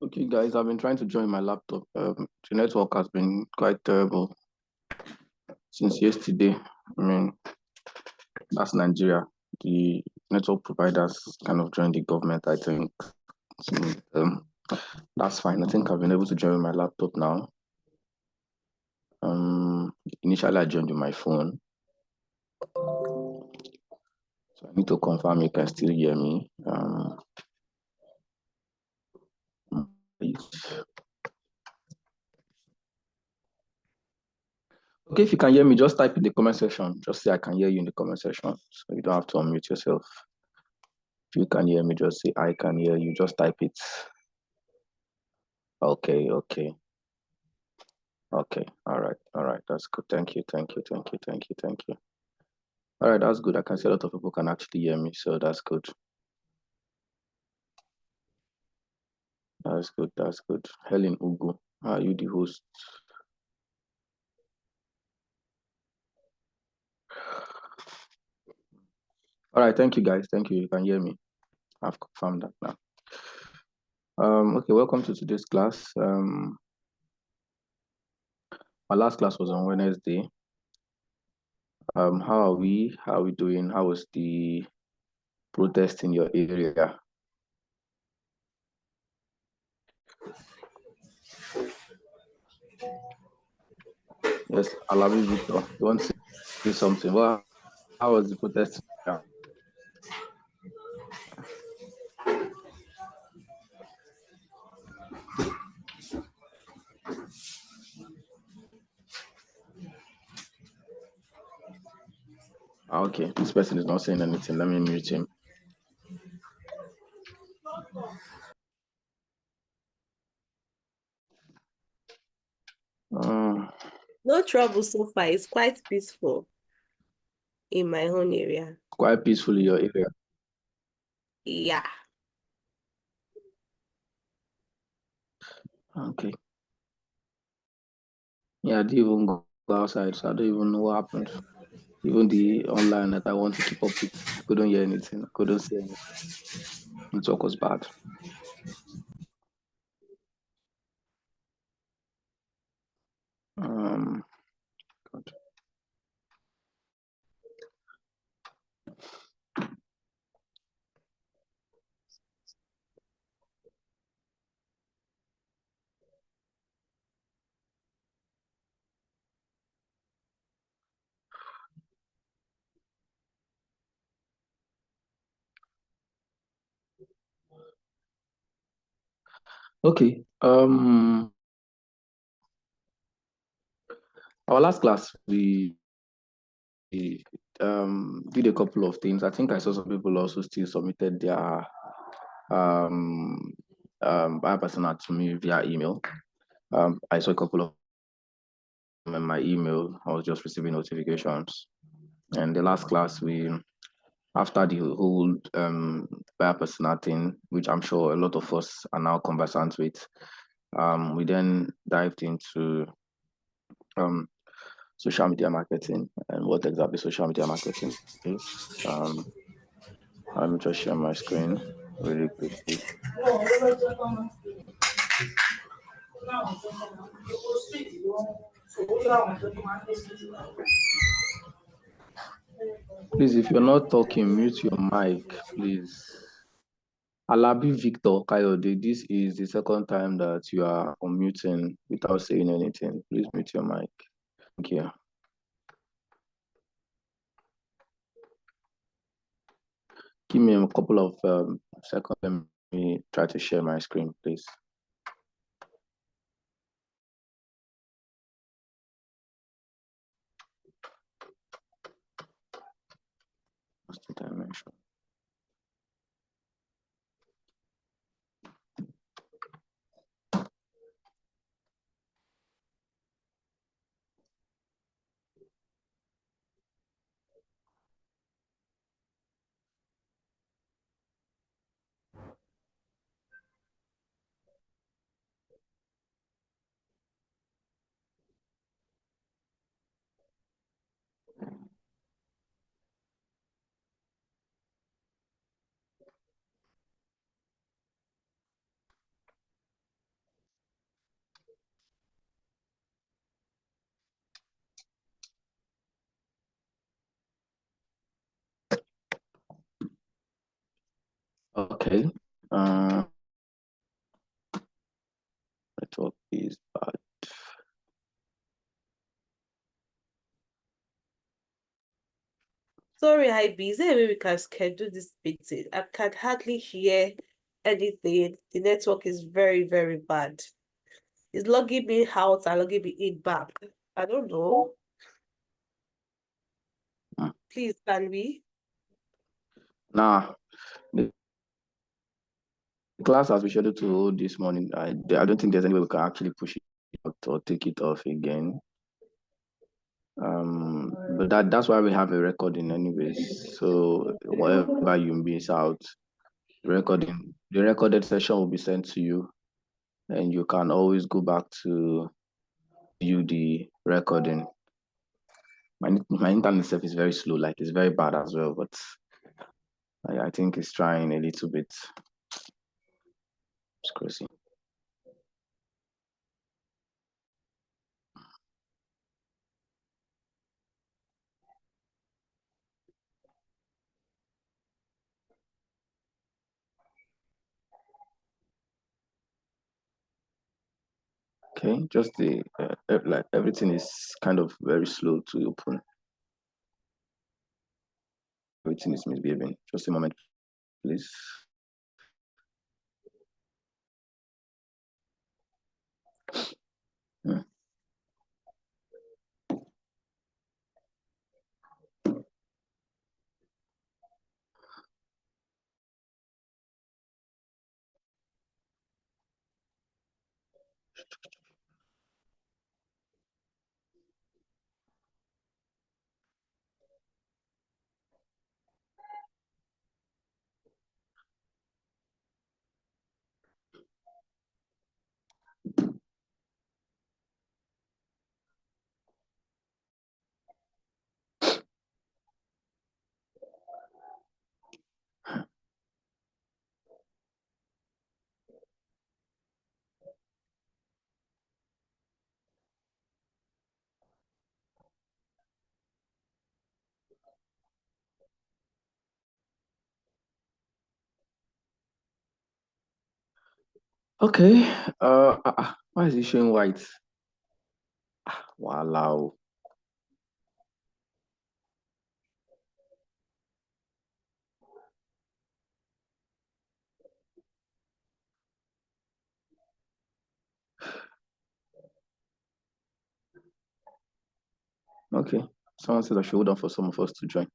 Okay, guys, I've been trying to join my laptop. The network has been quite terrible since yesterday. I mean, that's Nigeria. The network providers kind of joined the government, I think. So, that's fine. I think I've been able to join my laptop now. Initially, I joined with my phone. So I need to confirm you can still hear me. Okay, if you can hear me, just type in the comment section. Just say I can hear you in the comment section. So you don't have to unmute yourself. If you can hear me, just say I can hear you. Just type it. Okay. All right. That's good. Thank you. All right, that's good. I can see a lot of people can actually hear me, so that's good. That's good. Helen Ugu, are you the host? All right, thank you guys. Thank you. You can hear me. I've confirmed that now. Okay, welcome to today's class. My last class was on Wednesday. How are we? How are we doing? How was the protest in your area? Yes, Alabi Victor, you want to say something? Well, how was the protest? Okay, this person is not saying anything. Let me mute him. No trouble so far. It's quite peaceful in my own area. Quite peaceful in your area. Yeah. Okay. Yeah, I didn't even go outside, so I don't even know what happened. Even the online that I want to keep up with, I couldn't hear anything. I couldn't see anything. Network was bad. God. Okay. Our last class we did a couple of things. I think I saw some people also still submitted their by personal to me via email. I saw a couple of them in my email. I was just receiving notifications. And the last class after the whole buyer persona thing, which I'm sure a lot of us are now conversant with, we then dived into social media marketing and what exactly social media marketing is. Let me just share my screen really quickly. Please, if you're not talking, mute your mic, please. Alabi Victor Kayode, this is the second time that you are unmuting without saying anything. Please mute your mic. Thank you. Give me a couple of seconds. Let me try to share my screen, please. What's the dimension? Okay. Network is bad. Sorry, IB, is there a way we can schedule this meeting? I can hardly hear anything. The network is very, very bad. It's logging me out and logging me in back. I don't know. Please, can we? Nah, the class has been scheduled to hold this morning. I don't think there's any way we can actually push it out or take it off again. But that's why we have a recording anyways. So whatever you miss out, the recorded session will be sent to you, and you can always go back to view the recording. My internet stuff is very slow, like it's very bad as well, but I think it's trying a little bit. It's crazy. Okay, just the like everything is kind of very slow to open. Everything is misbehaving. Just a moment, please. Hmm. Okay. Why is it showing white? Wow. Okay. Someone said I should hold on for some of us to join.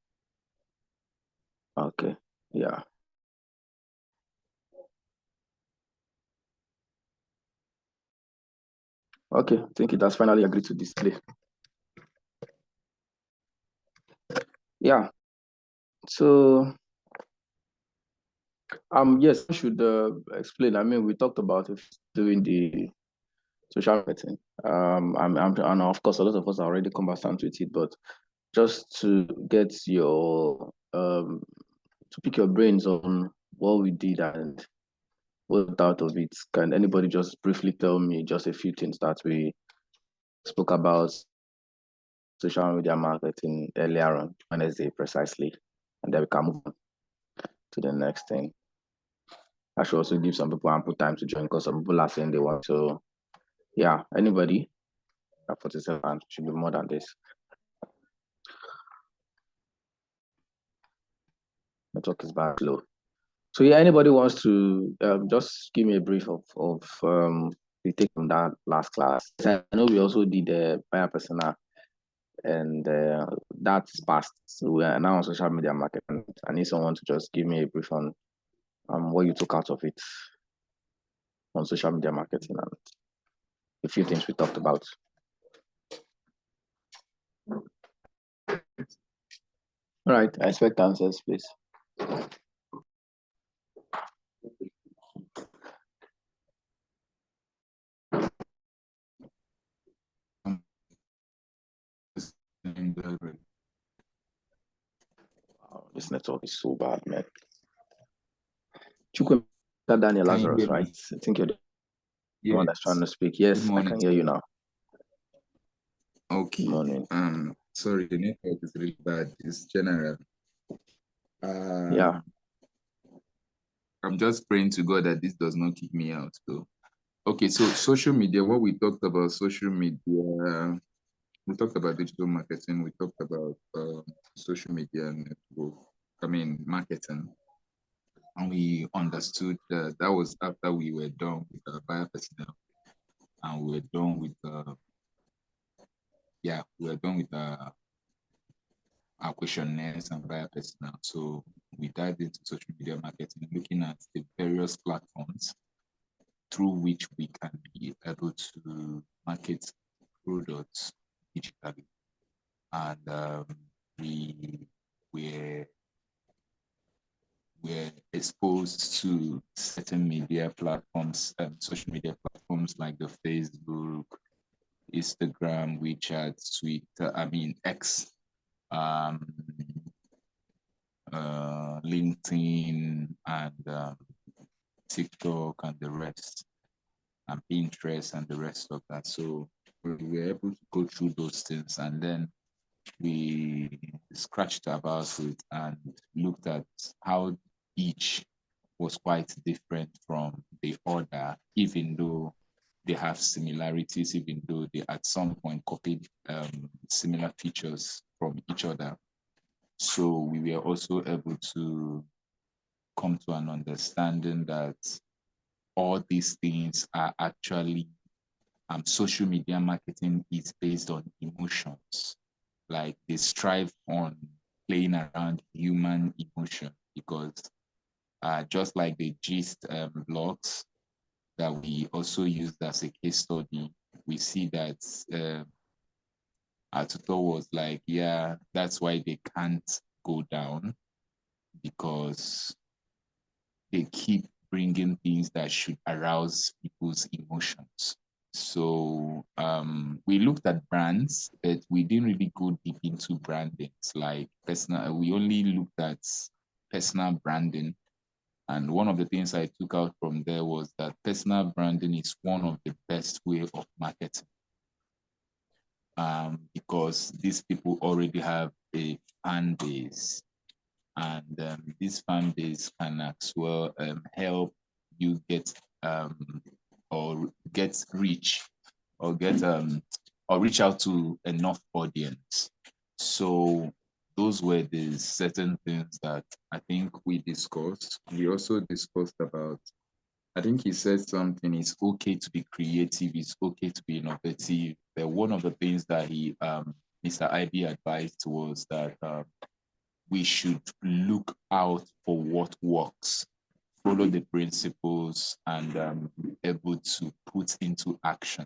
Okay. Yeah. Okay. I think it has finally agreed to display. Yeah. So yes, I should explain. I mean, we talked about it doing the social marketing. And of course, a lot of us are already conversant with it, but just to get your to pick your brains on what we did and what out of it. Can anybody just briefly tell me just a few things that we spoke about social media marketing earlier on Wednesday precisely, and then we can move on to the next thing. I should also give some people ample time to join because some people are saying they want. So yeah, anybody at 47 should be more than this. Network is back low. So yeah, anybody wants to just give me a brief of the take from that last class. I know we also did buyer persona, and that's past. So we are now on social media marketing. I need someone to just give me a brief on what you took out of it on social media marketing and a few things we talked about. All right, I expect answers, please. Wow, this network is so bad, man. Chukwu, Daniel Lazarus, right? I think you're the one that's trying to speak. Yes, I can hear you now. Okay. Good morning. Sorry, the network is really bad. It's general. Yeah. I'm just praying to God that this does not kick me out though. Okay, so social media, what we talked about social media, we talked about digital marketing, we talked about social media network, marketing. And we understood that that was after we were done with buyer personnel and we were done with our questionnaires and buyer personnel. So we dived into social media marketing, looking at the various platforms through which we can be able to market products digitally. And we were exposed to certain media platforms, social media platforms like the Facebook, Instagram, WeChat, Twitter, X, LinkedIn, and TikTok, and the rest, and Pinterest, and the rest of that. So we were able to go through those things, and then we scratched about it and looked at how each was quite different from the other, even though they have similarities, even though they at some point copied similar features from each other. So we were also able to come to an understanding that all these things are actually social media marketing is based on emotions. Like they strive on playing around human emotion because just like the gist blogs that we also used as a case study, we see that our tutor was like, yeah, that's why they can't go down because they keep bringing things that should arouse people's emotions. So we looked at brands, but we didn't really go deep into branding. It's like personal. We only looked at personal branding, and one of the things I took out from there was that personal branding is one of the best way of marketing, because these people already have a fan base, and this fan base can as well help you get or get reach or get or reach out to enough audience. So those were the certain things that I think we discussed. We also discussed about, I think he said something, it's okay to be creative, it's okay to be innovative. But one of the things that Mr. IB advised was that we should look out for what works, follow the principles, and be able to put into action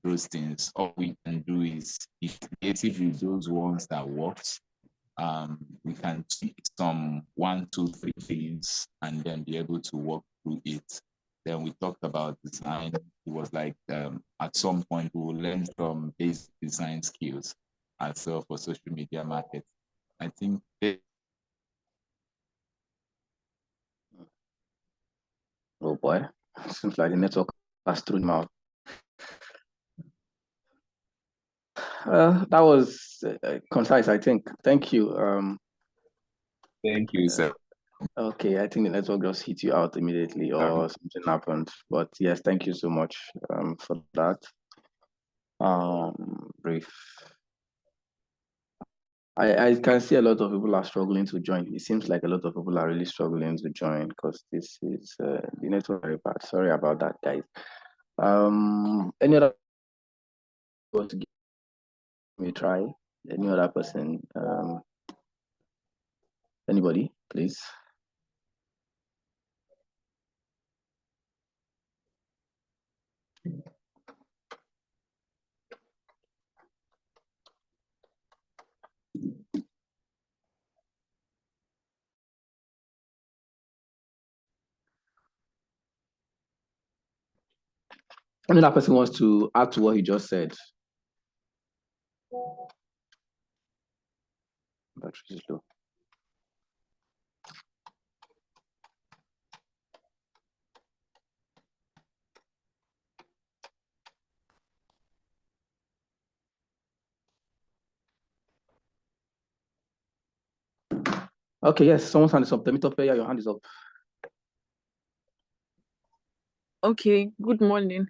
those things. All we can do is be creative with those ones that works. We can tweak some 1, 2, 3 things and then be able to work through it. Then we talked about design. It was like at some point we will learn some basic design skills as well for social media market. I think Oh boy, seems like the network has thrown him out. That was concise, I think. Thank you. thank you, sir. Okay, I think the network just hit you out immediately or something happened. But yes, thank you so much for that. Brief. I can see a lot of people are struggling to join. It seems like a lot of people are really struggling to join because this is the network very bad. Sorry about that, guys. Any other want to give me a try? Any other person? Anybody, please? Another person wants to add to what he just said. Battery is low. Okay, yes, someone's hand is up. Temitope, yeah, your hand is up. Okay, good morning.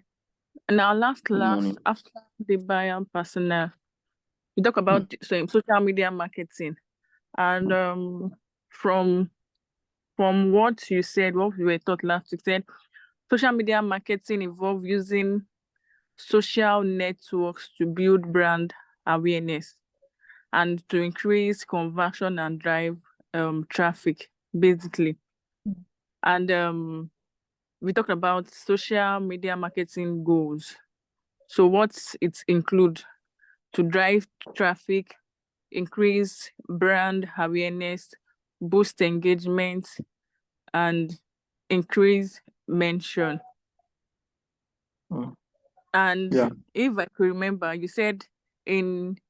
In our last Good class, morning. after the buyer personnel, we talk Hmm. about social media marketing. And from what you said, what we were taught last week, said social media marketing involve using social networks to build brand awareness and to increase conversion and drive traffic, basically. And we talked about social media marketing goals. So what it include to drive traffic, increase brand awareness, boost engagement, and increase mention. Hmm. And Yeah. if I could remember, you said in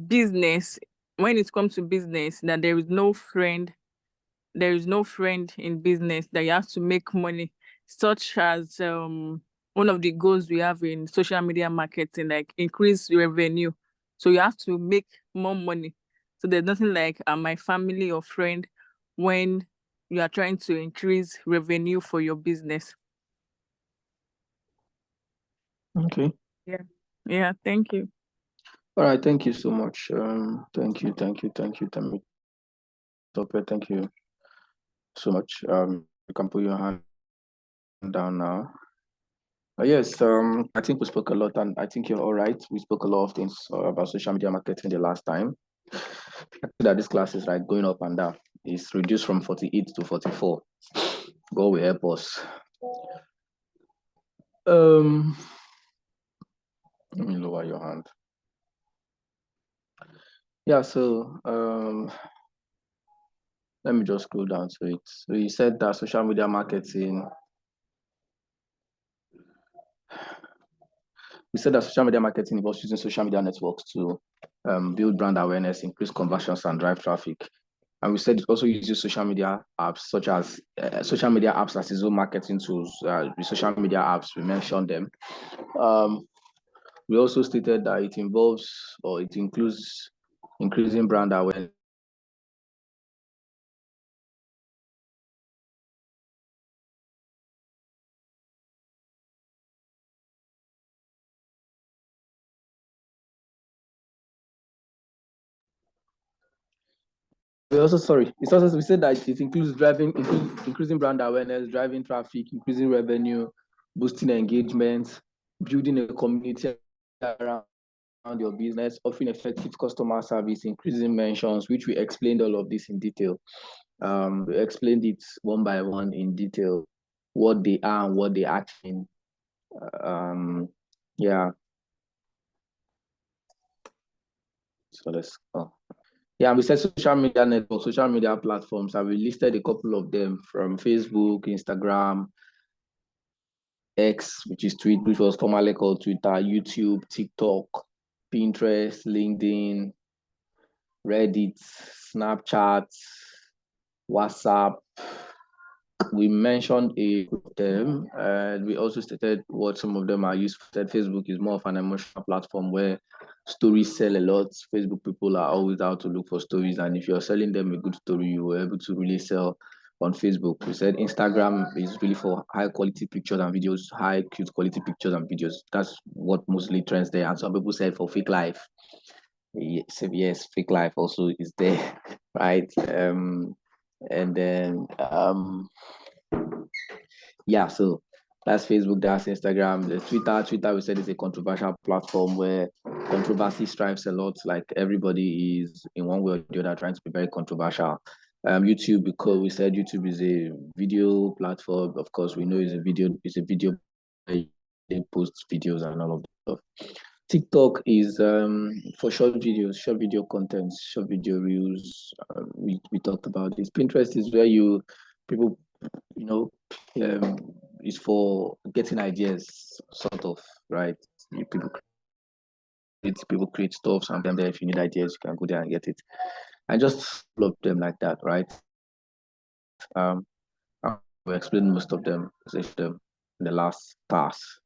business, when it comes to business, that there is no friend in business, that you have to make money, such as one of the goals we have in social media marketing, like increase revenue. So you have to make more money. So there's nothing like my family or friend when you are trying to increase revenue for your business. Okay. Yeah. Yeah, thank you. All right. Thank you so much. Thank you. Thank you. Thank you. Thank you so much. You can put your hand down now. Yes. I think we spoke a lot, and I think you're all right. We spoke a lot of things about social media marketing the last time. I think that this class is like going up and down. It's reduced from 48 to 44. God will help us. Let me lower your hand. Yeah, so let me just scroll down to it. So you said that social media marketing, we said that social media marketing involves using social media networks to build brand awareness, increase conversions, and drive traffic. And we said it also uses social media apps such as social media apps as its own marketing tools. The social media apps, we mentioned them. We also stated that it involves or it includes increasing brand awareness. We also sorry, it's also we said that it includes increasing brand awareness, driving traffic, increasing revenue, boosting engagement, building a community around your business, offering effective customer service, increasing mentions, which we explained all of this in detail. We explained it one by one in detail, what they are and what they actually mean. Yeah. So let's go. Yeah, we said social media networks, social media platforms, and we listed a couple of them from Facebook, Instagram, X, which is Twitter, which was formerly called Twitter, YouTube, TikTok, Pinterest, LinkedIn, Reddit, Snapchat, WhatsApp. We mentioned a few of them, and we also stated what some of them are used for. Said Facebook is more of an emotional platform where stories sell a lot. Facebook people are always out to look for stories, and if you're selling them a good story, you were able to really sell on Facebook. We said Instagram is really for high quality pictures and videos, high cute quality pictures and videos. That's what mostly trends there. And some people said for fake life. Yes, fake life also is there, right? And then yeah, so that's Facebook, that's Instagram, the Twitter. We said is a controversial platform where controversy strives a lot. Like everybody is in one way or the other trying to be very controversial. YouTube, because we said YouTube is a video platform. Of course, we know it's a video. They post videos and all of that stuff. TikTok is for short videos, short video content, short video reels. We talked about this. Pinterest is where people, you know, is for getting ideas, sort of, right? People create stuff, and then there, if you need ideas, you can go there and get it. And just all of them like that, right? Um, we explained most of them, in the last class.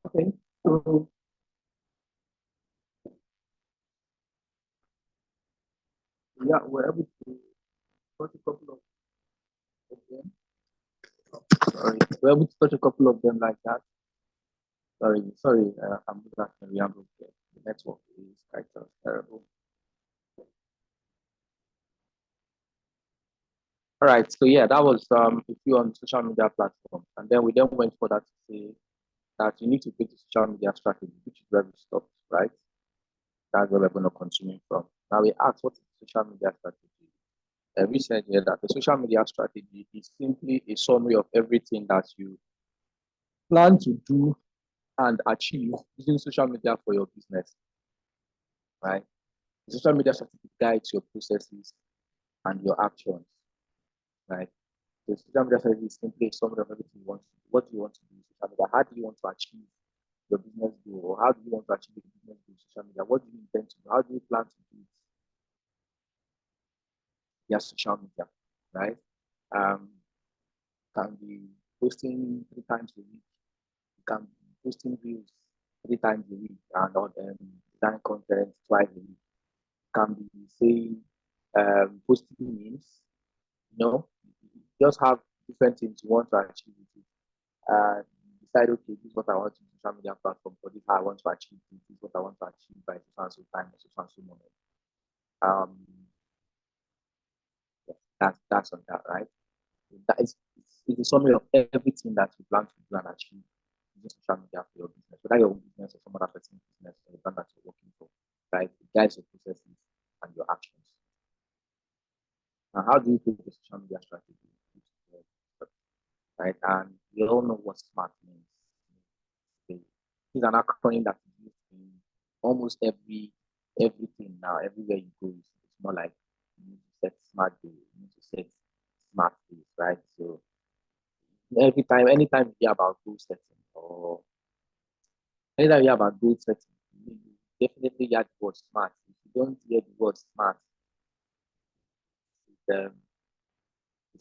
Okay, so yeah, we're able to touch a couple of them. Sorry, we're able to touch a couple of them like that. Sorry, I'm not going to remember. The network is quite terrible. All right, so yeah, that was a few on social media platforms, and then we went further to say that you need to create a social media strategy, which is where we stopped, right? That's where we're going to continue from. Now we asked, what is social media strategy? We said here that the social media strategy is simply a summary of everything that you plan to do and achieve using social media for your business, right? The social media strategy guides your processes and your actions, right? The social media strategy is simply a summary of everything you want to do. What do you want to do in social media? How do you want to achieve your business goal? Or how do you want to achieve your business goal in social media? What do you intend to do? How do you plan to do it? Via social media, right? Can be posting 3 times a week. You can be posting reels 3 times a week and on design content twice a week. Can be saying posting memes, you know, you just have different things you want to achieve with it. And decide, okay, this is what I want to do social media platform for this, how I want to achieve this, this is what I want to achieve by so and so time, so and so moment. That's on that, right? That is it's a summary of everything that you plan to do and achieve using social media for your business, whether your own business or some other person's business or the brand that you're working for, right? It guides your processes and your actions. Now, how do you create a social media strategy? Right? And we all know what SMART means. It's an acronym that is used in almost everything now. Everywhere you go, it's more like you need to set SMART goals, you need to set SMART goals, right? So anytime you hear about goal setting or anytime you hear about goal setting, you definitely hear the word SMART. If you don't hear the word SMART, it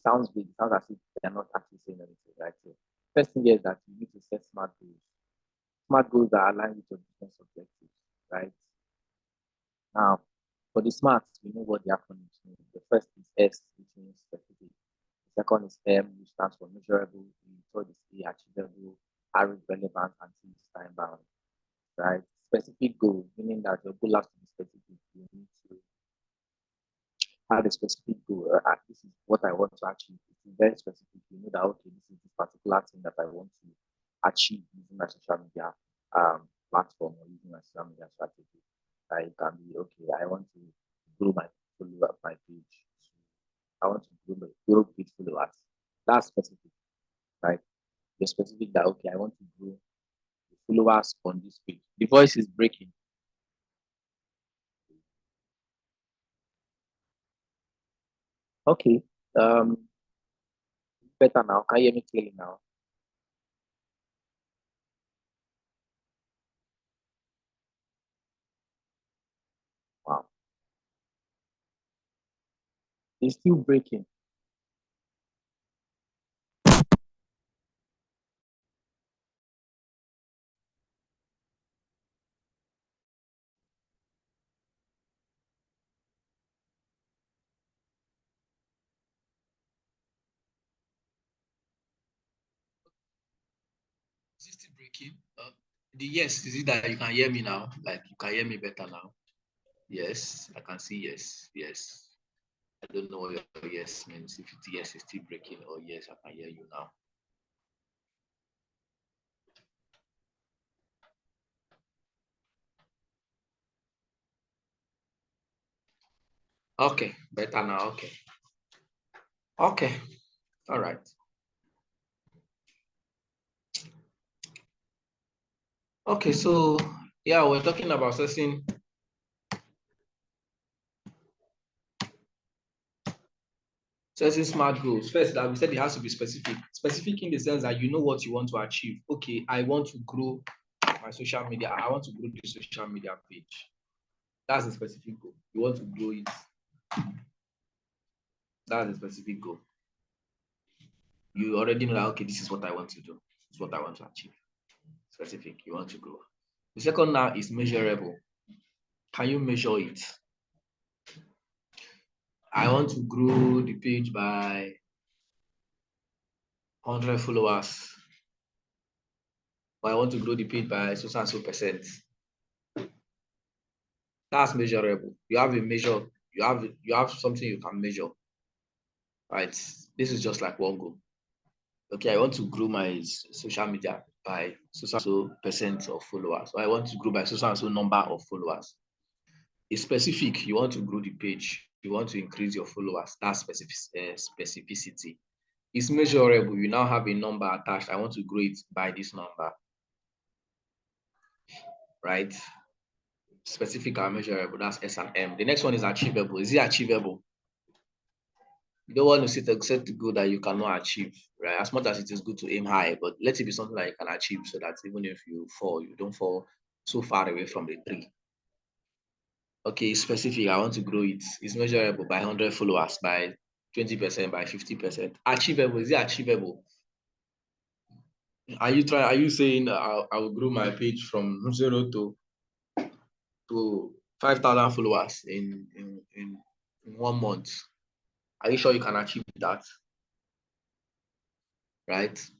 sounds big. It sounds as if they're not actually saying anything, right? So first thing is that you need to set SMART goals. SMART goals are aligned with your business objectives, right? Now, for the SMART, we know what the acronyms mean. The first is S, which means specific. The second is M, which stands for measurable. The third is A, achievable. R is relevant, and T is time bound, right? Specific goal, meaning that your goal has to be specific. You need to have a specific goal. This is what I want to achieve. It's very specific. You know that, okay, this is this particular thing that I want to achieve using my social media platform or using my social media strategy. It can be, okay, I want to grow my page. I want to grow page followers. That's specific, right? You're specific that, okay, I want to grow followers on this page. The voice is breaking. Okay. Better now. Can you hear me clearly now? Wow. It's still breaking. Is it still breaking? Yes, is it that you can hear me now? Like you can hear me better now? Yes, I can see yes, yes. I don't know what your yes means. If it's yes, it's still breaking, or yes, I can hear you now. Okay, better now. Okay. Okay. All right. Okay, so yeah, we're talking about setting smart goals. First, that we said it has to be specific. Specific in the sense that you know what you want to achieve. Okay, I want to grow my social media. I want to grow the social media page. That's a specific goal. You want to grow it. That's a specific goal. You already know that, okay, this is what I want to do. This is what I want to achieve. Specific, you want to grow. The second now is measurable. Can you measure it? I want to grow the page by 100 followers. But I want to grow the page by so and so percent. That's measurable. You have a measure, you have something you can measure. Right? This is just like one goal. Okay, I want to grow my social media by so percent of followers. So I want to grow by so number of followers. It's specific. You want to grow the page. You want to increase your followers. That's specificity. It's measurable. You now have a number attached. I want to grow it by this number. Right? Specific and measurable. That's S and M. The next one is achievable. Is it achievable? You don't want to set a goal that you cannot achieve, right? As much as it is good to aim high, but let it be something that you can achieve so that even if you fall, you don't fall so far away from the tree. Okay, specific, I want to grow it. It's measurable by 100 followers, by 20%, by 50%. Achievable, is it achievable? Are you saying I will grow my page from 0 to 5,000 followers in 1 month? Are you sure you can achieve that? Right?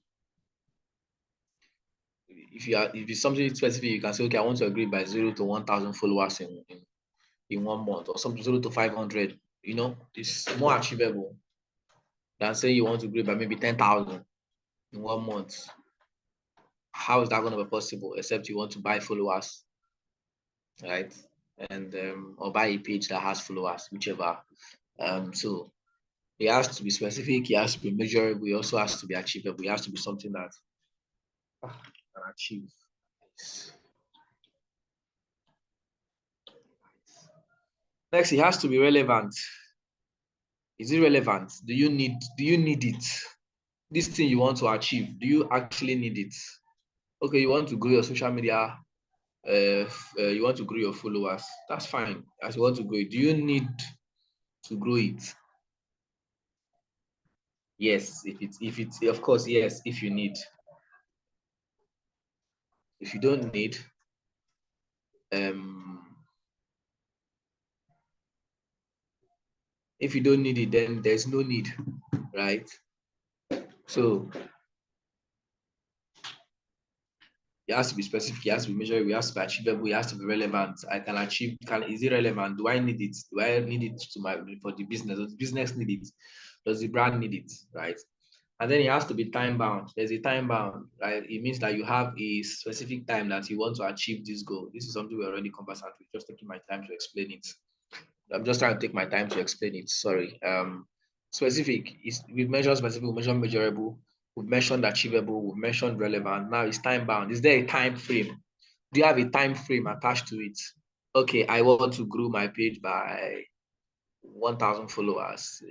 If it's something specific, you can say, okay, I want to agree by 0 to 1,000 followers in 1 month, or something 0 to 500. You know, it's more achievable than saying you want to grow by maybe 10,000 in 1 month. How is that going to be possible? Except you want to buy followers, right? And or buy a page that has followers, whichever. So it has to be specific. It has to be measurable. It also has to be achievable. It has to be something that can achieve. Next, it has to be relevant. Is it relevant? Do you need it? This thing you want to achieve, do you actually need it? Okay, you want to grow your social media, you want to grow your followers. That's fine. As you want to grow it, do you need to grow it? Yes, if it's of course, yes, if you need. If you don't need, if you don't need it, then there's no need, right? So it has to be specific, it has to be measurable, it has to be achievable, it has to be relevant. I can achieve, is it relevant? Do I need it? Do I need it for the business? Does the business need it? Does the brand need it, right? And then it has to be time bound. There's a time bound, right? It means that you have a specific time that you want to achieve this goal. This is something we're already conversant with, just taking my time to explain it. I'm just trying to take my time to explain it. Sorry. Specific is we've mentioned specific, we've mentioned measurable, we've mentioned achievable, we've mentioned relevant. Now it's time bound. Is there a time frame? Do you have a time frame attached to it? Okay, I want to grow my page by 1,000 followers.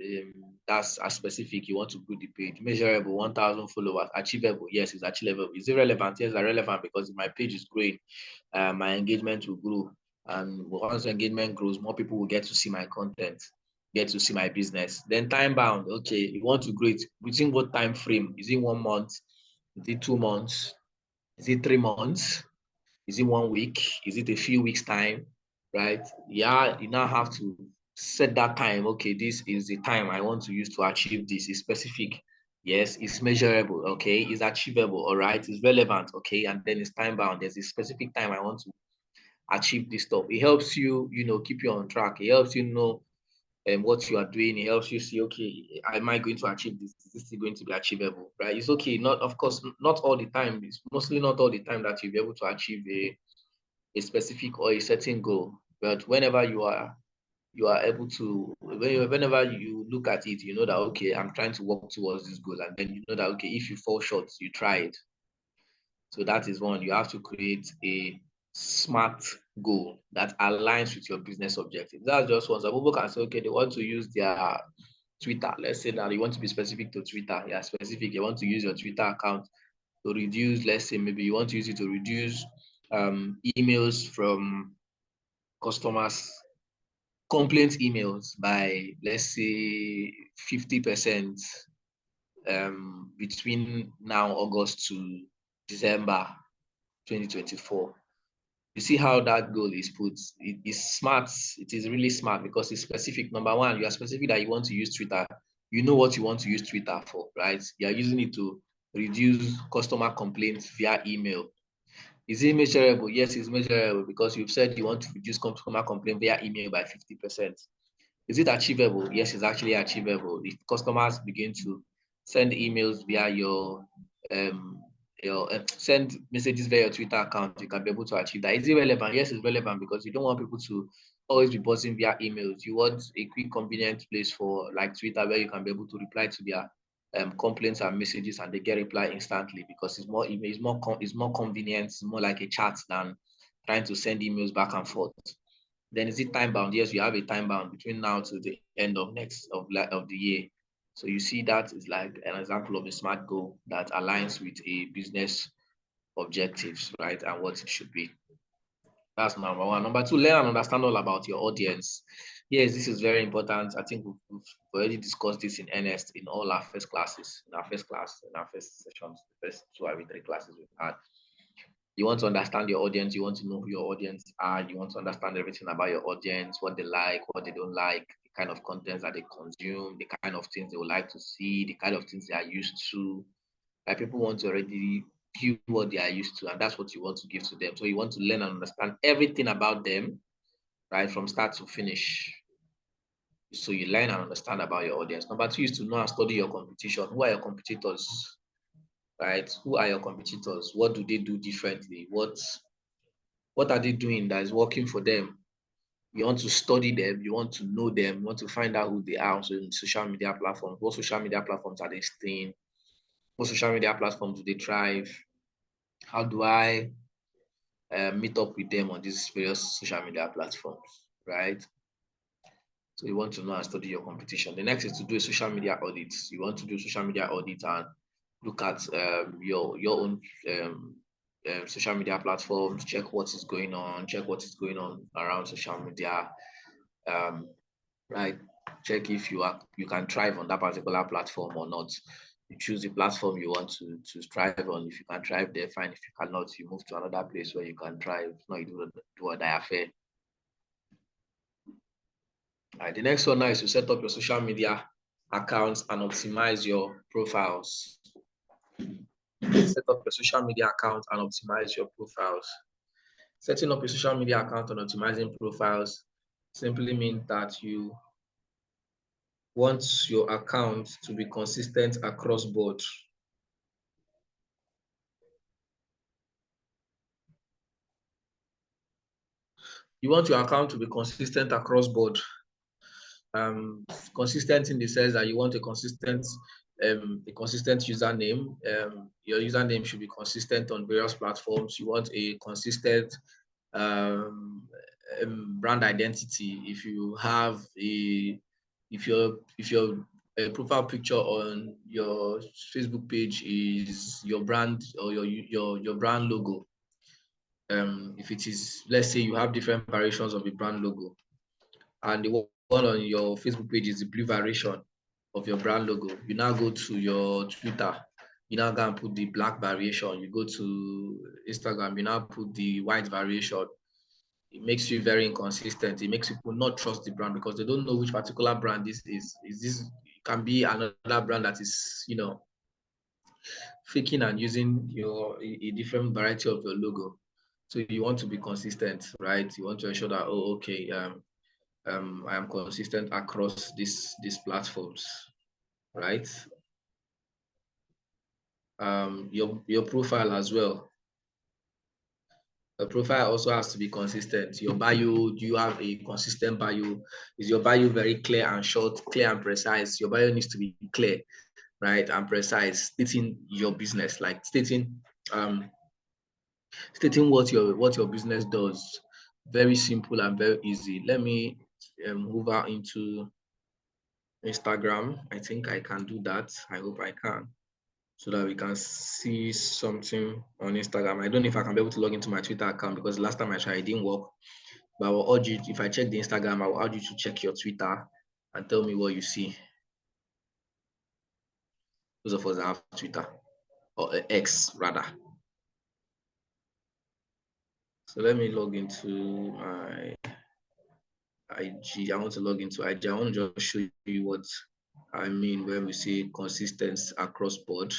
That's as specific. You want to grow the page. Measurable, 1,000 followers. Achievable, yes, it's achievable. Is it relevant? Yes, it's relevant because if my page is growing, my engagement will grow. And once engagement grows, more people will get to see my content, get to see my business. Then time bound. Okay, you want to grow it within what time frame? Is it 1 month? Is it 2 months? Is it 3 months? Is it 1 week? Is it a few weeks time? Right? Yeah, you now have to set that time. Okay, this is the time I want to use to achieve this. It's specific. Yes, it's measurable. Okay, it's achievable. All right, it's relevant. Okay, and then it's time bound. There's a specific time I want to achieve this stuff. It helps you, keep you on track. It helps you know what you are doing. It helps you see, okay, am I going to achieve this? Is this still going to be achievable? Right? It's okay. Not, of course, not all the time. It's mostly not all the time that you'll be able to achieve a specific or a certain goal. But whenever you are able to, whenever you look at it, you know that, okay, I'm trying to work towards this goal. And then you know that, okay, if you fall short, you try it. So that is one. You have to create a smart goal that aligns with your business objective. That's just one. Some people can say, okay, they want to use their Twitter. Let's say that you want to be specific to Twitter. Yeah, specific. You want to use your Twitter account to reduce, let's say maybe you want to use it to reduce emails from customers, complaint emails by, let's say, 50% between now August to December. 2024. You see how that goal is put. It is smart. It is really smart because it's specific. Number one, you are specific that you want to use Twitter. You know what you want to use Twitter for, right? You are using it to reduce customer complaints via email. Is it measurable? Yes, it's measurable because you've said you want to reduce customer complaint via email by 50%. Is it achievable? Yes, it's actually achievable. If customers begin to send emails via your send messages via your Twitter account, you can be able to achieve that. Is it relevant? Yes, it's relevant because you don't want people to always be buzzing via emails. You want a quick, convenient place for like Twitter where you can be able to reply to their complaints and messages and they get reply instantly because it's more email, it's more convenient, it's more like a chat than trying to send emails back and forth. Then is it time bound? Yes, you have a time bound between now to the end of the year. So you see that is like an example of a smart goal that aligns with a business objectives, right? And what it should be. That's number one. Number two, learn and understand all about your audience. Yes, this is very important. I think we've already discussed this in earnest in all our first classes, in our first sessions, the first 2 or 3 classes we've had. You want to understand your audience, you want to know who your audience are, you want to understand everything about your audience, what they like, what they don't like, the kind of contents that they consume, the kind of things they would like to see, the kind of things they are used to. Like people want to already view what they are used to, and that's what you want to give to them. So you want to learn and understand everything about them, right, from start to finish. So you learn and understand about your audience. Number two is to know and study your competition. Who are your competitors? Right? Who are your competitors? What do they do differently? What are they doing that is working for them? You want to study them, you want to know them, you want to find out who they are on social media platforms. What social media platforms are they staying? What social media platforms do they thrive? How do I meet up with them on these various social media platforms, right? So you want to know and study your competition. The next is to do a social media audit. You want to do social media audit and look at your own social media platforms, check what is going on, around social media, right? Check if you can thrive on that particular platform or not. You choose the platform you want to thrive on. If you can thrive there, fine. If you cannot, you move to another place where you can thrive. No, you do a die affair. Right, the next one now is to set up your social media accounts and optimize your profiles. Set up your social media account and optimize your profiles. Setting up a social media account and optimizing profiles simply means that you want your account to be consistent across board. You want your account to be consistent across board. Consistent in the sense that you want a consistent username. Your username should be consistent on various platforms. You want a consistent brand identity. If you have if your profile picture on your Facebook page is your brand or your brand logo. If it is, let's say you have different variations of a brand logo, and the one on your Facebook page is the blue variation of your brand logo. You now go to your Twitter, you now go and put the black variation. You go to Instagram, you now put the white variation. It makes you very inconsistent. It makes people not trust the brand because they don't know which particular brand this is. It can be another brand that is, faking and using a different variety of your logo. So you want to be consistent, right? You want to ensure that, oh, okay, I am consistent across these platforms, right? Your profile as well. The profile also has to be consistent. Your bio, do you have a consistent bio? Is your bio very clear and short, clear and precise? Your bio needs to be clear, right, and precise, stating your business, like stating what your business does. Very simple and very easy. Let me move out into Instagram. I think I can do that. I hope I can, so that we can see something on Instagram. I don't know if I can be able to log into my Twitter account because last time I tried, it didn't work. But I will urge you, if I check the Instagram, I will urge you to check your Twitter and tell me what you see. Those of us that have Twitter, or X rather. So let me log into my IG. I want to log into IG. I want to just show you what I mean when we say consistency across board.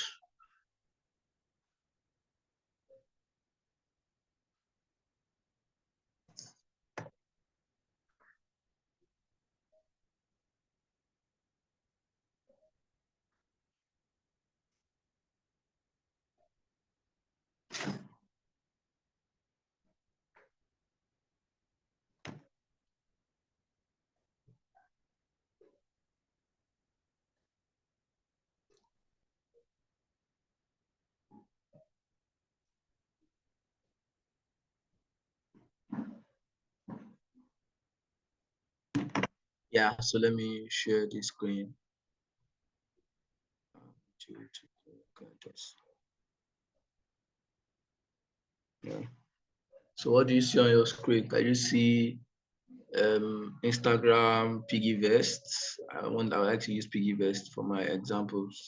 Yeah, so let me share the screen. Yeah. So what do you see on your screen? Can you see Instagram Piggyvest? I would like to use Piggyvest for my examples.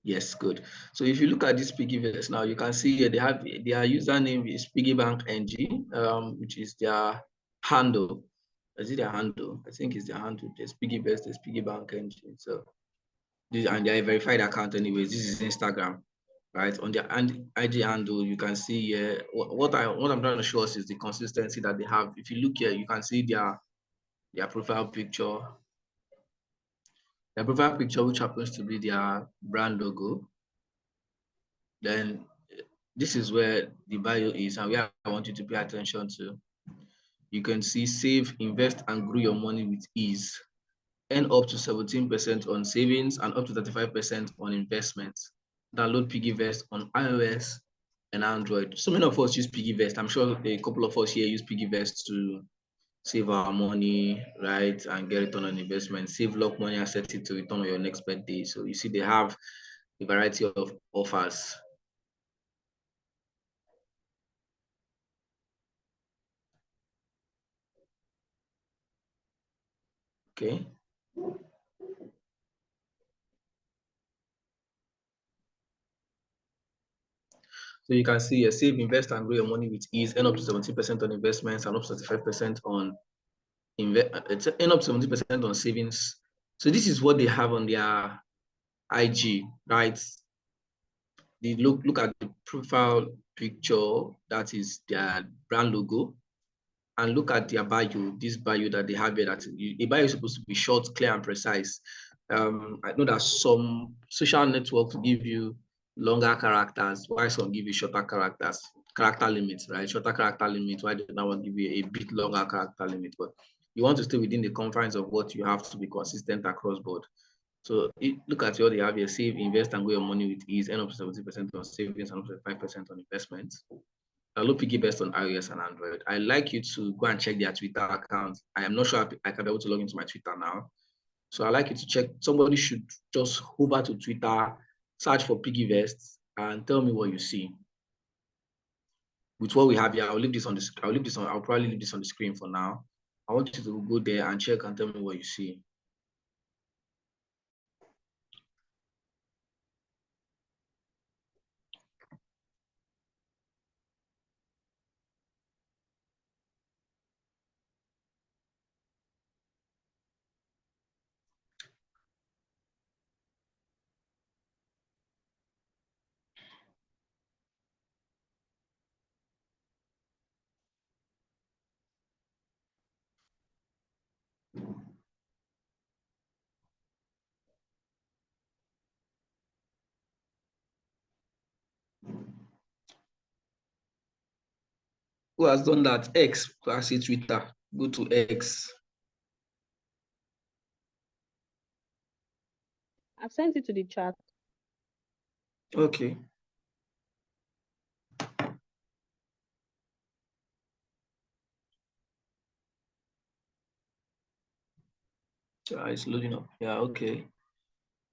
Yes, good. So if you look at this Piggyvest now, you can see here they have their username is PiggybankNG, which is their handle. Is it their handle? I think it's their handle. There's Piggyvest, there's PiggybankNG. So this, and they're a verified account anyways. This is Instagram, right? On their IG handle, you can see here what I'm trying to show us is the consistency that they have. If you look here, you can see their profile picture. Their profile picture, which happens to be their brand logo. Then this is where the bio is and where I want you to pay attention to. You can see save, invest, and grow your money with ease. Earn up to 17% on savings and up to 35% on investments. Download Piggyvest on iOS and Android. So many of us use Piggyvest. I'm sure a couple of us here use Piggyvest to save our money, right, and get return on investment. Save lock money and set it to return on your next birthday. So you see they have a variety of offers. Okay. So you can see save, invest, and grow your money with ease. Earn up to 70% on investments and up to 35% on earn up to 70% on savings. So this is what they have on their IG, right? They look at the profile picture, that is their brand logo, and look at their bio, this bio that they have here. That a bio is supposed to be short, clear, and precise. I know that some social networks give you longer characters, while some give you shorter character limits, right? Shorter character limits, why do not want to give you a bit longer character limit? But you want to stay within the confines of what you have to be consistent across board. So look at what they have here: save, invest, and grow your money with ease. Earn up to 70% on savings and up to 5% on investments. Download Piggyvest on iOS and Android. I like you to go and check their Twitter account. I am not sure I can be able to log into my Twitter now. So I like you to check. Somebody should just hover to Twitter, search for Piggyvest, and tell me what you see. With what we have here, I'll leave this on the. I'll probably leave this on the screen for now. I want you to go there and check and tell me what you see. Who has done that? X. I see Twitter. Go to X. I've sent it to the chat. Okay. It's loading up. Yeah, okay.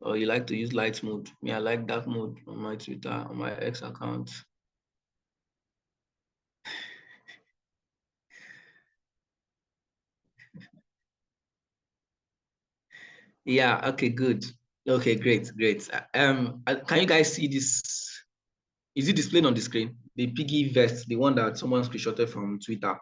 Or you like to use light mode. Me, I like dark mode on my Twitter, on my X account. Yeah, okay, good. Okay, great. Can you guys see this? Is it displayed on the screen? The piggy vest, the one that someone screenshotted from Twitter.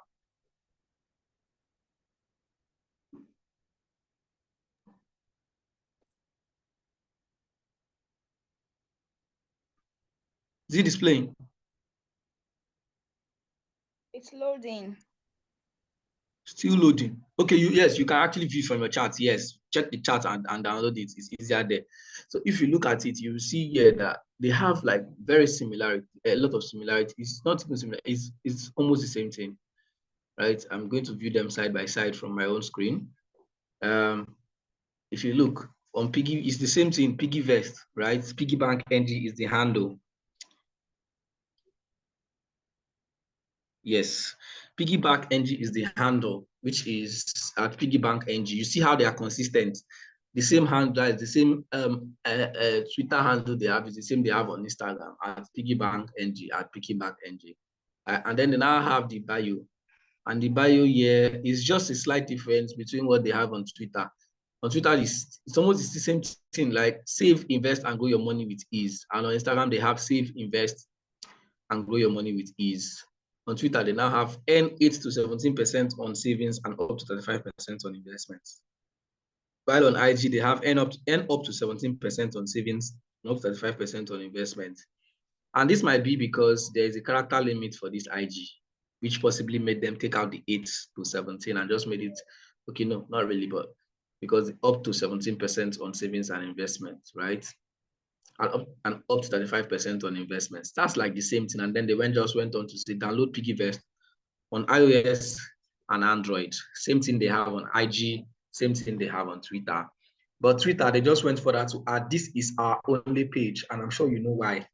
Is it displaying? It's loading. Still loading. Okay, yes, you can actually view from your chart. Yes, check the chart and download it. It's easier there. So if you look at it, you see here that they have like very similarity, a lot of similarities. It's not even similar, it's almost the same thing, right? I'm going to view them side by side from my own screen. If you look on Piggy, it's the same thing, Piggy Vest, right? Piggy Bank NG is the handle. Yes, Piggy Bank NG is the handle, which is at Piggy Bank NG. You see how they are consistent. The same handle is the same Twitter handle they have is the same they have on Instagram at Piggy Bank NG, at Piggy Bank NG. And then they now have the bio. And the bio here is just a slight difference between what they have on Twitter. On Twitter, it's almost the same thing, like save, invest, and grow your money with ease. And on Instagram, they have save, invest, and grow your money with ease. On Twitter, they now have earn 8 to 17% on savings and up to 35% on investments. While on IG, they have earn up to 17% on savings and up to 35% on investments. And this might be because there is a character limit for this IG, which possibly made them take out the 8 to 17 and just made it, okay, no, not really, but because up to 17% on savings and investments, right? And up to 35% on investments. That's like the same thing. And then they just went on to say download Piggyvest on iOS and Android. Same thing they have on IG, same thing they have on Twitter. But Twitter, they just went further to add, this is our only page. And I'm sure you know why.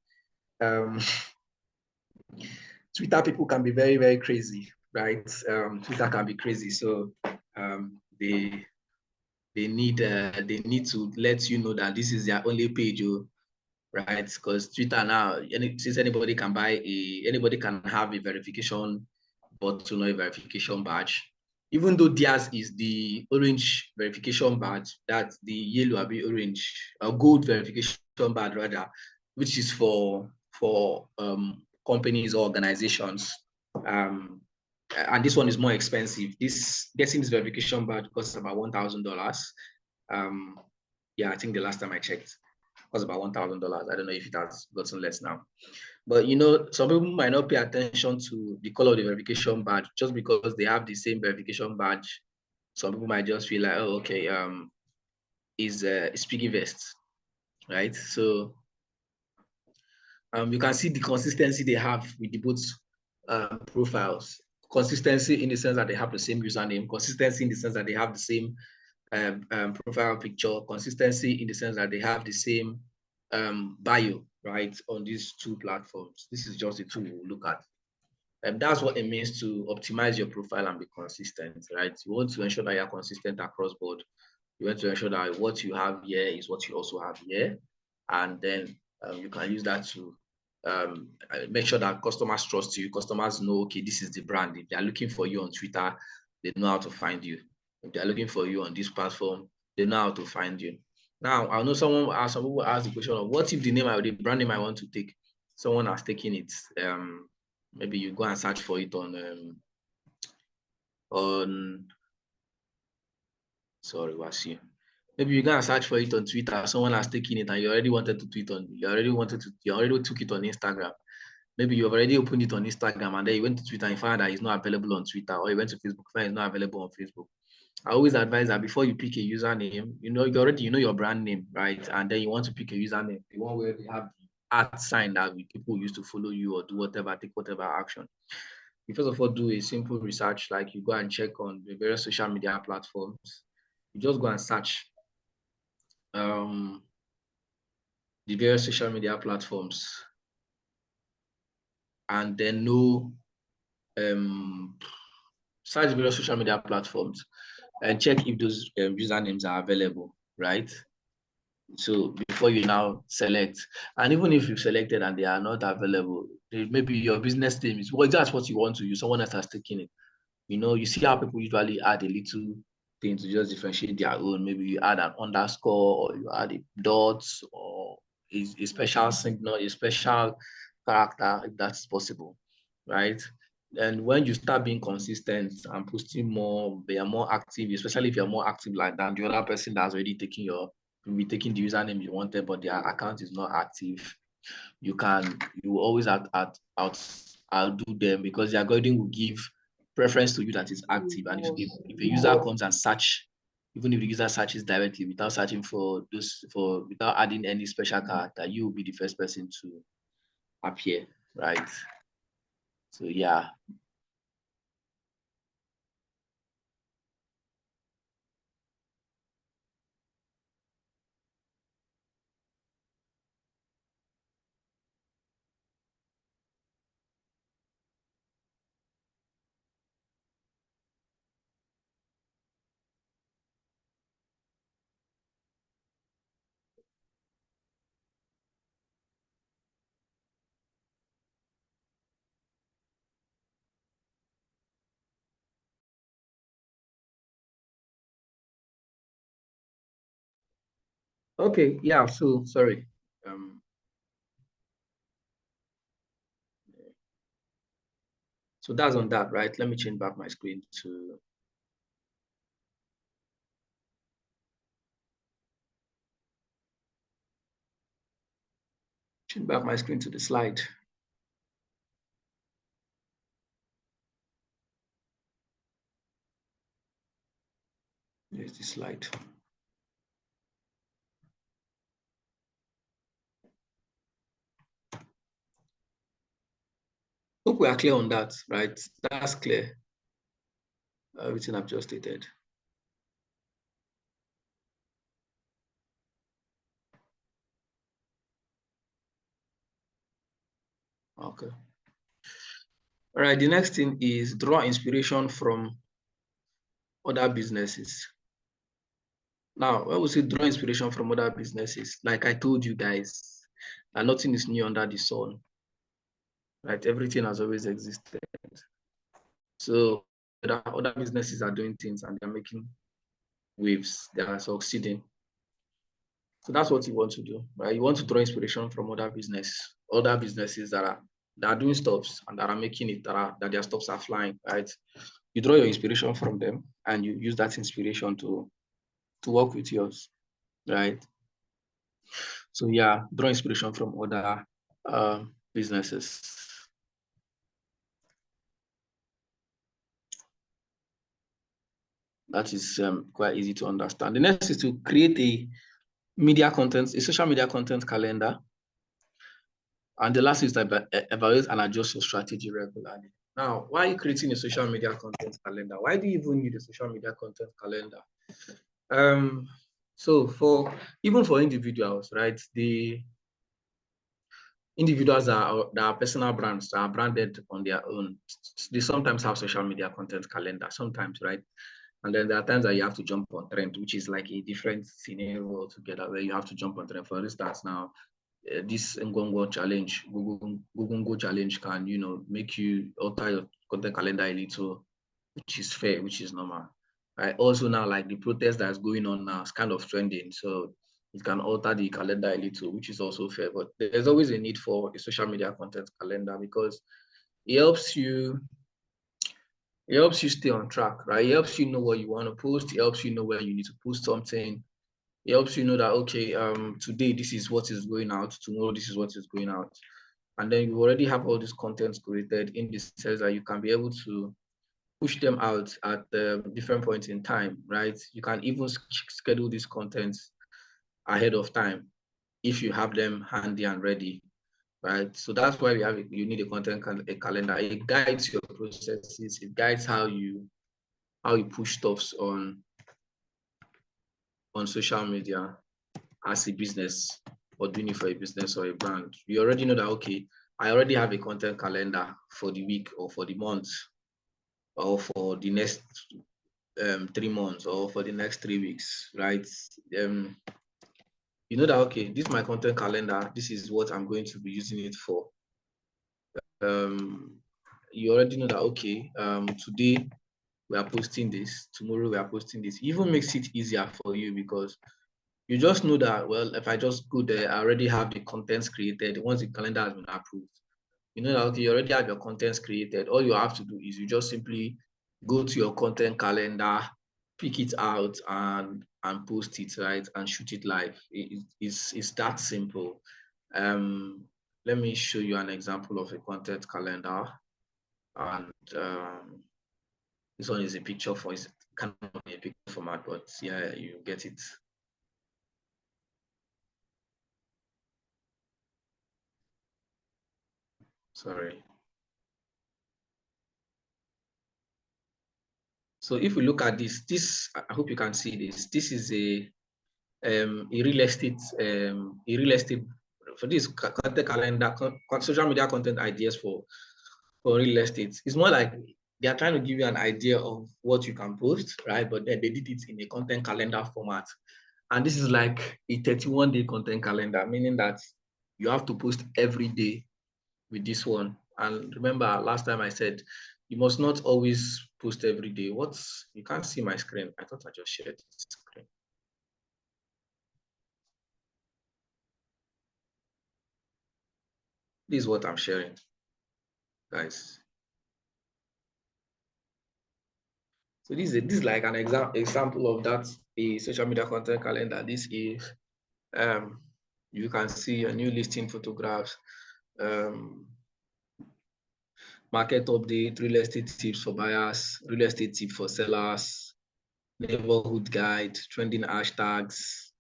Twitter people can be very, very crazy, right? Twitter can be crazy. So they need to let you know that this is their only page, right? Because Twitter now, since anybody can have a verification button or a verification badge, even though theirs is the orange verification badge, that's the yellow or orange or gold verification badge rather, which is for companies or organizations. And this one is more expensive. Getting this verification badge costs about $1,000. Yeah, I think the last time I checked was about $1,000. I don't know if it has gotten less now. But some people might not pay attention to the color of the verification badge just because they have the same verification badge. Some people might just feel like, oh, okay, is Piggyvest, right? So you can see the consistency they have with the both profiles. Consistency in the sense that they have the same username, consistency in the sense that they have the same profile picture, consistency in the sense that they have the same bio, right, on these two platforms. This is just the two we'll look at. That's what it means to optimize your profile and be consistent, right? You want to ensure that you're consistent across board. You want to ensure that what you have here is what you also have here. And then you can use that to make sure that customers trust you. Customers know, okay, this is the brand. If they're looking for you on Twitter, they know how to find you. If they're looking for you on this platform, they know how to find you. Now, I know some people ask the question of what if the brand name I want to take, someone has taken it. Maybe you go and search for it maybe you go and search for it on Twitter. Someone has taken it and you already wanted to tweet on. You already took it on Instagram. Maybe you've already opened it on Instagram and then you went to Twitter and found that it's not available on Twitter, or you went to Facebook and it's not available on Facebook. I always advise that before you pick a username, you know your brand name, right? And then you want to pick a username, the one where they have the @ sign that people used to follow you or do whatever, take whatever action. You first of all do a simple research, like you go and check on the various social media platforms. You just go and search the various social media platforms, and then search the various social media platforms and check if those usernames are available, right? So before you now select, and even if you've selected and they are not available, maybe your business name is, well, that's what you want to use, someone else has taken it. You see how people usually add a little thing to just differentiate their own. Maybe you add an underscore, or you add a dot, or a special signal, a special character, if that's possible, right? And when you start being consistent and posting more, they are more active, especially if you're more active like that, the other person that's already taking will be taking the username you wanted, but their account is not active. You always outdo them, because the algorithm will give preference to you that is active. And if a user comes and search, even if the user searches directly without searching without adding any special character, you will be the first person to appear, right? So yeah. Okay, yeah, so sorry. So that's on that, right? Let me change back my screen to the slide. Here's the slide. Hope we are clear on that, right? That's clear. Everything I've just stated. Okay. All right, the next thing is draw inspiration from other businesses. Now, when we say draw inspiration from other businesses, like I told you guys, that nothing is new under the sun, right? Everything has always existed. So other businesses are doing things and they're making waves, they are succeeding. So that's what you want to do, right? You want to draw inspiration from other businesses that are doing stuffs and that are making it, that their stuffs are flying, right? You draw your inspiration from them and you use that inspiration to work with yours, right? So yeah, draw inspiration from other businesses. That is quite easy to understand. The next is to create a social media content calendar. And the last is to evaluate and adjust your strategy regularly. Now, why are you creating a social media content calendar? Why do you even need a social media content calendar? So even for individuals, right? The individuals that are personal brands that are branded on their own, they sometimes have social media content calendar, sometimes, right? And then there are times that you have to jump on trend, which is like a different scenario altogether, where you have to jump on trend. For instance, now, this Ngongo challenge, Google challenge can, make you alter your content calendar a little, which is fair, which is normal. Right? Also now, like the protest that's going on now is kind of trending. So it can alter the calendar a little, which is also fair. But there's always a need for a social media content calendar, because it helps you stay on track, right? It helps you know what you want to post. It helps you know where you need to post something. It helps you know that, okay, today this is what is going out, tomorrow this is what is going out. And then you already have all these contents created in the sense that you can be able to push them out at different points in time, right? You can even schedule these contents ahead of time if you have them handy and ready, right? So that's why you need a calendar. It guides your processes. It guides how you push stuffs on social media as a business, or doing it for a business or a brand. You already know that, okay, I already have a content calendar for the week or for the month or for the next 3 months or for the next 3 weeks, right? You know that, okay, this is my content calendar. This is what I'm going to be using it for. You already know that, okay, today we are posting this. Tomorrow we are posting this. It even makes it easier for you because you just know that, well, if I just go there, I already have the contents created. Once the calendar has been approved, you know that, okay, you already have your contents created. All you have to do is you just simply go to your content calendar, pick it out and post it, right? And shoot it live. It's that simple. Let me show you an example of a content calendar. And this one is a picture for, it's kind of a picture format, but yeah, you get it. Sorry. So if we look at this, I hope you can see this. This is a real estate, for this content calendar, social media content ideas for real estate. It's more like they are trying to give you an idea of what you can post, right? But then they did it in a content calendar format. And this is like a 31-day content calendar, meaning that you have to post every day with this one. And remember, last time I said, you must not always post every day. You can't see my screen. I thought I just shared the screen. This is what I'm sharing, guys. So this is like an example of that, a social media content calendar. This is, you can see a new listing photographs, market update, real estate tips for buyers, real estate tips for sellers, neighborhood guide, trending hashtags.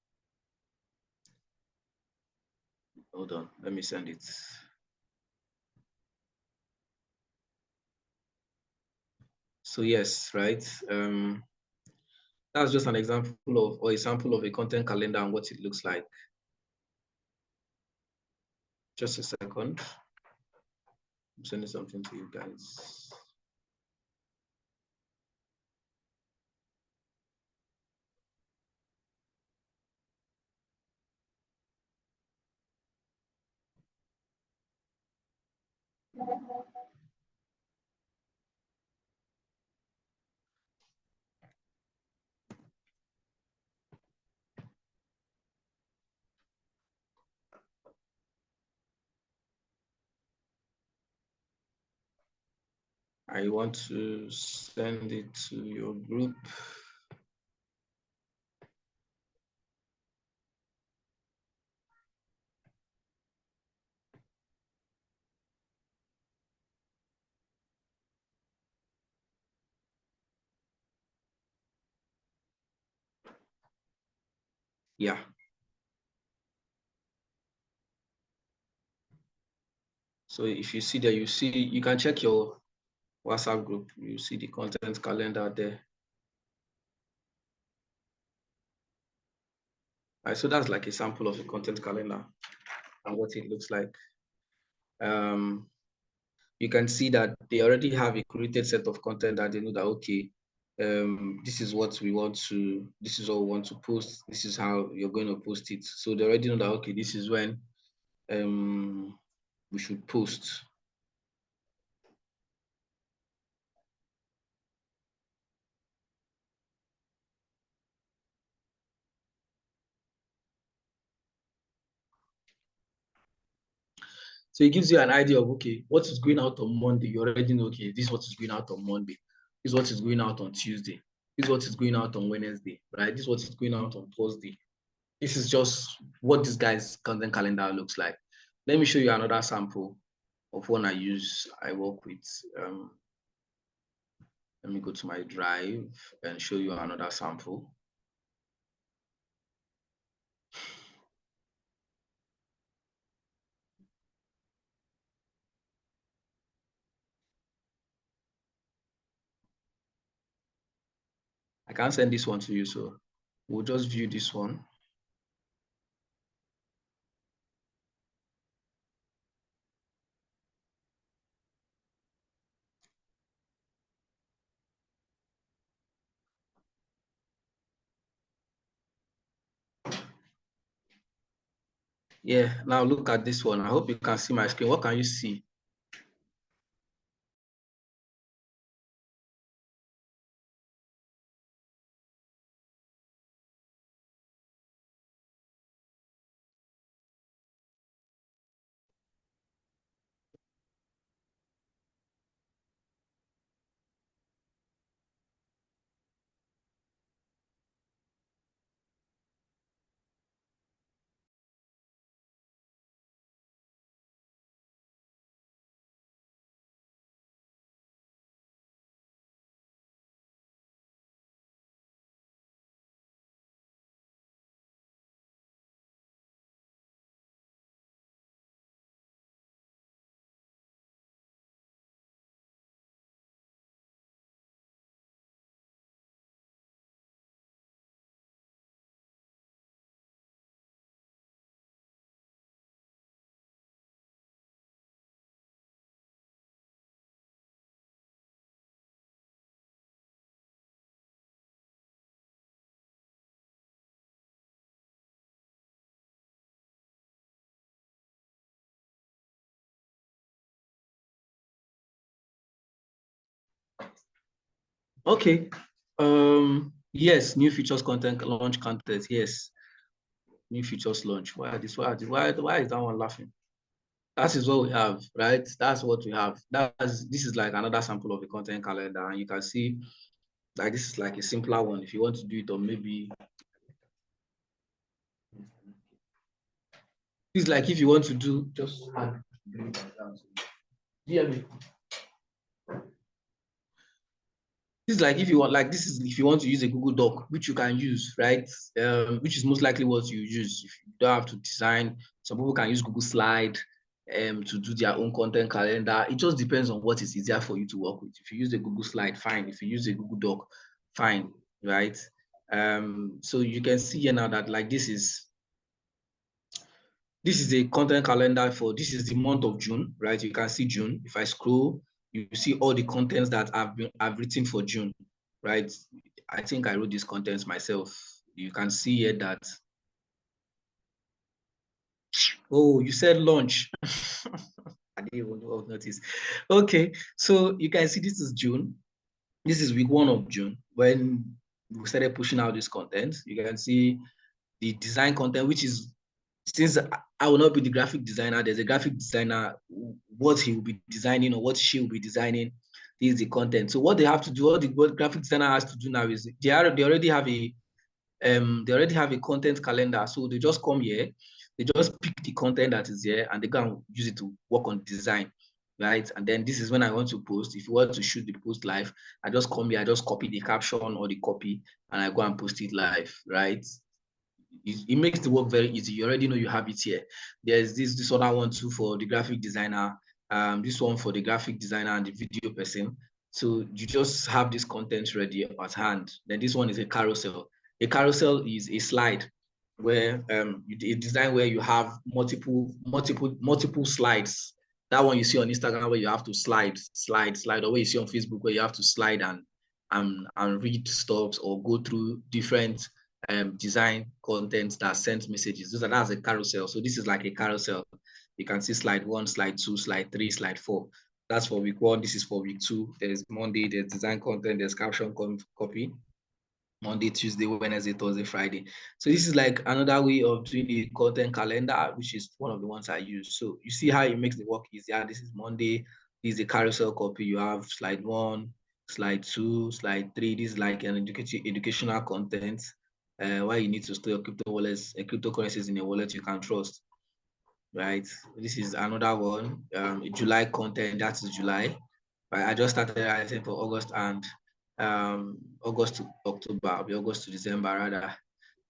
Hold on, let me send it. So yes, right. That's just an example of, or a sample of a content calendar and what it looks like. Just a second. I'm sending something to you guys. I want to send it to your group. Yeah. So if you see that, you can check your WhatsApp group. You see the content calendar there. All right, so that's like a sample of the content calendar and what it looks like. You can see that they already have a created set of content that they know that, okay, this is what we want to, this is what we want to post. This is how you're going to post it. So they already know that, okay, this is when we should post. So it gives you an idea of, okay, what is going out on Monday. You already know, okay, this is what is going out on Monday. This is what is going out on Tuesday. This is what is going out on Wednesday, right? This is what is going out on Thursday. This is just what this guy's content calendar looks like. Let me show you another sample of one I work with. Let me go to my drive and show you another sample. I can't send this one to you, so we'll just view this one. Yeah, now look at this one. I hope you can see my screen. What can you see? Okay. Yes, new features content launch content. Yes, new features launch. Why is that one laughing? That is what we have, right? That's what we have. This is like another sample of a content calendar, and you can see like this is like a simpler one. If you want to do it, or maybe it's like if you want to do just add. Do you hear me? This is like if you want, like this is if you want to use a Google Doc, which you can use, right? Which is most likely what you use. If you don't have to design, some people can use Google Slide to do their own content calendar. It just depends on what is easier for you to work with. If you use a Google Slide, fine. If you use a Google Doc, fine, right? So you can see here now that like this is a content calendar for, this is the month of June, right? You can see June. If I scroll, you see all the contents that I've written for June, right? I think I wrote these contents myself. You can see here that, oh, you said launch. I didn't even notice. Okay, so you can see this is June. This is week 1 of June when we started pushing out this content. You can see the design content, which is, since I will not be the graphic designer, there's a graphic designer, what he will be designing or what she will be designing is the content. So what they have to do, what the graphic designer has to do now is they already have a content calendar. So they just come here, they just pick the content that is here and they go and use it to work on design, right? And then this is when I want to post. If you want to shoot the post live, I just come here, I just copy the caption or the copy and I go and post it live, right? It makes the work very easy. You already know you have it here. There's this other one too for the graphic designer. This one for the graphic designer and the video person. So you just have this content ready at hand. Then this one is a carousel. A carousel is a slide where a design where you have multiple slides. That one you see on Instagram where you have to slide, or where you see on Facebook where you have to slide and read stuff or go through different design content that sends messages. That's a carousel. So this is like a carousel. You can see slide 1, slide 2, slide 3, slide 4. That's for week 1. This is for week 2. There's Monday, there's design content, there's caption copy. Monday, Tuesday, Wednesday, Thursday, Friday. So this is like another way of doing the content calendar, which is one of the ones I use. So you see how it makes the work easier. This is Monday. This is the carousel copy. You have slide 1, slide 2, slide 3. This is like an educational content. Why you need to store your crypto wallets, cryptocurrencies in a wallet you can trust, right? This is another one. July content. That is July. Right? I just started writing for August and August to October, August to December rather,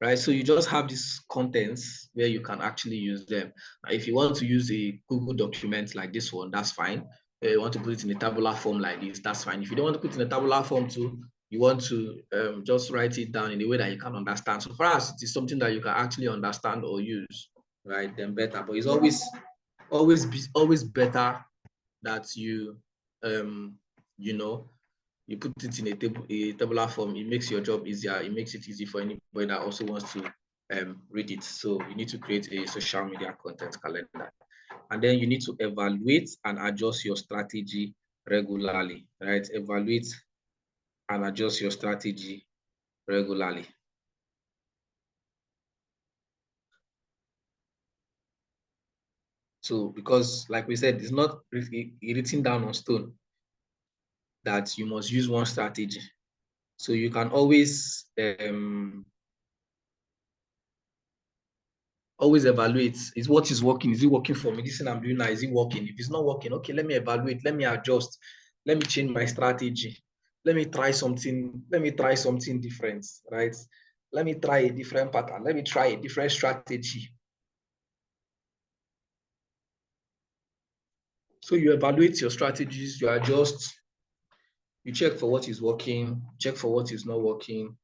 right? So you just have these contents where you can actually use them. If you want to use a Google document like this one, that's fine. If you want to put it in a tabular form like this, that's fine. If you don't want to put it in a tabular form too, you want to just write it down in a way that you can understand. So for us, it is something that you can actually understand or use, right? Then better. But it's always better that you you put it in a tabular form. It makes your job easier. It makes it easy for anybody that also wants to read it. So you need to create a social media content calendar. And then you need to evaluate and adjust your strategy regularly, right? Evaluate and adjust your strategy regularly. So because like we said, it's not written down on stone that you must use one strategy. So you can always evaluate, is what is working, is it working for me? This thing I'm doing now, is it working? If it's not working, okay, let me evaluate, let me adjust, let me change my strategy, let me try something different, right? Let me try a different pattern, let me try a different strategy. So you evaluate your strategies, you adjust, you check for what is working, check for what is not working,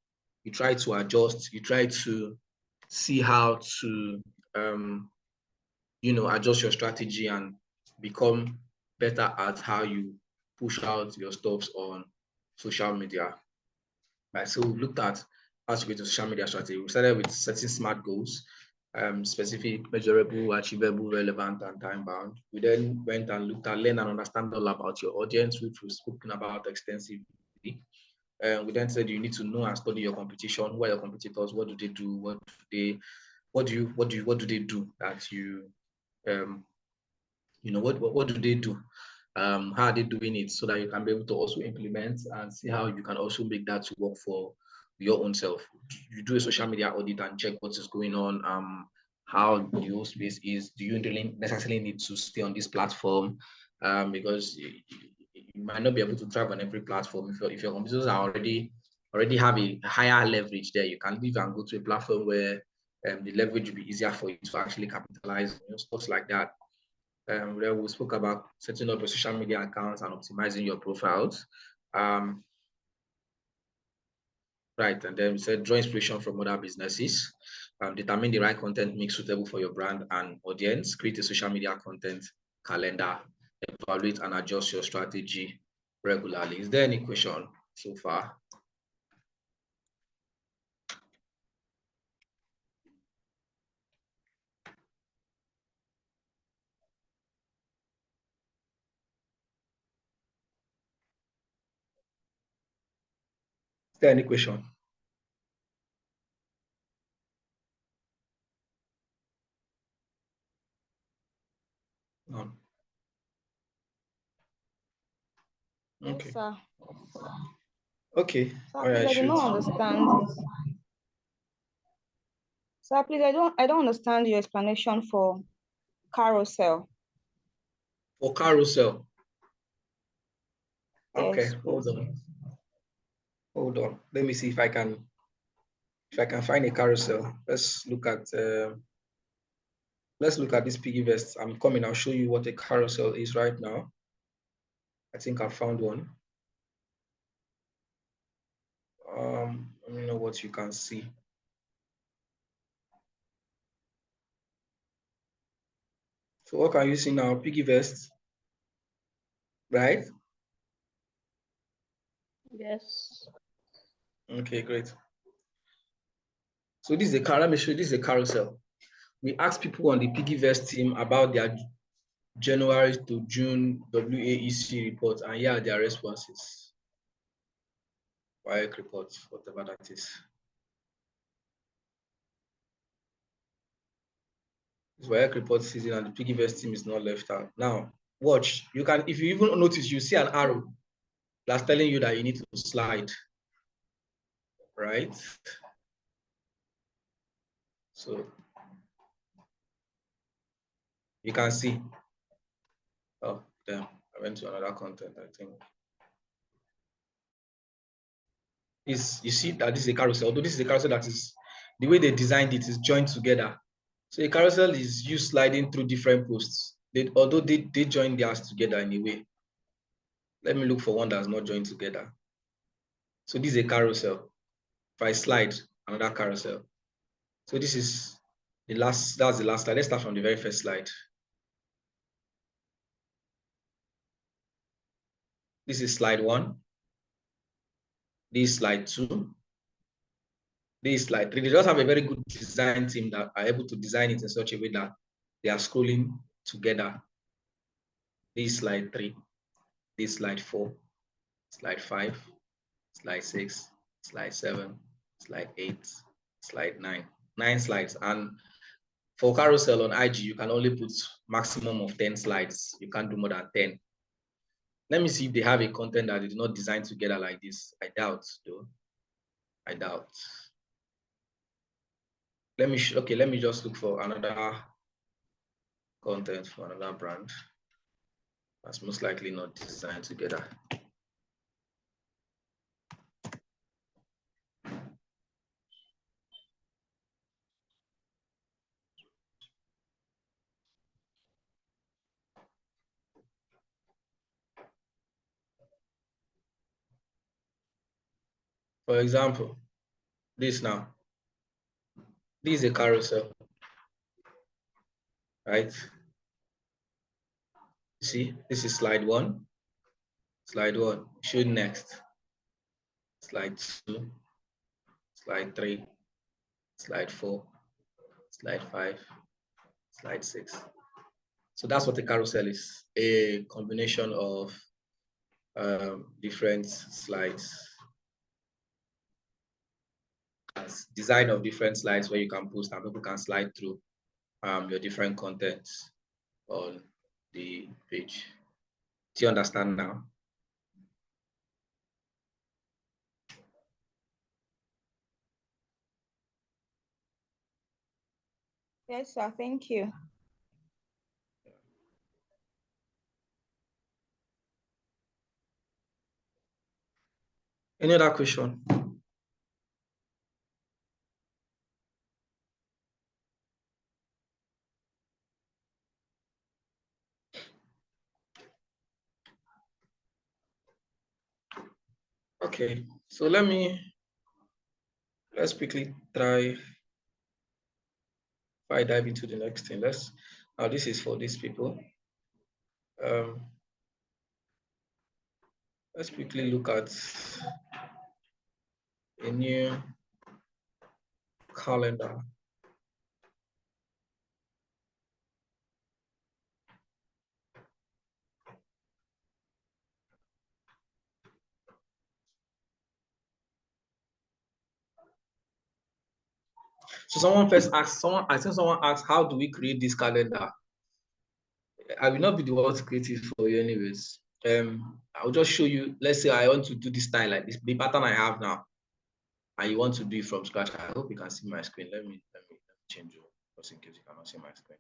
you try to adjust, you try to see how to adjust your strategy and become better at how you push out your stuffs on social media. Right. So we looked at how to create a social media strategy. We started with setting SMART goals, specific, measurable, achievable, relevant, and time bound. We then went and looked at learn and understand all about your audience, which we've spoken about extensively. We then said you need to know and study your competition. Who are your competitors? What do they do? What do they do that you what do they do? How are they doing it, so that you can be able to also implement and see how you can also make that to work for your own self. You do a social media audit and check what is going on, how the whole space is. Do you really necessarily need to stay on this platform? Because you might not be able to thrive on every platform. If your competitors are already have a higher leverage there, you can leave and go to a platform where the leverage will be easier for you to actually capitalize, stuff like that. Where we spoke about setting up your social media accounts and optimizing your profiles. Right, and then we said draw inspiration from other businesses, determine the right content mix suitable for your brand and audience, create a social media content calendar, evaluate and adjust your strategy regularly. Is there any question so far? Is there any question? None. Okay. Yes, sir. Okay. Sir, All please, right, I do not understand. Sir, please, I don't understand your explanation for carousel. For carousel. Okay, Yes, hold please. on. Hold on. Let me see if I can find a carousel. Let's look at this piggy vest. I'm coming. I'll show you what a carousel is right now. I think I found one. Let me know what you can see. So what can you see now? Piggy vest, right? Yes. Okay, great. So this is a car. Let me show you. This is a carousel. We asked people on the piggy vest team about their January to June WAEC report, and here are their responses. WAEC report, whatever that is. It's WAEC report season, and the piggy vest team is not left out. Now, watch. You can, if you even notice, you see an arrow that's telling you that you need to slide, right? So you can see. Oh, damn. I went to another content, I think. You see that this is a carousel, although this is a carousel that is, the way they designed it is joined together. So a carousel is you sliding through different posts. Although they join theirs together in a way. Let me look for one that's not joined together. So this is a carousel. If I slide, another carousel. So this is the last, that's the last slide. Let's start from the very first slide. This is slide 1. This is slide 2. This is slide 3. They just have a very good design team that are able to design it in such a way that they are scrolling together. This is slide 3. This is slide 4. Slide 5. Slide 6. Slide 7. Slide 8. Slide 9. 9 slides. And for carousel on IG, you can only put maximum of 10 slides. You can't do more than 10. Let me see if they have a content that is not designed together like this. I doubt, though. I doubt. Let me just look for another content for another brand that's most likely not designed together. For example, this now. This is a carousel, right? You see, this is slide 1. Slide 1, show next. Slide 2, slide 3, slide 4, slide 5, slide 6. So that's what a carousel is, a combination of different slides. design of different slides where you can post and people can slide through your different contents on the page. Do you understand now? Yes, sir. Thank you. Any other question? Okay, so let's quickly try. If I dive into the next thing, now this is for these people. Let's quickly look at a new calendar. So I think someone asked, how do we create this calendar? I will not be the one to create it for you anyways. I'll just show you. Let's say I want to do this style like this, the pattern I have now, and you want to do it from scratch. I hope you can see my screen. Let me change it just in case you cannot see my screen.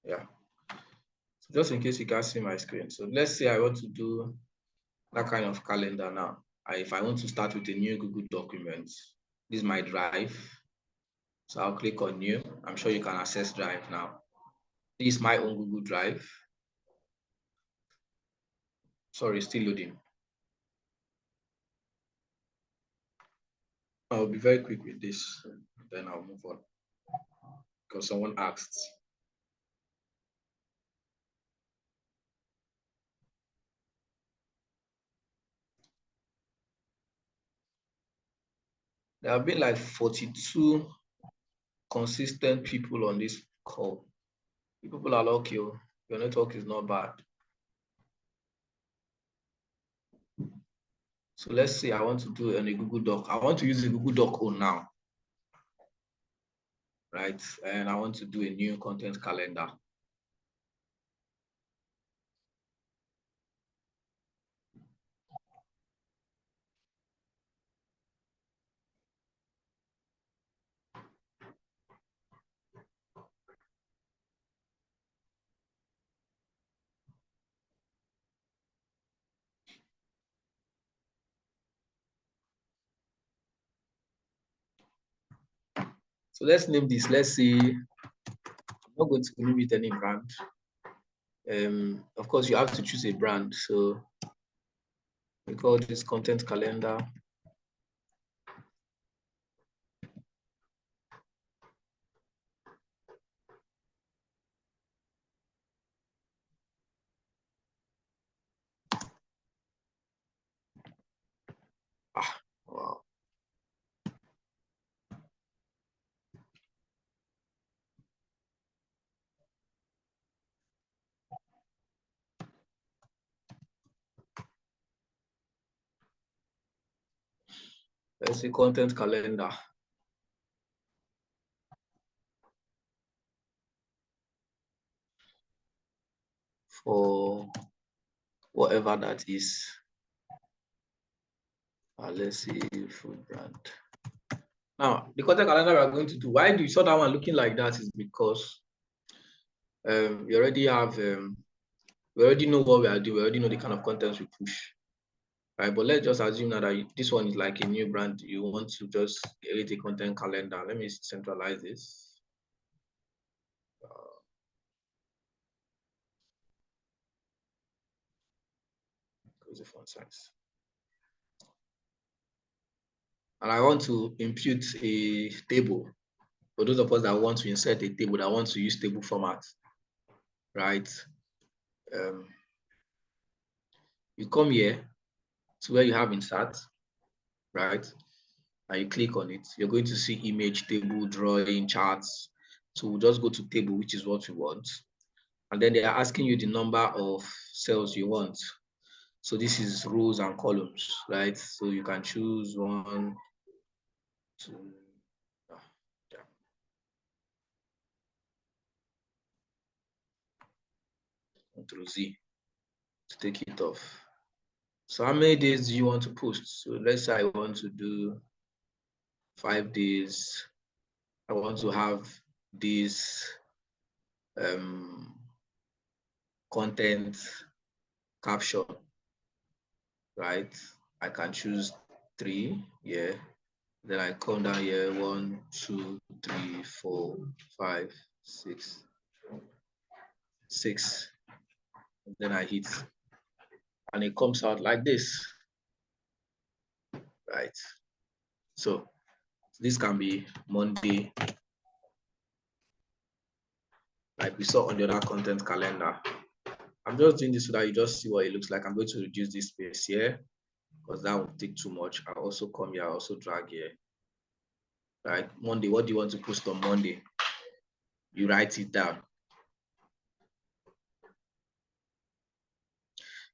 Yeah. So just in case you can't see my screen. So let's say I want to do that kind of calendar now. If I want to start with a new Google document, this is my drive. So I'll click on new. I'm sure you can access drive now. This is my own Google Drive. Sorry, still loading. I'll be very quick with this, then I'll move on. Because someone asked. There have been like 42 consistent people on this call. You people are lucky. Your network is not bad. So let's say I want to do in a Google Doc. I want to use a Google Doc on now, right? And I want to do a new content calendar. So let's name this. Let's say I'm not going to name it any brand. Of course, you have to choose a brand. So we call this content calendar. Wow. Let's say content calendar. For whatever that is. Let's see food brand. Now, the content calendar we are going to do, why do you saw that one looking like that is because we already have, we already know what we are doing. We already know the kind of content we push. Right, but let's just assume now that this one is like a new brand. You want to just create a content calendar. Let me centralize this. Close the font size. And I want to impute a table. for those of us that want to insert a table, that want to use table format, right? You come here to where you have insert, right? And you click on it. You're going to see image, table, drawing, charts. So we'll just go to table, which is what we want. And then they are asking you the number of cells you want. So this is rows and columns, right? So you can choose 1, 2, yeah. Ctrl Z to take it off. So how many days do you want to post? So let's say I want to do 5 days. I want to have this content caption, right? I can choose 3, yeah. Then I come down here, 1, 2, 3, 4, 5, 6, 6. And then I hit, and it comes out like this, right? So this can be Monday, like we saw on the other content calendar. I'm just doing this so that you just see what it looks like. I'm going to reduce this space here because that would take too much. I also come here, I also drag here. Right, Monday, what do you want to post on Monday? You write it down.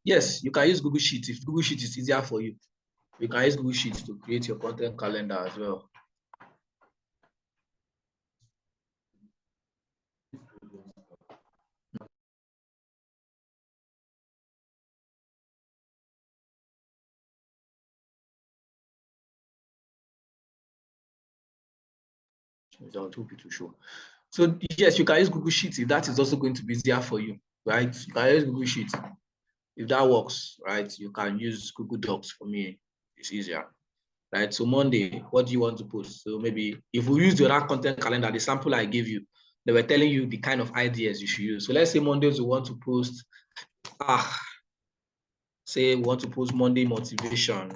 Yes, you can use Google Sheets if Google Sheets is easier for you. You can use Google Sheets to create your content calendar as well. So yes, you can use Google Sheets if that is also going to be easier for you, right? You can use Google Sheets. If that works, right, you can use Google Docs. For me, it's easier, right? So Monday, what do you want to post? So maybe if we use the other content calendar, the sample I gave you, they were telling you the kind of ideas you should use. So let's say Mondays we want to post, say we want to post Monday motivation.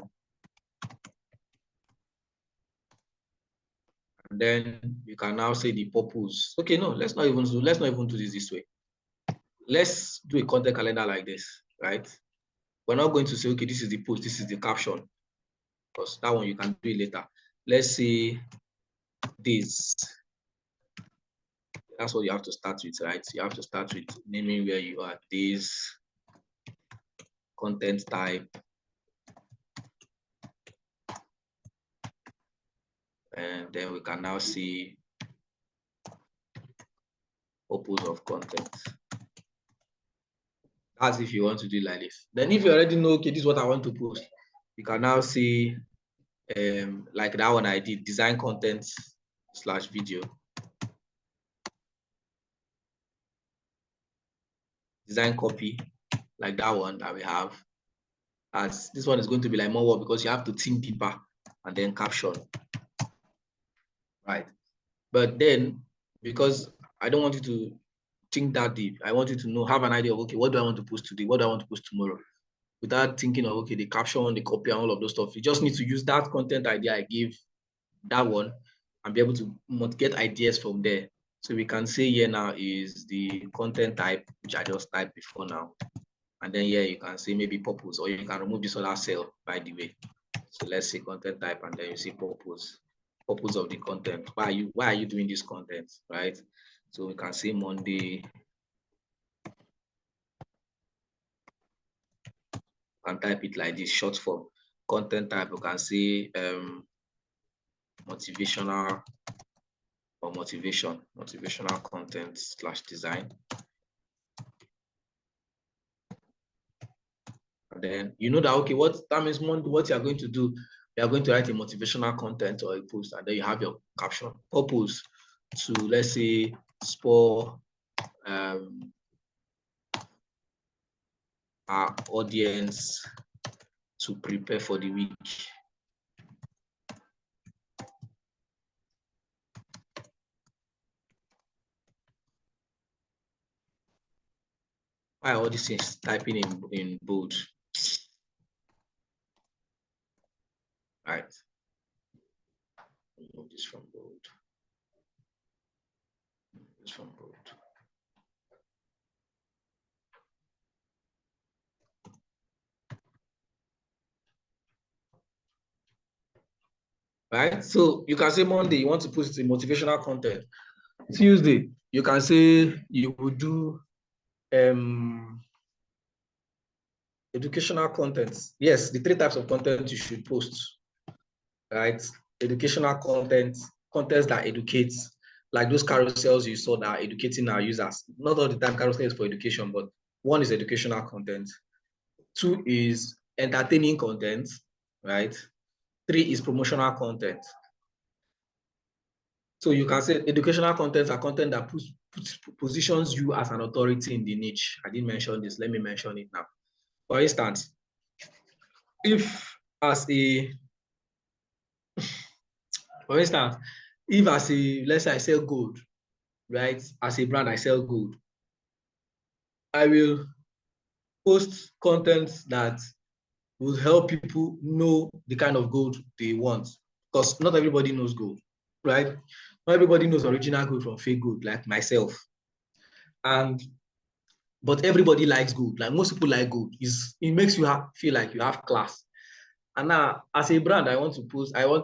And then you can now say the purpose. Okay, no, let's not even do this way. Let's do a content calendar like this, right? We're not going to say, okay, this is the post, this is the caption, because that one you can do it later. Let's say this. That's what you have to start with, right? You have to start with naming where you are. This content type. And then we can now see purpose of content. That's if you want to do it like this. Then if you already know, okay, this is what I want to post, you can now see like that one I did, design content / video. Design copy, like that one that we have. As this one is going to be like more work because you have to think deeper, and then caption, right? But then, because I don't want you to think that deep, I want you to know, have an idea of, okay, what do I want to post today? What do I want to post tomorrow? Without thinking of, okay, the caption, the copy, and all of those stuff. You just need to use that content idea I give, that one, and be able to get ideas from there. So we can say here now is the content type, which I just typed before now. And then here you can say maybe purpose, or you can remove this other cell, by the way. So let's say content type, and then you see purpose of the content. Why are you doing this content, right? So we can say Monday. And type it like this, short form. Content type, you can say motivational or motivational content / design. And then you know that, okay, what that means, what you are going to do, you are going to write a motivational content or a post, and then you have your caption. Purpose to, let's say, spur our audience to prepare for the week. Why are all these things typing in bold? Right. Remove this from bold. It's from both. Right? So you can say Monday, you want to post the motivational content. Tuesday, you can say you will do educational content. Yes, the 3 types of content you should post, right? Educational content, content that educates, like those carousels you saw that are educating our users. Not all the time carousel is for education, but 1 is educational content. 2 is entertaining content, right? 3 is promotional content. So you can say educational content are content that positions you as an authority in the niche. I didn't mention this. Let me mention it now. For instance, if as a, let's say I sell gold, right? As a brand, I sell gold. I will post content that will help people know the kind of gold they want, because not everybody knows gold, right? Not everybody knows original gold from fake gold, like myself. But everybody likes gold. Like most people like gold. It makes you feel like you have class. And now, as a brand, I want to post. I'm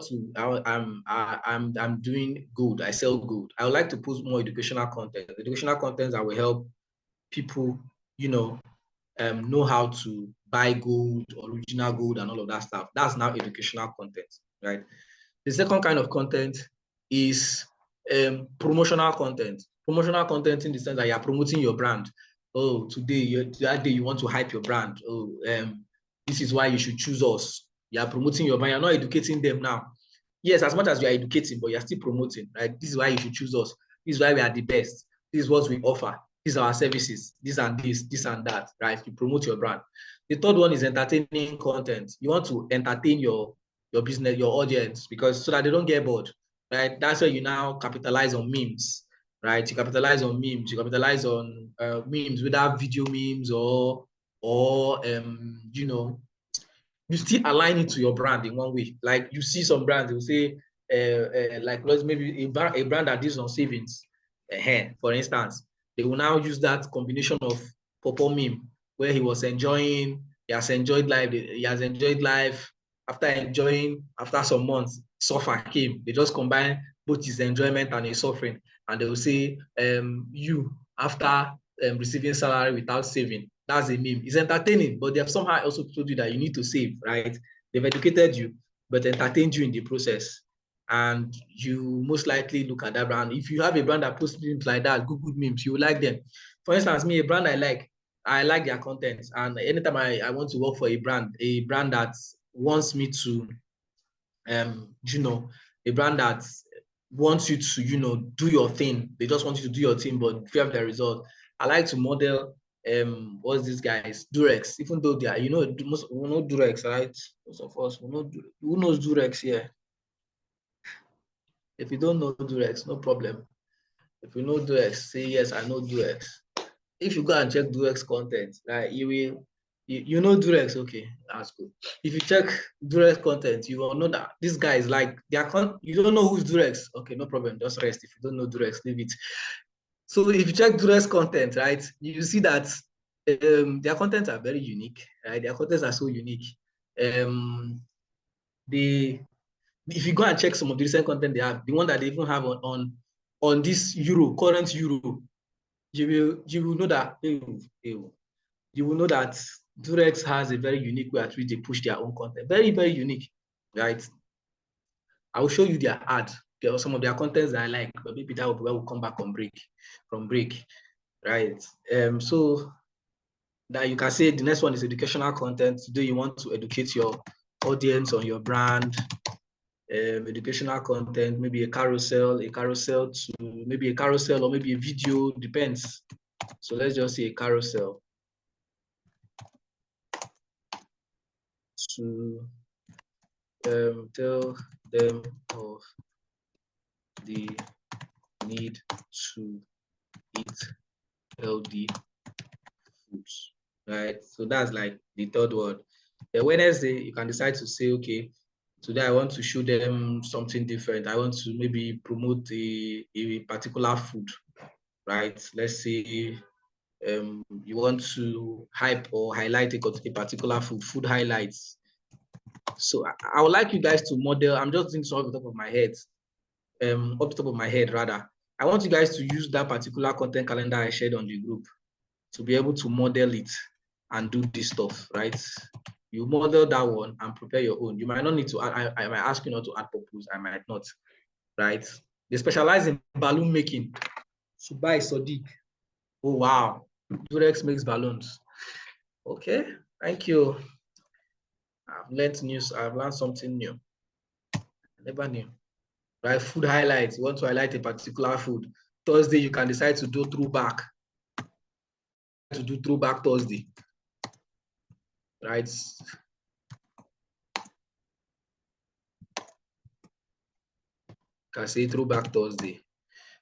doing gold. I sell gold. I would like to post more educational content. Educational content that will help people, know how to buy gold, original gold, and all of that stuff. That's now educational content, right? The second kind of content is promotional content. Promotional content in the sense that you are promoting your brand. Oh, that day you want to hype your brand. Oh, this is why you should choose us. You are promoting your brand. You're not educating them now. Yes, as much as you are educating, but you're still promoting, right? This is why you should choose us. This is why we are the best. This is what we offer. These are our services. This and that, right? You promote your brand. The third one is entertaining content. You want to entertain your business, your audience, because so that they don't get bored, right? That's where you now capitalize on memes, right? You capitalize on memes. You capitalize on memes, whether video memes or you still align it to your brand in one way. Like you see some brands, they'll say, like maybe a brand that deals on savings, for instance, they will now use that combination of Popo meme where he has enjoyed life. After some months, suffer came. They just combine both his enjoyment and his suffering, and they will say, you after receiving salary without saving. That's a meme. It's entertaining, but they have somehow also told you that you need to save, right? They've educated you, but entertained you in the process. And you most likely look at that brand. If you have a brand that posts memes like that, good memes, you will like them. For instance, me, a brand I like their content. And anytime I want to work for a brand that wants me to, a brand that wants you to, do your thing. They just want you to do your thing, but you have the result. I like to model what's this guys Durex, even though they are, we know Durex, right? Most of us we know. Who knows Durex here? If you don't know Durex, no problem. If you know Durex, say yes, I know Durex. If you go and check Durex content, right, you know Durex, okay, that's good. If you check Durex content, you will know that this guy is like you don't know who's Durex, okay, no problem, just rest. If you don't know Durex, leave it. So if you check Durex content, right, you see that their contents are very unique, right? Their contents are so unique. If you go and check some of the recent content they have, the one that they even have on this current euro, you will know that you will know that Durex has a very unique way at which they push their own content. Very, very unique, right? I will show you their ad. There are some of their contents that I like, but maybe that will be where we'll come back from break, right? So that you can say the next one is educational content. Today you want to educate your audience on your brand. Educational content, maybe a carousel or maybe a video, depends. So let's just say a carousel to tell them of the need to eat healthy foods, right? So that's like the third one. The Wednesday, you can decide to say, okay, today I want to show them something different. I want to maybe promote a particular food, right? Let's say you want to hype or highlight a particular food highlights. So I would like you guys to model. I'm just doing this off the top of my head, off the top of my head rather. I want you guys to use that particular content calendar I shared on the group to be able to model it and do this stuff, right? You model that one and prepare your own. You might not need to add, I might ask you not to add purpose, I might not, right? They specialize in balloon making. Subai Sodiq. Oh, wow. Durex makes balloons. Okay, thank you. I've learned something new. I never knew. Right, food highlights. You want to highlight a particular food. Thursday, you can decide to do throwback. Thursday. Right? Can say throwback Thursday.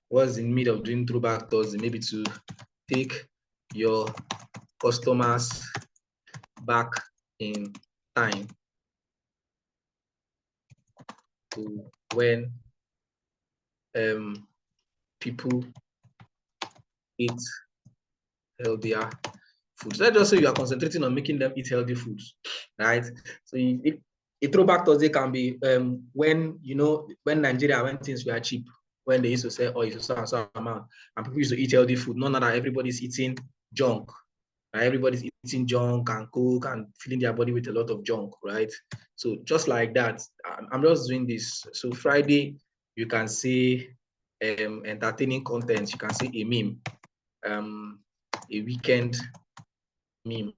What's in need of doing throwback Thursday? Maybe to take your customers back in time to when people eat healthier food. Let's just say you are concentrating on making them eat healthy foods, right? So a throwback Thursday can be when Nigeria, when things were cheap, when they used to say, oh, it's a certain amount, and people used to eat healthy food. None of that, everybody's eating junk. Right? Everybody's eating junk and coke and filling their body with a lot of junk, right? So just like that, I'm just doing this. So Friday, you can see entertaining content. You can see a meme, a weekend meme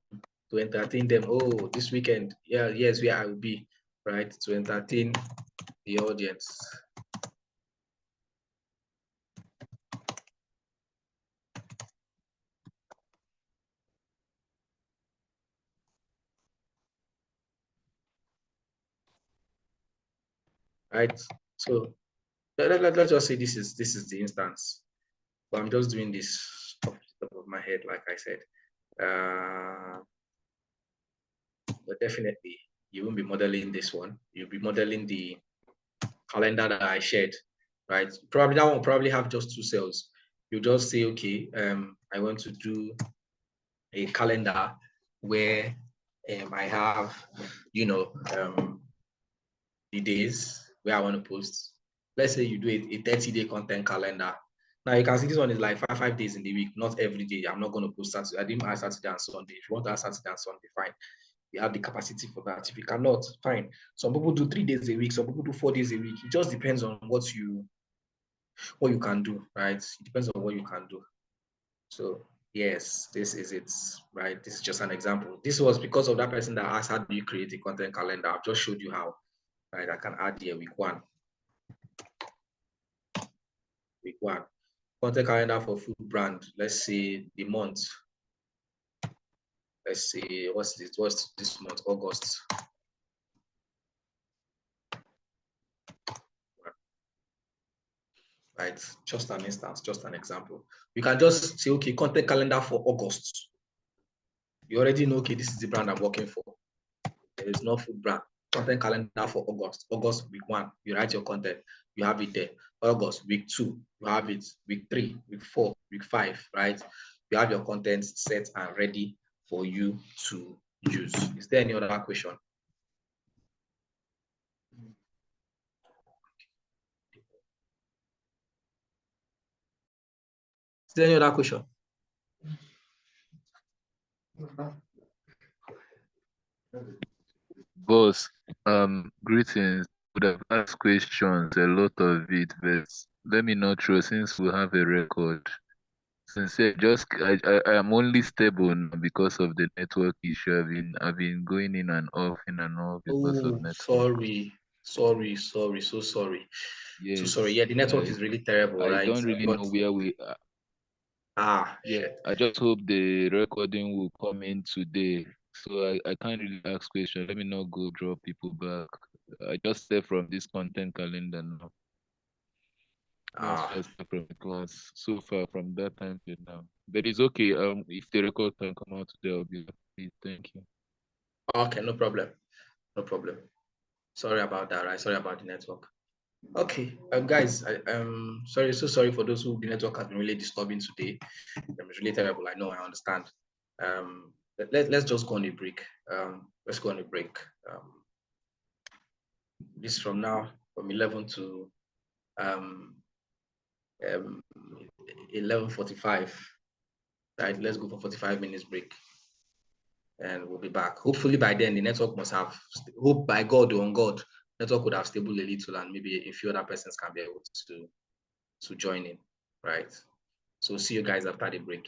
to entertain them. Oh, this weekend, yeah, yes, where I will be, right? To entertain the audience. Right. So let's just say this is the instance. But I'm just doing this off the top of my head, like I said. But definitely you won't be modeling this one. You'll be modeling the calendar that I shared, right? Probably that one will probably have just 2 cells. You just say, okay, I want to do a calendar where I have, the days where I want to post. Let's say you do a 30-day content calendar. Now you can see this one is like five days in the week, not every day. I'm not going to post Saturday. I didn't add Saturday and Sunday. If you want to add Saturday and Sunday, fine. You have the capacity for that. If you cannot, fine. Some people do 3 days a week. Some people do 4 days a week. It just depends on what you can do, right? It depends on what you can do. So yes, this is it, right? This is just an example. This was because of that person that asked, how do you create a content calendar? I've just showed you how, right? I can add here week 1. Week 1. Content calendar for food brand. Let's say the month. Let's see, what's this month? August. Right, just an instance, just an example. You can just say, okay, content calendar for August. You already know, okay, this is the brand I'm working for. There is no food brand. Content calendar for August. August week 1, you write your content, you have it there. August week 2, you have it. Week 3, week 4, week 5, right? You have your content set and ready for you to use. Is there any other question? Is there any other question? Boss, greetings. Would have asked questions, a lot of it, but let me not throw since we have a record. Sincere, I am only stable now because of the network issue. I've been going in and off because of network. Sorry, so sorry. Yes, So sorry. Yeah, the network is really terrible, I right? don't really know where we are. Yeah, Shit. I just hope the recording will come in today. So I can't really ask questions. Let me not go draw people back. I just stay from this content calendar now. That's just from the class so far from that time till now. But it's okay. If the record can come out today, I'll be happy. Thank you. Okay, no problem. No problem. Sorry about that, right? Sorry about the network. Okay, guys, sorry, so sorry for those who the network has been really disturbing today. It's really terrible. I know, I understand. Let's just go on a break. Let's go on a break. This from now from 11 to um 11:45. Right, let's go for 45 minutes break, and we'll be back. Hopefully by then the network must have. Hope by God or on God, network would have stable a little, and maybe a few other persons can be able to join in. Right. So see you guys after the break.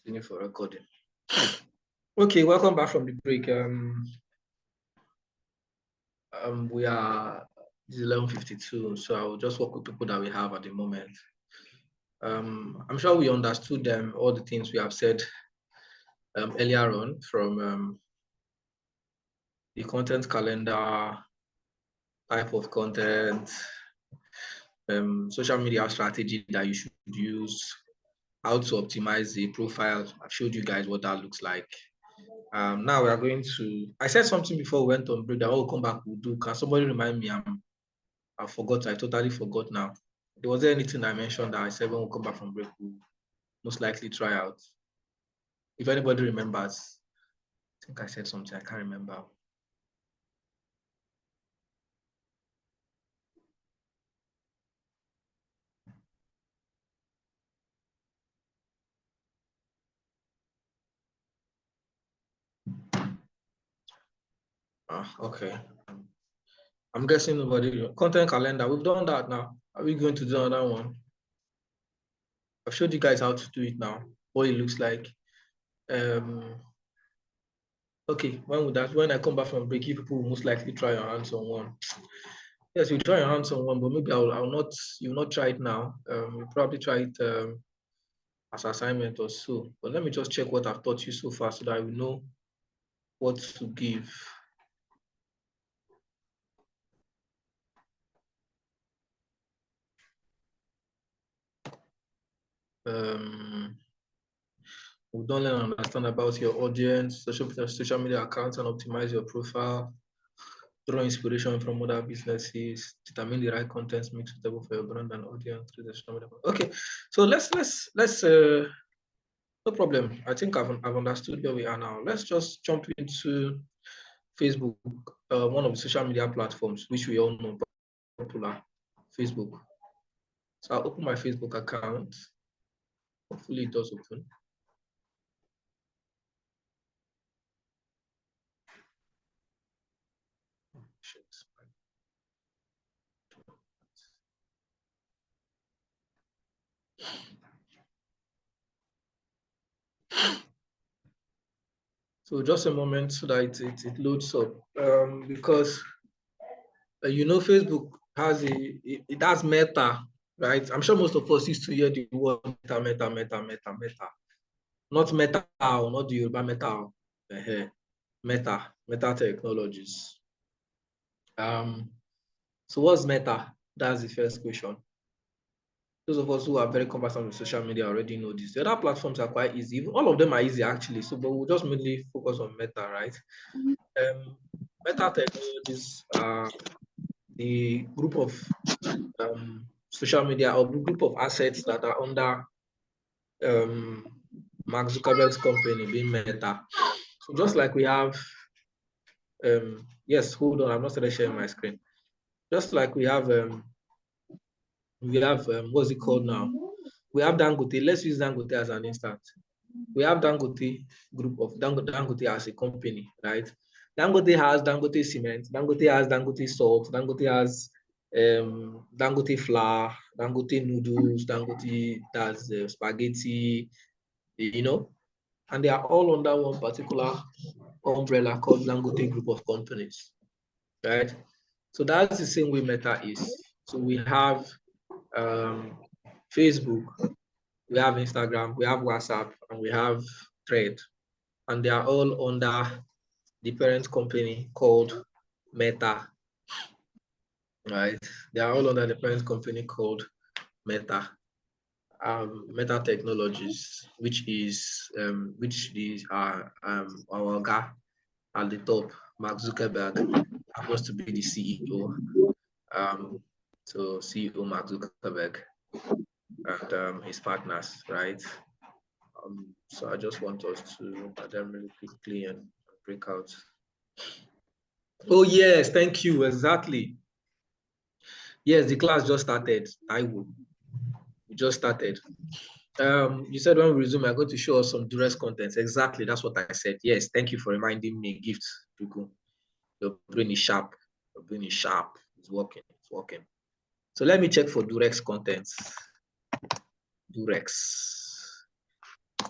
Continue for recording. Okay, welcome back from the break. We are, this is 11:52, so I will just work with people that we have at the moment. I'm sure we understood all the things we have said earlier on, from the content calendar, type of content, social media strategy that you should use, how to optimize the profile. I've showed you guys what that looks like. Now we are going to, I said something before we went on break that we'll come back, we'll do. Can somebody remind me? I forgot, I totally forgot now. Was there anything I mentioned that I said when we come back from break, we'll most likely try out? If anybody remembers, I think I said something, I can't remember. Okay. I'm guessing nobody. Content calendar, we've done that now. Are we going to do another one? I've showed you guys how to do it now, what it looks like. Okay, when I come back from break, you people will most likely try your hands on one. Yes, you try your hands on one, but maybe I'll not, you'll not try it now. You'll probably try it as assignment or so. But let me just check what I've taught you so far so that I will know what to give. We don't learn and understand about your audience, social media accounts, and optimize your profile. Draw inspiration from other businesses. Determine the right content mix suitable for your brand and audience. Okay, so let's no problem. I think I've understood where we are now. Let's just jump into Facebook, one of the social media platforms which we all know popular, Facebook. So I'll open my Facebook account. Hopefully it does open. So just a moment so that it loads up, because you know, Facebook has it has meta, right? I'm sure most of us used to hear the word meta. Not meta, or not the Yoruba meta, meta technologies. So what's meta? That's the first question. Those of us who are very conversant with social media already know this. The other platforms are quite easy. All of them are easy actually. So, but we'll just mainly focus on meta, right? Meta technologies are the group of social media or group of assets that are under Mark Zuckerberg's company, being Meta. So just like we have, yes, hold on, I'm not started sharing my screen. Just like we have what's it called now? We have Dangote. Let's use Dangote as an instance. We have Dangote group of Dangote as a company, right? Dangote has Dangote cement, Dangote has Dangote salt, Dangote has Dangote flour, Dangote noodles, Dangote does spaghetti, you know, and they are all under one particular umbrella called Dangote group of companies, right? So that's the same way Meta is. So we have Facebook, we have Instagram, we have WhatsApp, and we have Thread, and they are all under the parent company called Meta, right? They are all under the parent company called Meta, Meta Technologies, which is our guy at the top, Mark Zuckerberg, happens to be the CEO. So CEO Mark Zuckerberg and his partners, right? So I just want us to look at them really quickly and break out. Oh yes, thank you, exactly. Yes, the class just started. We just started. You said when we resume, I'm going to show us some duress contents. Exactly, that's what I said. Yes, thank you for reminding me. Gift, your brain is sharp. Your brain is sharp. It's working. It's working. So let me check for Durex contents. Durex.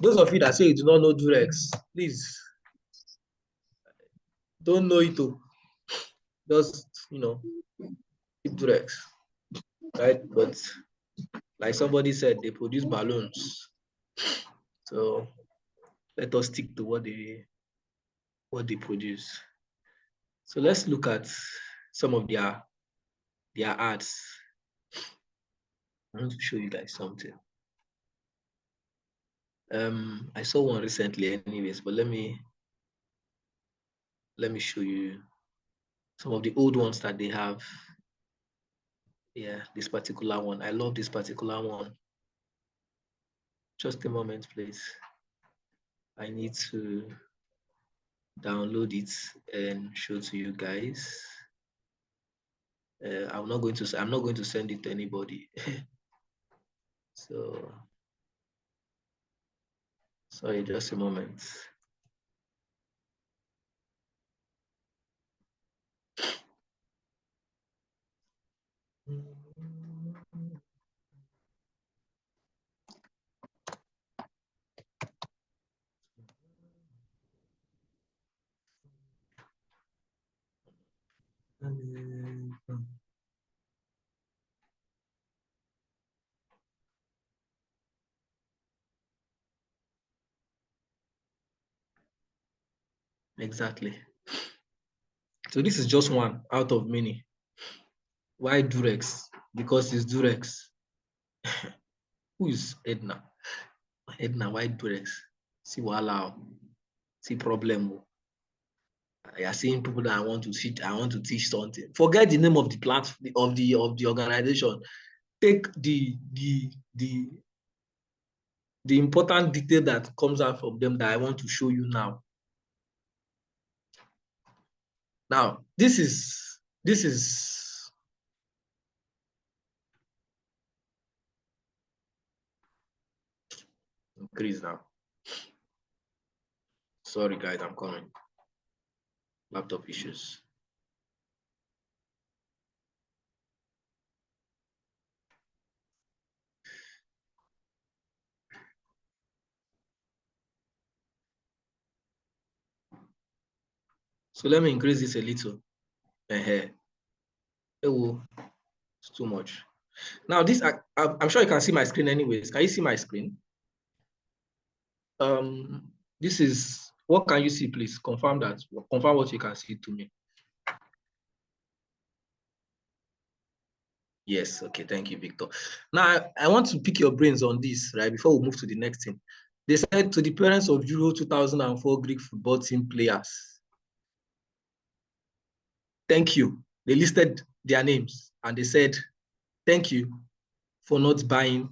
Those of you that say you do not know Durex, please don't know it too. Just keep Durex, right? But like somebody said, they produce balloons. So let us stick to what they produce. So let's look at some of their ads. I want to show you guys something. I saw one recently anyways, but let me show you some of the old ones that they have. Yeah, this particular one. I love this particular one. Just a moment, please. I need to download it and show to you guys. I'm not going to send it to anybody. So sorry, just a moment. Exactly. So this is just one out of many. Why Durex? Because it's Durex. Who is Edna? Edna, why Durex? See wahala. See problem. I are seeing people that I want to teach something. Forget the name of the platform of the organization. Take the important detail that comes out from them that I want to show you now. Now, this is increase now. Sorry guys, I'm coming. Laptop issues. So let me increase this a little. Oh, it's too much. Now this, I'm sure you can see my screen anyways. Can you see my screen? This is, what can you see, please? Confirm what you can see to me. Yes, okay, thank you, Victor. Now, I want to pick your brains on this, right, before we move to the next thing. They said to the parents of Euro 2004 Greek football team players, thank you. They listed their names and they said, thank you for not buying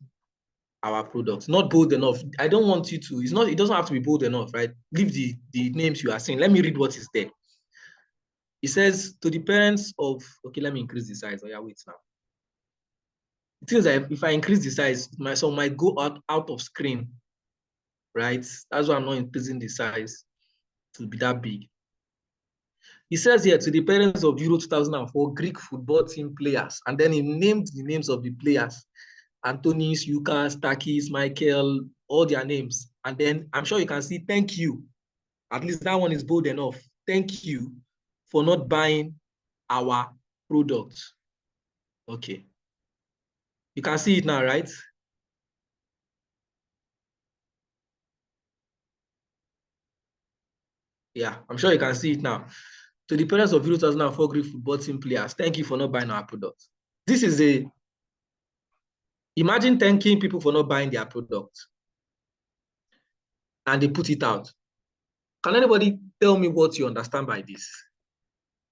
our products. Not bold enough. I don't want you to, it doesn't have to be bold enough, right? Leave the names you are saying. Let me read what is there. It says to the parents of, okay, let me increase the size. Oh yeah, wait now. It feels like if I increase the size, my son might go out of screen, right? That's why I'm not increasing the size to be that big. He says here to the parents of Euro 2004 Greek football team players, and then he named the names of the players: Antonis, Yukas, Takis, Michael, all their names. And then I'm sure you can see, thank you. At least that one is bold enough. Thank you for not buying our product. Okay. You can see it now, right? Yeah, I'm sure you can see it now. To the parents of 2004 Greek football team players, thank you for not buying our product. This is imagine thanking people for not buying their product and they put it out. Can anybody tell me what you understand by this?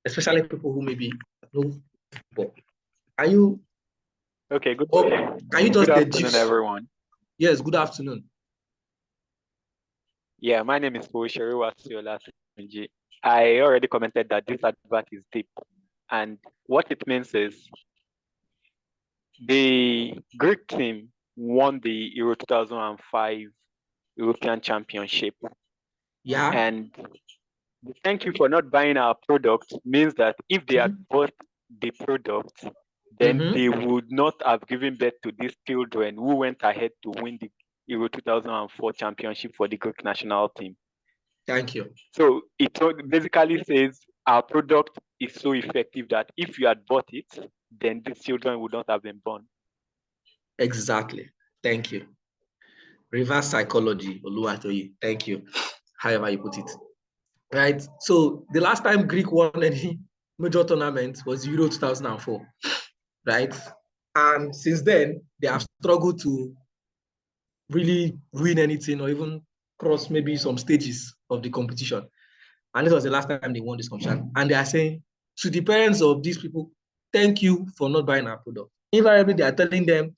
Especially people who maybe know football. Are you okay? Good. Can you just good afternoon, everyone. Yes, good afternoon. Yeah, my name is Bosheri Wasiola. I already commented that this advert is deep, and what it means is the Greek team won the Euro 2005 European Championship. Yeah. And thank you for not buying our product means that if they had bought the product, then they would not have given birth to these children who went ahead to win the Euro 2004 championship for the Greek national team. Thank you. So it basically says our product is so effective that if you had bought it, then these children would not have been born. Exactly. Thank you. Reverse psychology, Oluwatoyi. Thank you. However you put it. Right. So the last time Greek won any major tournament was Euro 2004. Right. And since then, they have struggled to really win anything or even cross maybe some stages of the competition. And this was the last time they won this competition. And they are saying to the parents of these people, thank you for not buying our product. Invariably, they are telling them,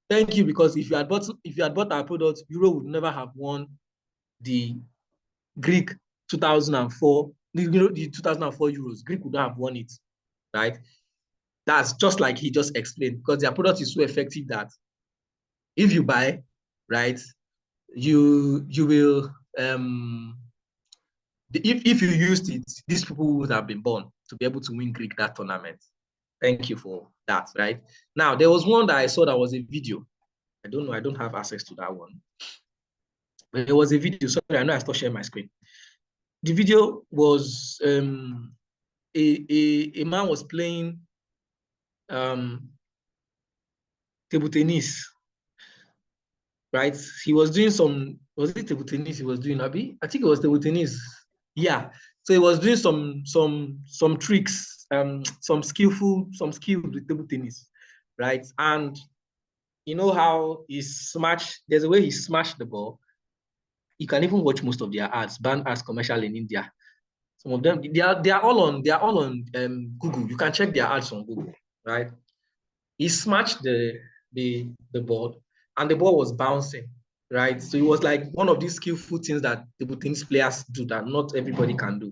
thank you, because if you had bought our product, Euro would never have won the Greek 2004, the 2004 Euros. Greek would not have won it, right? That's just like he just explained, because their product is so effective that if you buy, right, you will if you used it, these people would have been born to be able to win Greek that tournament. Thank you for that, right? Now, there was one that I saw that was a video. I don't know, I don't have access to that one. But there was a video, sorry, I know I stopped sharing my screen. The video was a man was playing table tennis, right? He was doing some, was it table tennis he was doing, Abi? I think it was table tennis. Yeah. So he was doing some tricks, some skill with table tennis, right? And you know how he smashed, there's a way he smashed the ball. You can even watch most of their ads, banned ads commercial in India. Some of them, they are all on Google. You can check their ads on Google, right? He smashed the board and the ball was bouncing, right? So it was like one of these skillful things that table tennis players do that not everybody can do.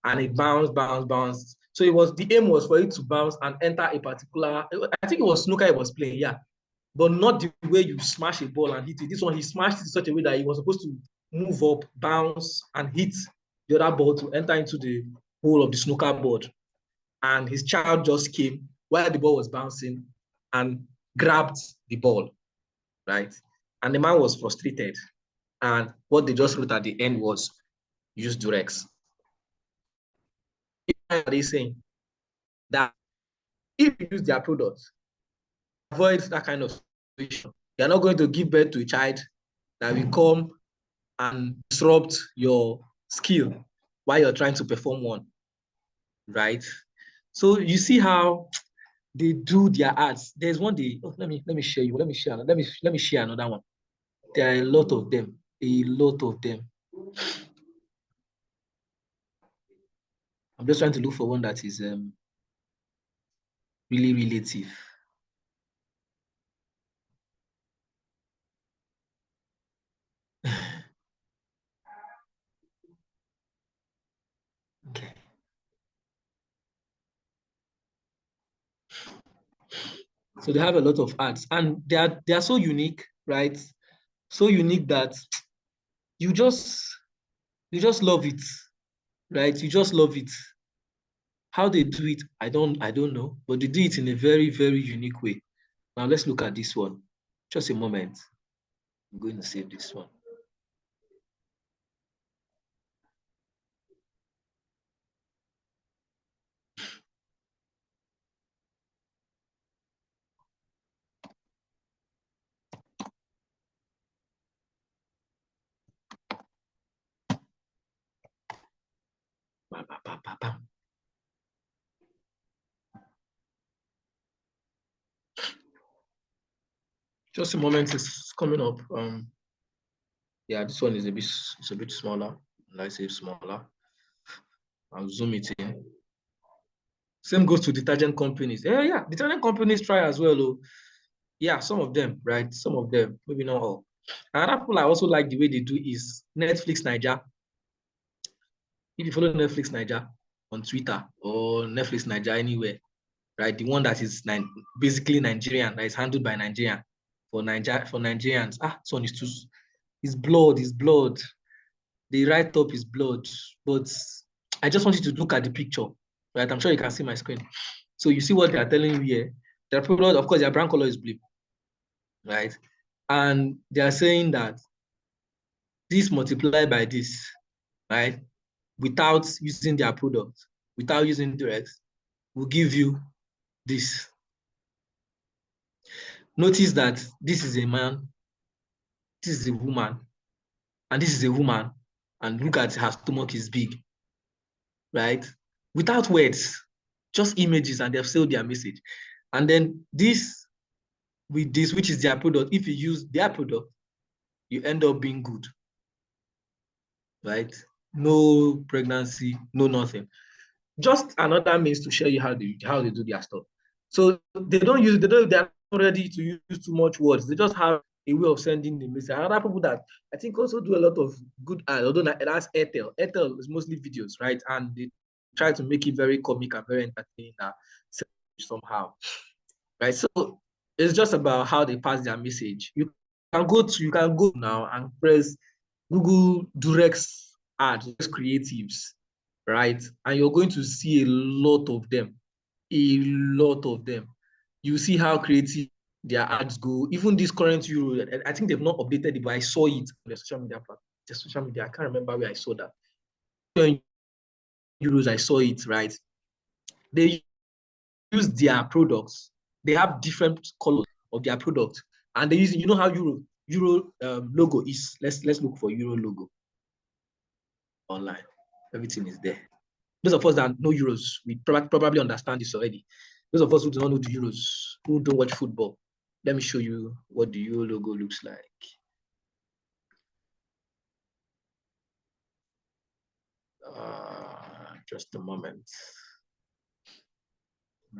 And it bounced. So the aim was for it to bounce and enter a particular, I think it was snooker he was playing, yeah. But not the way you smash a ball and hit it. This one, he smashed it in such a way that he was supposed to move up, bounce, and hit the other ball to enter into the hole of the snooker board. And his child just came while the ball was bouncing and grabbed the ball, right? And the man was frustrated. And what they just wrote at the end was, use Durex. What are they saying? That if you use their products, avoid that kind of situation. You're not going to give birth to a child that will come and disrupt your skill while you're trying to perform one, right? So you see how they do their ads. There's one day, let me share you. Let me share another one. There are a lot of them. I'm just trying to look for one that is really relative. Okay. So they have a lot of ads, and they are so unique, right? So unique that you just love it, right? You just love it. How they do it, I don't know, but they do it in a very, very unique way. Now let's look at this one. Just a moment. I'm going to save this one. Just a moment, it's coming up. Yeah, this one is a bit smaller. Let's say smaller. I'll zoom it in. Same goes to detergent companies. Yeah, detergent companies try as well. Oh. Yeah, some of them, right? Some of them, maybe not all. Another people I also like the way they do is Netflix Niger. If you follow Netflix Niger on Twitter or Netflix Niger anywhere, right? The one that is basically Nigerian, that is handled by Nigerian for Nigerians. This one is blood. The write-up is blood. But I just want you to look at the picture, right? I'm sure you can see my screen. So you see what they are telling you here. Their product, of course, their brand color is blue, right? And they are saying that this multiplied by this, right, without using their product, without using directs, will give you this. Notice that this is a man, this is a woman, and this is a woman, and look at her stomach is big, right? Without words, just images, and they've sold their message. And then this, with this, which is their product, if you use their product, you end up being good, right? No pregnancy, no nothing. Just another means to show you how they do their stuff. So they're not ready to use too much words. They just have a way of sending the message. Another people that I think also do a lot of good ads, although that's Airtel. Airtel is mostly videos, right? And they try to make it very comic and very entertaining somehow, right? So it's just about how they pass their message. You can go now and press Google Directs ads, creatives, right? And you're going to see a lot of them. You see how creative their ads go. Even this current euro, I think they've not updated it, but I saw it on the social media platform. The social media, I can't remember where I saw that. Euros, I saw it, right? They use their products. They have different colors of their product, and they use, you know how Euro logo is. Let's look for Euro logo online. Everything is there. Those of us that know Euros, we probably understand this already. Those of us who do not know the Euros, who don't watch football, let me show you what the Euro logo looks like. Just a moment.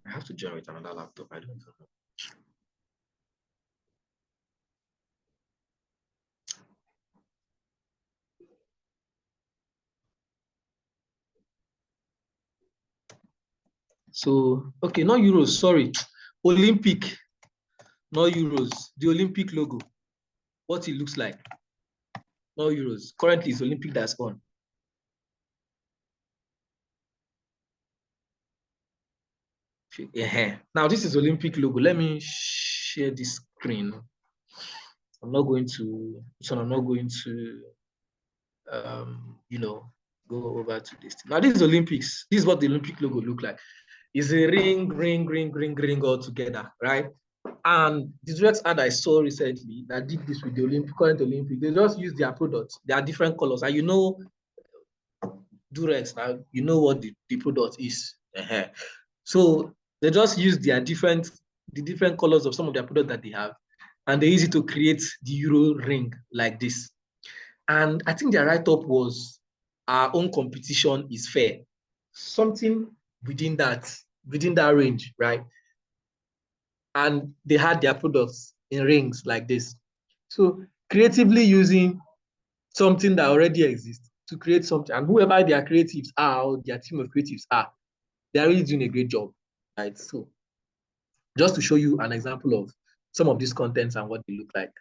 I have to generate another laptop. I don't know. So, okay, not Euros, sorry. Olympic, not Euros. The Olympic logo, what it looks like. Not Euros. Currently, it's Olympic that's on. Now, this is Olympic logo. Let me share this screen. I'm not going to, go over to this. Now, this is Olympics. This is what the Olympic logo look like. It's a ring all together, right? And the direct ad I saw recently that did this with the current Olympic, they just use their products. They are different colors. And you know, Durex, now you know what the product is. So they just use the different colors of some of their products that they have, and they use it to create the Euro ring like this. And I think their write-up was, our own competition is fair. Something within that range, right? And they had their products in rings like this. So creatively using something that already exists to create something, and whoever their creatives are, or their team of creatives are, they're really doing a great job, right? So just to show you an example of some of these contents and what they look like,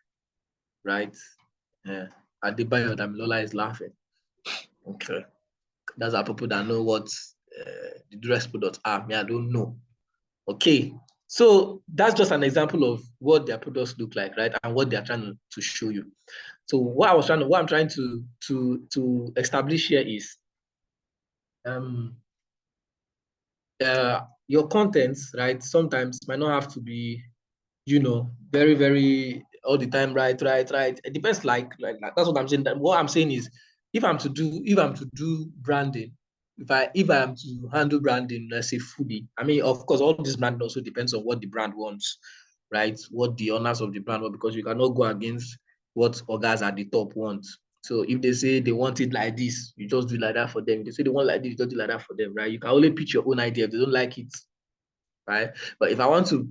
right? Adebayo Damilola is laughing. Okay, that's our people that know what the dress products are. Me, I don't know. Okay, so that's just an example of what their products look like, right? And what they're trying to show you. So what I'm trying to establish here is your contents, right? Sometimes might not have to be, very, very all the time, right. It depends, like that's what I'm saying. That what I'm saying is, if I'm to do branding, if I am to handle branding, let's say foodie, I mean, of course, all this brand also depends on what the brand wants, right? What the owners of the brand want, because you cannot go against what guys at the top want. So if they say they want it like this, you just do like that for them. If they say they want like this, you just do like that for them, right? You can only pitch your own idea. If they don't like it, right? But if I want to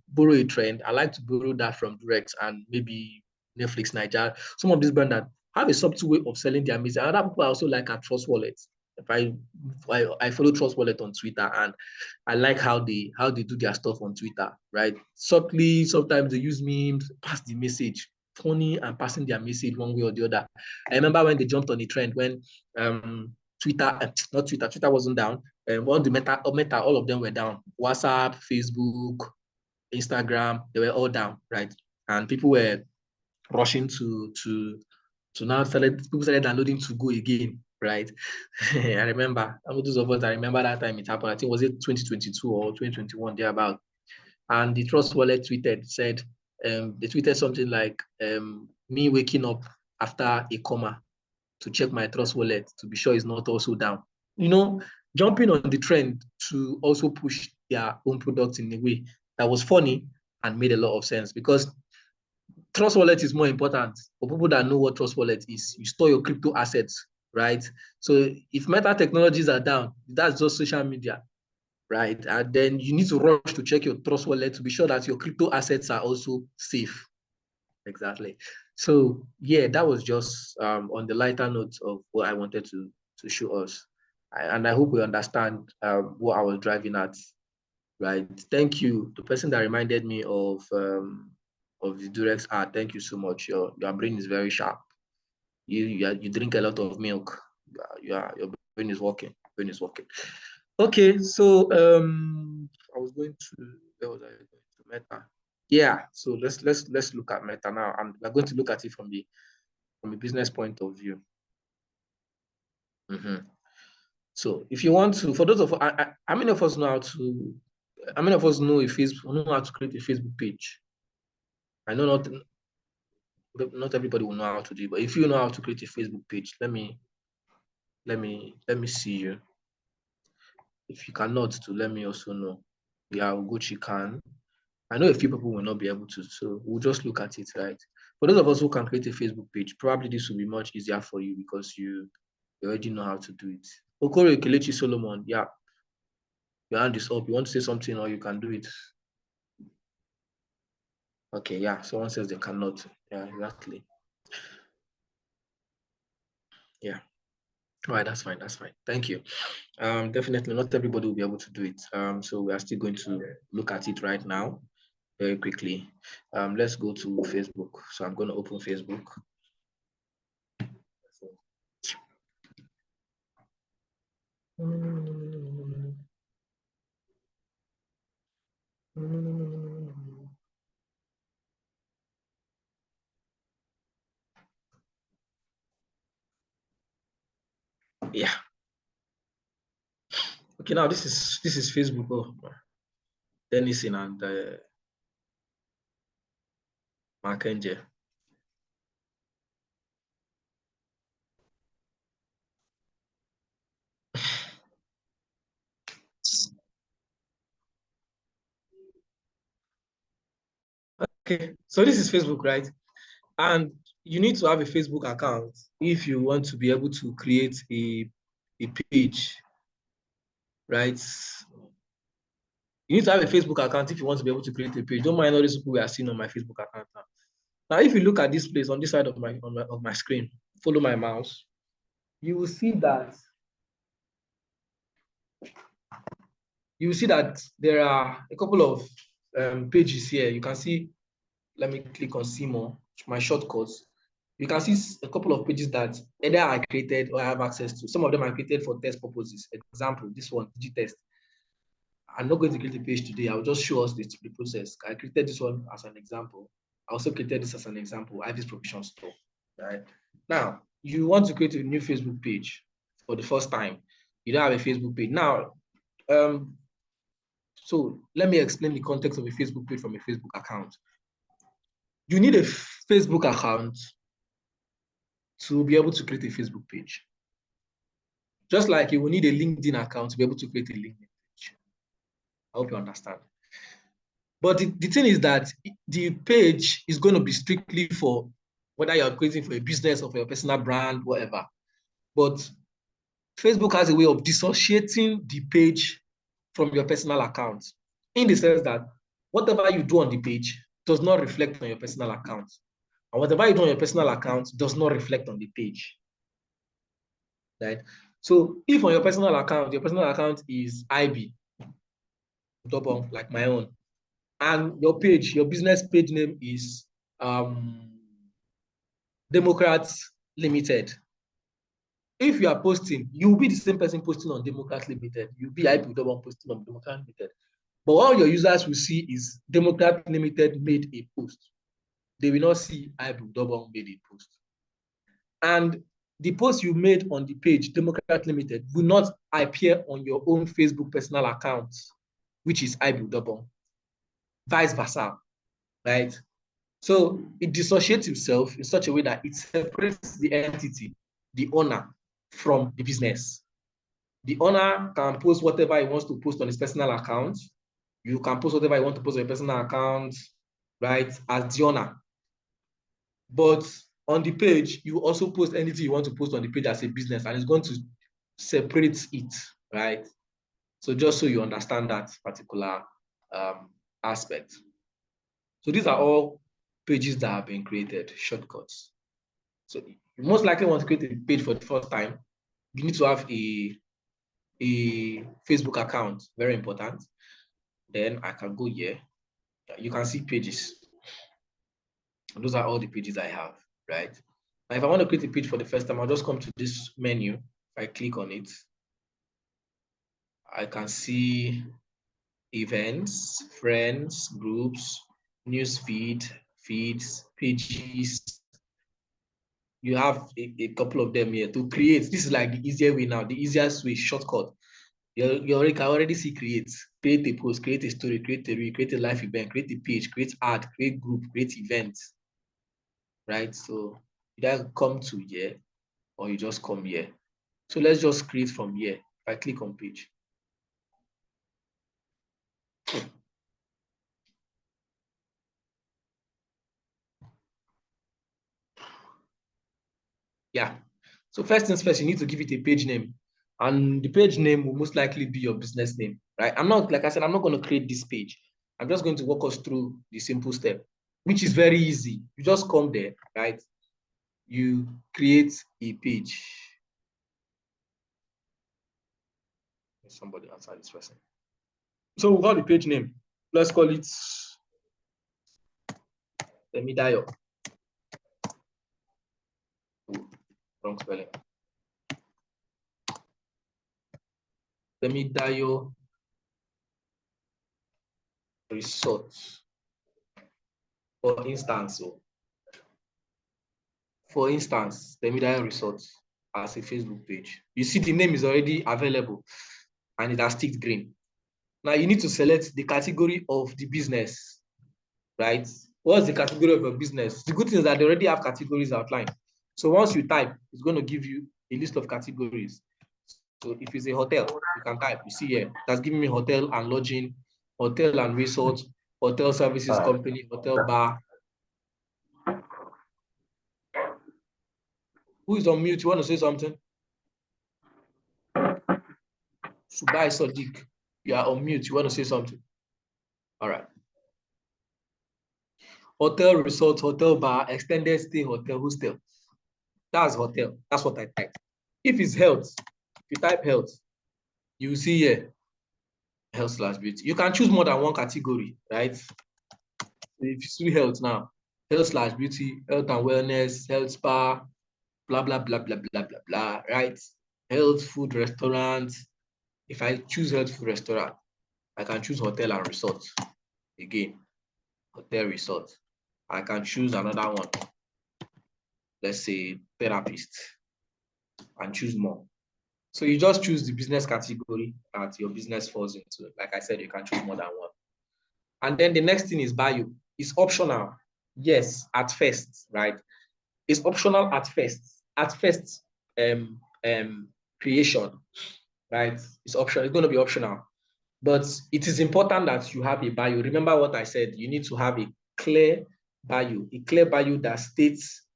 borrow a trend, I like to borrow that from Direct and maybe Netflix, Nigeria. Some of these brands that have a subtle way of selling their music. Other people I also like at Trust Wallet. If I follow Trust Wallet on Twitter, and I like how they do their stuff on Twitter, right? Subtly, sometimes they use memes, pass the message, funny and passing their message one way or the other. I remember when they jumped on a trend when Twitter wasn't down. All the meta, all of them were down. WhatsApp, Facebook, Instagram, they were all down, right? and people were rushing to now people started downloading to go again, right? I remember, those of us that remember that time it happened, I think was it 2022 or 2021, thereabout. And the Trust Wallet said, they tweeted something like, me waking up after a comma to check my Trust Wallet to be sure it's not also down. Jumping on the trend to also push their own products in a way that was funny and made a lot of sense, because Trust Wallet is more important for people that know what Trust Wallet is. You store your crypto assets, right? So if Meta technologies are down, that's just social media, right? And then you need to rush to check your Trust Wallet to be sure that your crypto assets are also safe. Exactly. So yeah, that was just on the lighter note of what I wanted to show us. And I hope we understand what I was driving at, right? Thank you. The person that reminded me of the Durex art, thank you so much. Your brain is very sharp. You drink a lot of milk. Your brain is working. Okay, so I was going to, where was I going to? Meta. Yeah, so let's look at Meta now, and we're going to look at it from a business point of view. So if you want to, for those of how many of us know how to create a Facebook page? I know not everybody will know how to do it, but if you know how to create a Facebook page, let me see you. If you cannot, to let me also know. Yeah, Ugochi can. I know a few people will not be able to, so we'll just look at it, right? For those of us who can create a Facebook page, probably this will be much easier for you because you already know how to do it. Okoro Kelechi Solomon, yeah. Your hand is up. You want to say something or you can do it? Okay, yeah. Someone says they cannot. Yeah, exactly. Yeah. All right, that's fine. Thank you. Definitely not everybody will be able to do it. So we are still going to look at it right now very quickly. Let's go to Facebook. So I'm going to open Facebook. Yeah. Okay, now this is Facebook. Oh, Dennison and Markeing. Okay, so this is Facebook, right? And you need to have a Facebook account if you want to be able to create a page, right? You need to have a Facebook account if you want to be able to create a page. Don't mind all these people we are seeing on my Facebook account now. Now, if you look at this place on this side of my screen, follow my mouse, you will see that there are a couple of pages here. You can see, let me click on see more, my shortcuts. You can see a couple of pages that either I created or I have access to. Some of them are created for test purposes. Example, this one, DigiTest. I'm not going to create a page today. I'll just show us the process. I created this one as an example. I also created this as an example, Ivy's Provision Store. Right? Now, you want to create a new Facebook page for the first time. You don't have a Facebook page. Now, so let me explain the context of a Facebook page from a Facebook account. You need a Facebook account to be able to create a Facebook page. Just like you will need a LinkedIn account to be able to create a LinkedIn page. I hope you understand. But the thing is that the page is going to be strictly for whether you're creating for a business or for your personal brand, whatever. But Facebook has a way of dissociating the page from your personal account, in the sense that whatever you do on the page does not reflect on your personal account. And whatever you do on your personal account does not reflect on the page. Right? So if on your personal account is IB, double like my own, and your business page name is Democrats Limited. If you are posting, you'll be the same person posting on Democrats Limited. You'll be IP double posting on Democrats Limited. But all your users will see is Democrat Limited made a post. they will not see Ibudobong made a post. And the post you made on the page, Democrat Limited, will not appear on your own Facebook personal account, which is Ibudobong. Vice versa, right? So it dissociates itself in such a way that it separates the entity, the owner, from the business. The owner can post whatever he wants to post on his personal account. You can post whatever you want to post on your personal account, right, as the owner. But on the page, you also post anything you want to post on the page as a business, and it's going to separate it, right? So just so you understand that particular aspect. So these are all pages that have been created, shortcuts. So you most likely want to create a page for the first time. You need to have a Facebook account, very important. Then I can go here. You can see pages. And those are all the pages I have, right? Now, if I want to create a page for the first time, I'll just come to this menu. If I click on it, I can see events, friends, groups, news feeds, pages. You have a couple of them here to create. This is like the easier way now, the easiest way, shortcut. You already can already see create a post, create a story, create a reel, create a live event, create a page, create ad, create group, create events, right? So you either come to here or you just come here. So let's just create from here. If I click on page. Yeah. So first things first, you need to give it a page name. And the page name will most likely be your business name, right? I'm not, like I said, I'm not going to create this page. I'm just going to walk us through the simple step, which is very easy. You just come there, right? You create a page. Somebody answer this person. So we'll call the page name. Let's call it Temidayo. Wrong spelling. Temidayo Resort. For instance, Temidayo Resort as a Facebook page. You see the name is already available and it has ticked green. Now you need to select the category of the business, right? What's the category of your business? The good thing is that they already have categories outlined. So once you type, it's going to give you a list of categories. So if it's a hotel, you can type, you see here, that's giving me hotel and lodging, hotel and resort, hotel services company, hotel bar. Who is on mute? You want to say something? Subai Sadiq, you are on mute. You want to say something? All right. Hotel, resort, hotel bar, extended stay, hotel, hostel. That's hotel. That's what I typed. If it's health, if you type health, you see here, health/beauty. You can choose more than one category, right? So if you see health now, health/beauty, health and wellness, health spa, blah, blah, blah, blah, blah, blah, blah, right? Health food restaurant. If I choose health food restaurant, I can choose hotel and resort. Again, hotel resort. I can choose another one. Let's say therapist and choose more. So you just choose the business category that your business falls into. Like I said, you can choose more than one. And then the next thing is bio. It's optional. Yes, at first, right? It's optional at first. At first, creation, right? It's optional. It's going to be optional. But it is important that you have a bio. Remember what I said. You need to have a clear bio that states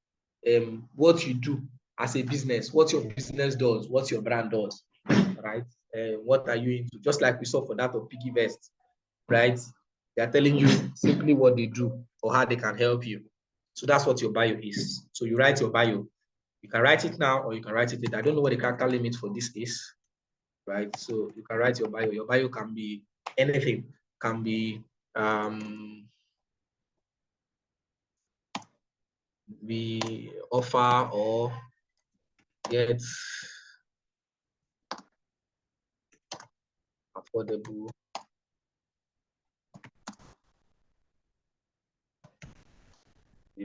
what you do as a business, what your business does, what your brand does, right? What are you into? Just like we saw for that of Piggy Vest, right? They are telling you simply what they do or how they can help you. So that's what your bio is. So you write your bio. You can write it now or you can write it later. I don't know what the character limit for this is, right? So you can write your bio. Your bio can be anything. Can be we offer or get affordable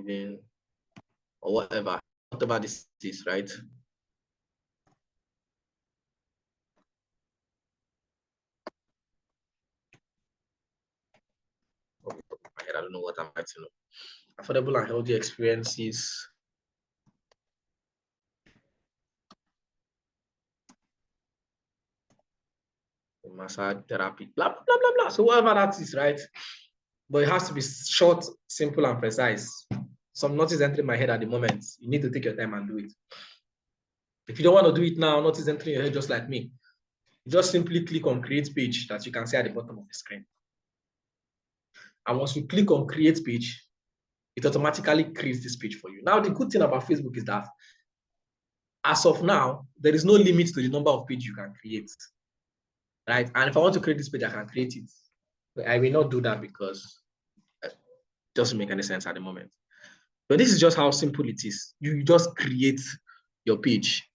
living, or whatever this is, right? I don't know what I'm writing. Affordable and healthy experiences. Massage therapy, blah, blah, blah, blah. So whatever that is, right? But it has to be short, simple, and precise. Some notice entering my head at the moment. You need to take your time and do it. If you don't want to do it now, notice entering your head just like me. Just simply click on create page that you can see at the bottom of the screen. And once you click on create page, it automatically creates this page for you. Now, the good thing about Facebook is that as of now, there is no limit to the number of pages you can create, right? And if I want to create this page, I can create it. But I will not do that because it doesn't make any sense at the moment. But this is just how simple it is. You just create your page.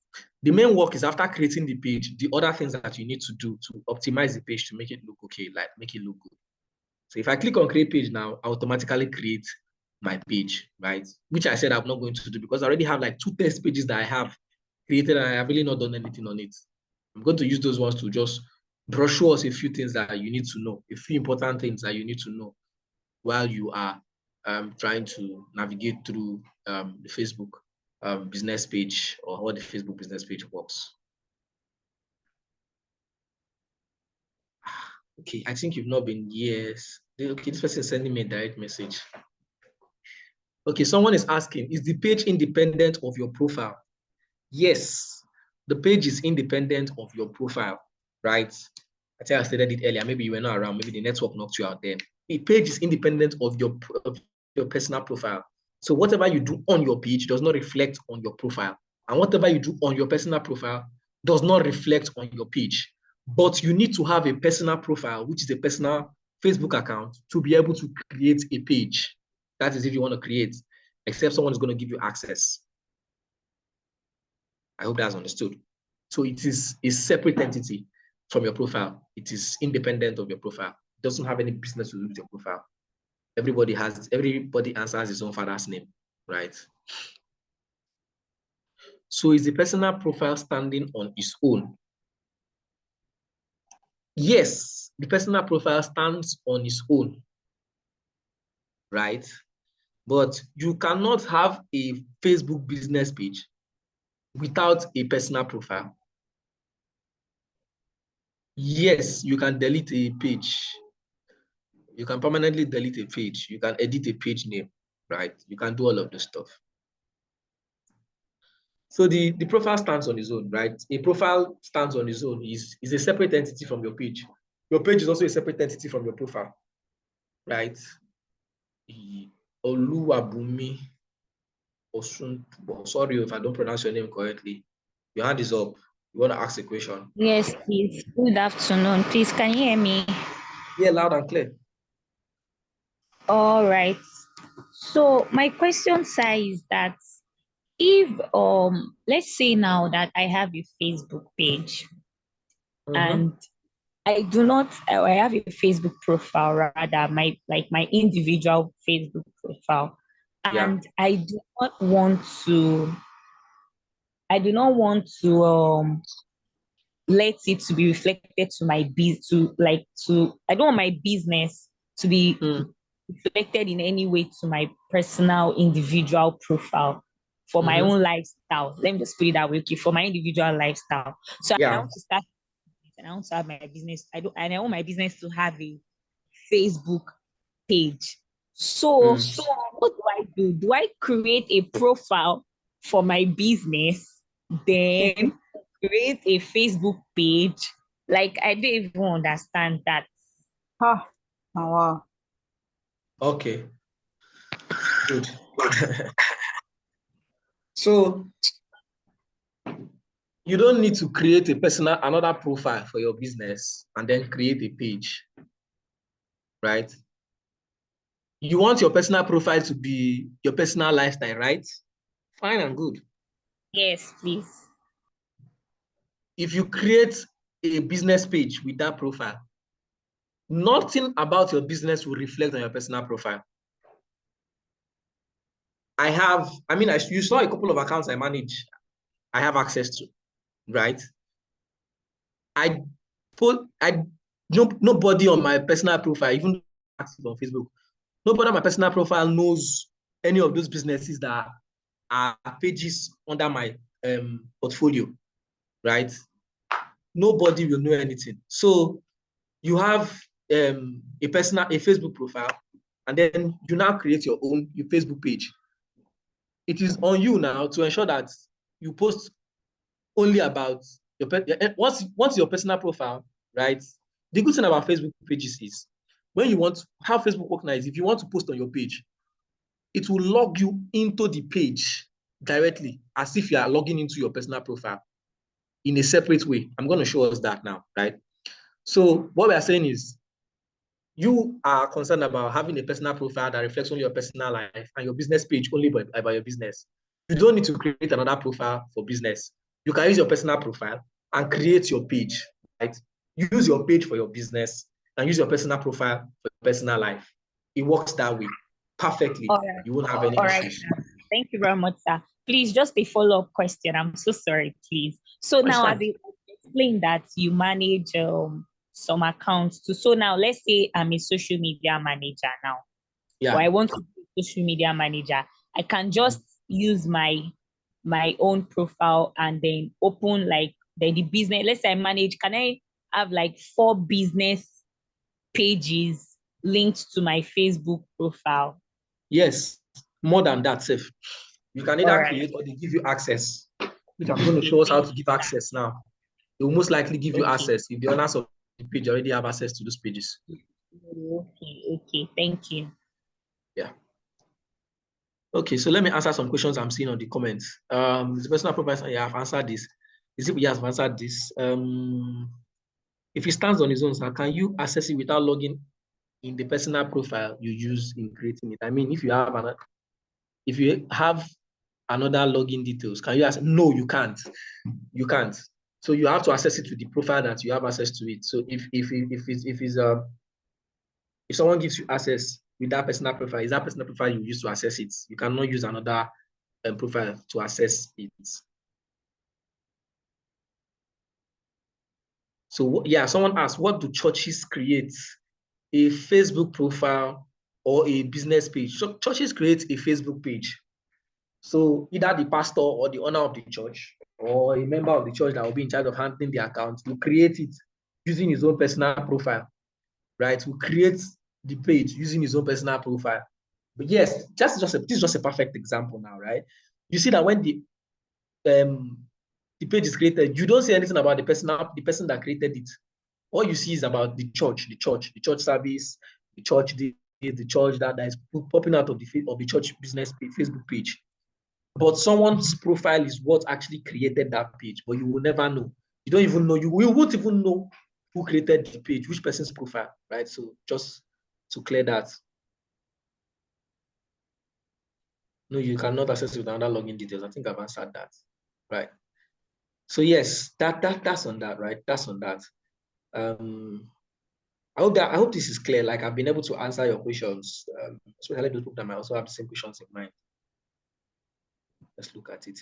The main work is after creating the page, the other things that you need to do to optimize the page to make it look okay, like make it look good. So if I click on create page now, I automatically create my page, right? Which I said I'm not going to do because I already have like 2 test pages that I have created and I have really not done anything on it. I'm going to use those ones to just brush us a few things that you need to know, a few important things that you need to know while you are trying to navigate through the Facebook business page or how the Facebook business page works. Okay, I think you've not been yes. Okay, this person is sending me a direct message. Okay, someone is asking, is the page independent of your profile? Yes, the page is independent of your profile, right? I think I stated it earlier. Maybe you were not around. Maybe the network knocked you out then. The page is independent of your personal profile. So whatever you do on your page does not reflect on your profile. And whatever you do on your personal profile does not reflect on your page. But you need to have a personal profile, which is a personal Facebook account, to be able to create a page. That is if you want to create, except someone is going to give you access. I hope that's understood. So it is a separate entity from your profile. It is independent of your profile. It doesn't have any business to do with your profile. Everybody answers his own father's name, right? So is the personal profile standing on its own? Yes, the personal profile stands on its own, right? But you cannot have a Facebook business page without a personal profile. Yes, you can delete a page. You can permanently delete a page. You can edit a page name, right? You can do all of this stuff. So the profile stands on its own, right? A profile stands on its own, is a separate entity from your page. Your page is also a separate entity from your profile, right? Oluwabumi Osun, sorry if I don't pronounce your name correctly. Your hand is up. You want to ask a question? Yes, please. Good afternoon. Please, can you hear me? Yeah, loud and clear. All right. So my question says that if let's say now that I have a Facebook page and I do not I have a Facebook profile, rather my individual Facebook profile, and I do not want to let it to be reflected to my I don't want my business to be reflected in any way to my personal individual profile for my own lifestyle. Let me just put it that way. Okay, for my individual lifestyle. So I want to start and I want to have my business. I want my business to have a Facebook page. So what do I do? Do I create a profile for my business, then create a Facebook page? Like, I don't even understand that. Wow. Okay. Good. So you don't need to create another profile for your business and then create a page, right? You want your personal profile to be your personal lifestyle, right? Fine and good. Yes, please. If you create a business page with that profile, nothing about your business will reflect on your personal profile. you saw a couple of accounts I manage, I have access to, right? Nobody on my personal profile, even active on Facebook, nobody on my personal profile knows any of those businesses that are pages under my portfolio, right? Nobody will know anything. So you have a Facebook profile, and then you now create your Facebook page. It is on you now to ensure that you post only about your once your personal profile, right? The good thing about Facebook pages is when you want how Facebook works now is if you want to post on your page, it will log you into the page directly as if you are logging into your personal profile in a separate way. I'm going to show us that now, right? So what we are saying is you are concerned about having a personal profile that reflects on your personal life and your business page only about your business. You don't need to create another profile for business. You can use your personal profile and create your page, right? Use your page for your business and use your personal profile for your personal life. It works that way perfectly. All right. You won't have any All right. issues. Thank you very much, sir. Please, just a follow-up question. I'm so sorry, please. So now, as you explained that you manage some accounts too. So now, let's say I'm a social media manager now. Yeah. Or I want to be a social media manager. I can just use my own profile and then open like the business. Let's say I manage. Can I have like 4 business pages linked to my Facebook profile? Yes, more than that, safe. You can either create or they give you access, which I'm going to show us how to give access now. They will most likely give you access if the owners of the page already have access to those pages. Okay, thank you. Yeah. Okay, so let me answer some questions I'm seeing on the comments. The personal profile, yeah, I've answered this. Is it we have answered this? If he stands on his own, sir, can you access it without logging in the personal profile you use in creating it? I mean, if you have another login details, can you access? No, you can't. You can't. So you have to access it with the profile that you have access to it. So if someone gives you access with that personal profile, is that personal profile you use to access it? You cannot use another profile to access it. So yeah, someone asked, what do churches create? A Facebook profile or a business page? So churches create a Facebook page. So either the pastor or the owner of the church or a member of the church that will be in charge of handling the account will create it using his own personal profile, right? Will create the page using his own personal profile. But yes, this is just a perfect example now, right? You see that when the page is created, you don't see anything about the person that created it. All you see is about the church service, the church that is popping out of the church business page, Facebook page. But someone's profile is what actually created that page, but you will never know. You don't even know, you won't even know who created the page, which person's profile, right? So just to clear that. No, you cannot access it with another login details. I think I've answered that, right? So yes, that's on that, right? That's on that. I hope this is clear. Like I've been able to answer your questions, especially those people that might also have the same questions in mind. Let's look at it.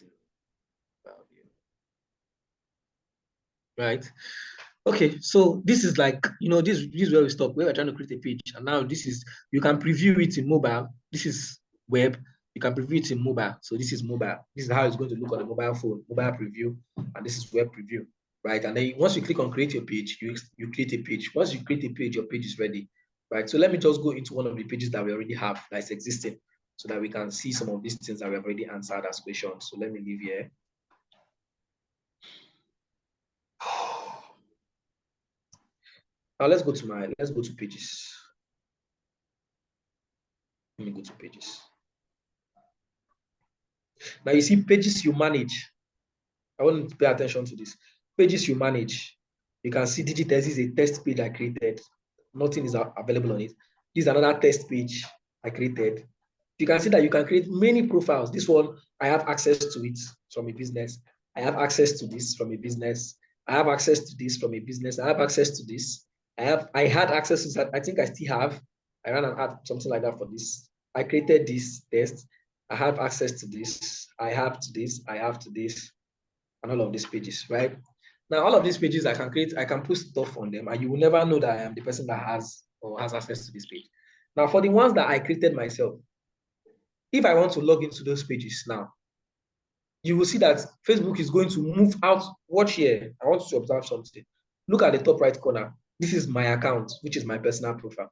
Right. Okay, so this is like, this is where we stop. We were trying to create a page, and now this is, you can preview it in mobile. This is web. You can preview it in mobile. So this is mobile. This is how it's going to look on the mobile phone, mobile preview, and this is web preview, right? And then once you click on create your page, you create a page. Once you create a page, your page is ready, right? So let me just go into one of the pages that we already have that's existing so that we can see some of these things that we have already answered as questions. So let me leave here. Now let's go to pages. Let me go to pages. Now you see pages you manage. I want you to pay attention to this. Pages you manage. You can see DigiTest is a test page I created. Nothing is available on it. This is another test page I created. You can see that you can create many profiles. This one, I have access to it from a business. I have access to this from a business. I have access to this from a business. I have access to this. I had access to that. I think I still have. I ran an ad, something like that for this. I created this test. I have access to this, I have to this, I have to this, and all of these pages, right? Now, all of these pages I can put stuff on them, and you will never know that I am the person that has access to this page. Now, for the ones that I created myself, if I want to log into those pages now, you will see that Facebook is going to move out. Watch here. I want you to observe something. Look at the top right corner. This is my account, which is my personal profile.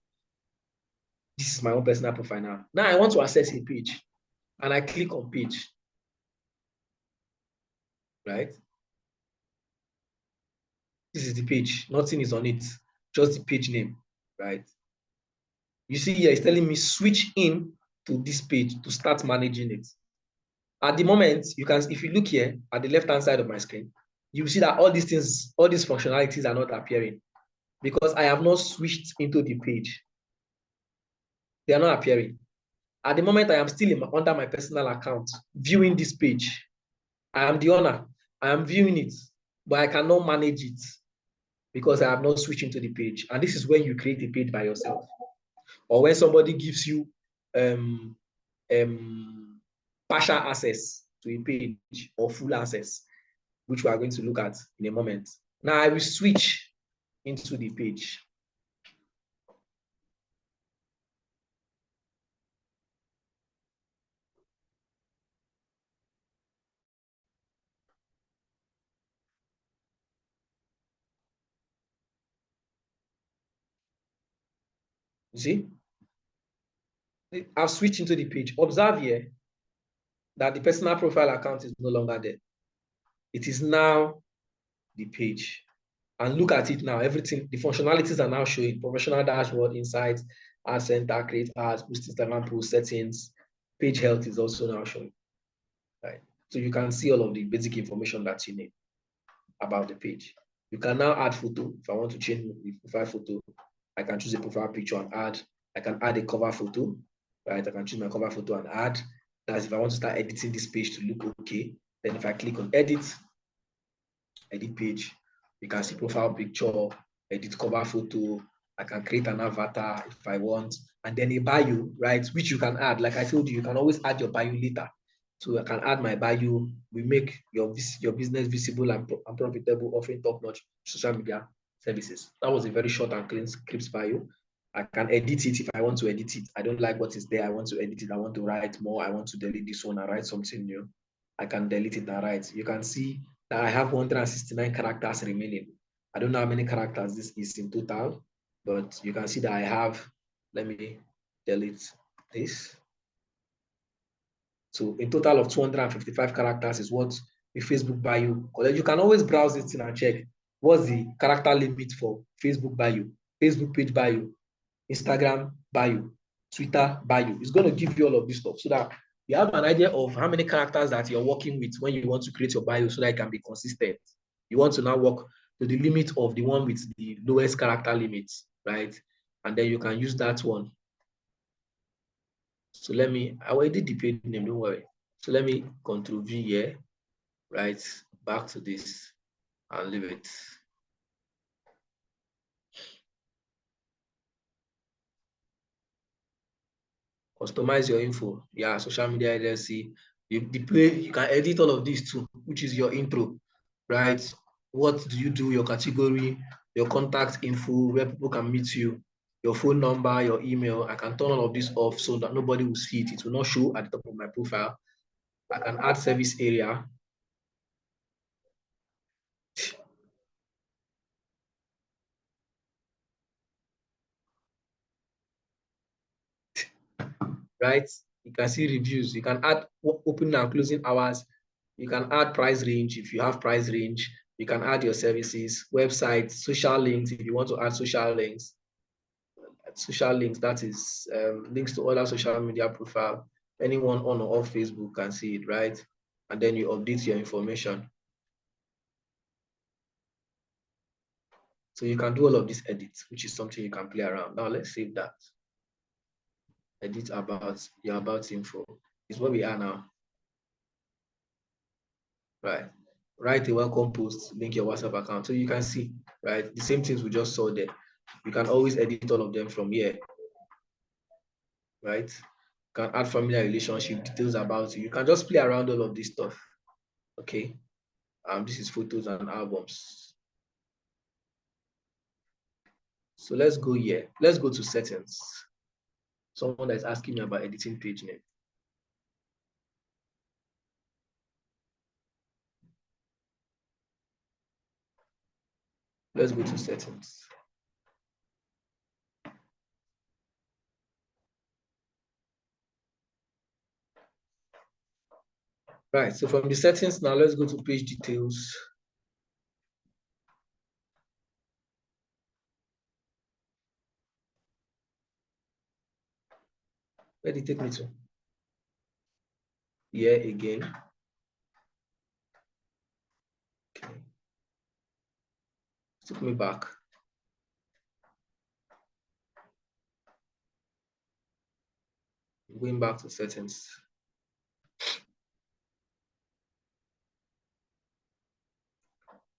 This is my own personal profile now. Now I want to access a page, and I click on page, right? This is the page. Nothing is on it, just the page name, right? You see here, it's telling me switch in to this page to start managing it. At the moment, you can, if you look here at the left-hand side of my screen, you will see that all these things, all these functionalities are not appearing because I have not switched into the page. They are not appearing. At the moment, I am still under my personal account, viewing this page. I am the owner. I am viewing it, but I cannot manage it because I have not switched into the page. And this is when you create a page by yourself, or when somebody gives you partial access to a page or full access, which we are going to look at in a moment. Now I will switch into the page. You see? I've switched into the page. Observe here that the personal profile account is no longer there. It is now the page. And look at it now. Everything, the functionalities are now showing. Professional dashboard, insights, ad center, create ads, boost Instagram post settings. Page health is also now showing. Right. So you can see all of the basic information that you need about the page. You can now add photo. If I want to change the profile photo, I can choose a profile picture and add. I can add a cover photo, right? I can choose my cover photo and add. That's if I want to start editing this page to look okay. Then if I click on edit page, you can see profile picture, edit cover photo. I can create an avatar if I want, and then a bio, right? Which you can add. Like I told you, you can always add your bio later. So I can add my bio. We make your business visible and profitable, offering top-notch social media services. That was a very short and clean script bio. I can edit it if I want to edit it. I don't like what is there. I want to edit it. I want to write more. I want to delete this one and write something new. I can delete it and write. You can see that I have 169 characters remaining. I don't know how many characters this is in total, but you can see that I have, let me delete this. So in total of 255 characters is what the Facebook bio. You can always browse it and check what's the character limit for Facebook bio, Facebook page bio, Instagram bio, Twitter bio. It's going to give you all of this stuff so that you have an idea of how many characters that you're working with when you want to create your bio so that it can be consistent. You want to now work to the limit of the one with the lowest character limits, right? And then you can use that one. So I will edit the page name, don't worry. So let me Ctrl V here, right? Back to this and leave it. Customize your info. Yeah, social media agency. You can edit all of these too, which is your intro, right? What do you do? Your category, your contact info, where people can meet you, your phone number, your email. I can turn all of this off so that nobody will see it. It will not show at the top of my profile. I can add service area. Right? You can see reviews. You can add opening and closing hours. You can add price range if you have price range. You can add your services, websites, social links if you want to add social links. Social links, that is links to other social media profile. Anyone on or off Facebook can see it, right? And then you update your information. So you can do all of these edits, which is something you can play around. Now let's save that. Edit about your about info is where we are now. Right. Write a welcome post, link your WhatsApp account. So you can see, right? The same things we just saw there. You can always edit all of them from here. Right? can add familiar relationship, details about you. You can just play around all of this stuff. Okay. This is photos and albums. So let's go here. Let's go to settings. Someone that's asking me about editing page name. Let's go to settings. Right, so from the settings now, let's go to page details. Where did it take me to? Here again. Okay. Took me back. Going back to settings.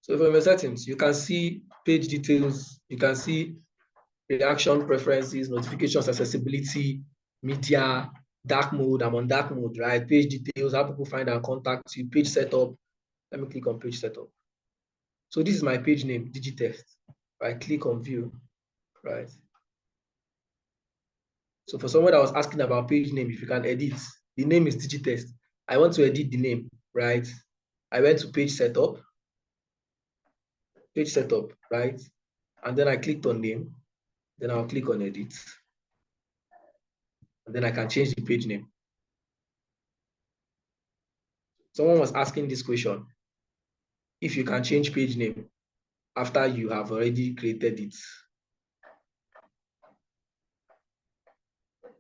So from the settings, you can see page details, you can see reaction preferences, notifications, accessibility, media, dark mode. I'm on dark mode, right? Page details, how people find and contact you, page setup. Let me click on page setup. So this is my page name, DigiTest. I click on view, right? So for someone that was asking about page name, if you can edit, the name is DigiTest. I want to edit the name, right? I went to page setup, right? And then I clicked on name. Then I'll click on edit. And then I can change the page name. Someone was asking this question. If you can change page name after you have already created it.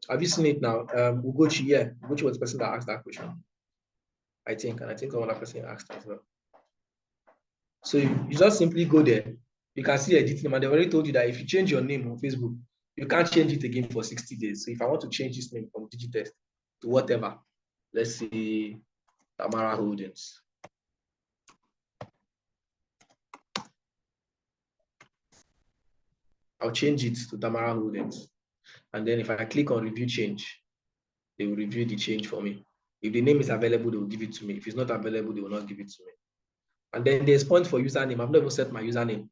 Have you seen it now? Ugochi, yeah. Ugochi was the person that asked that question. I think, and I think another person asked as well. So you just simply go there. You can see edit name, and they've already told you that if you change your name on Facebook, you can't change it again for 60 days. So if I want to change this name from DigiTest to whatever, let's say Tamara Holdings. I'll change it to Tamara Holdings. And then if I click on review change, they will review the change for me. If the name is available, they will give it to me. If it's not available, they will not give it to me. And then there's point for username. I've never set my username,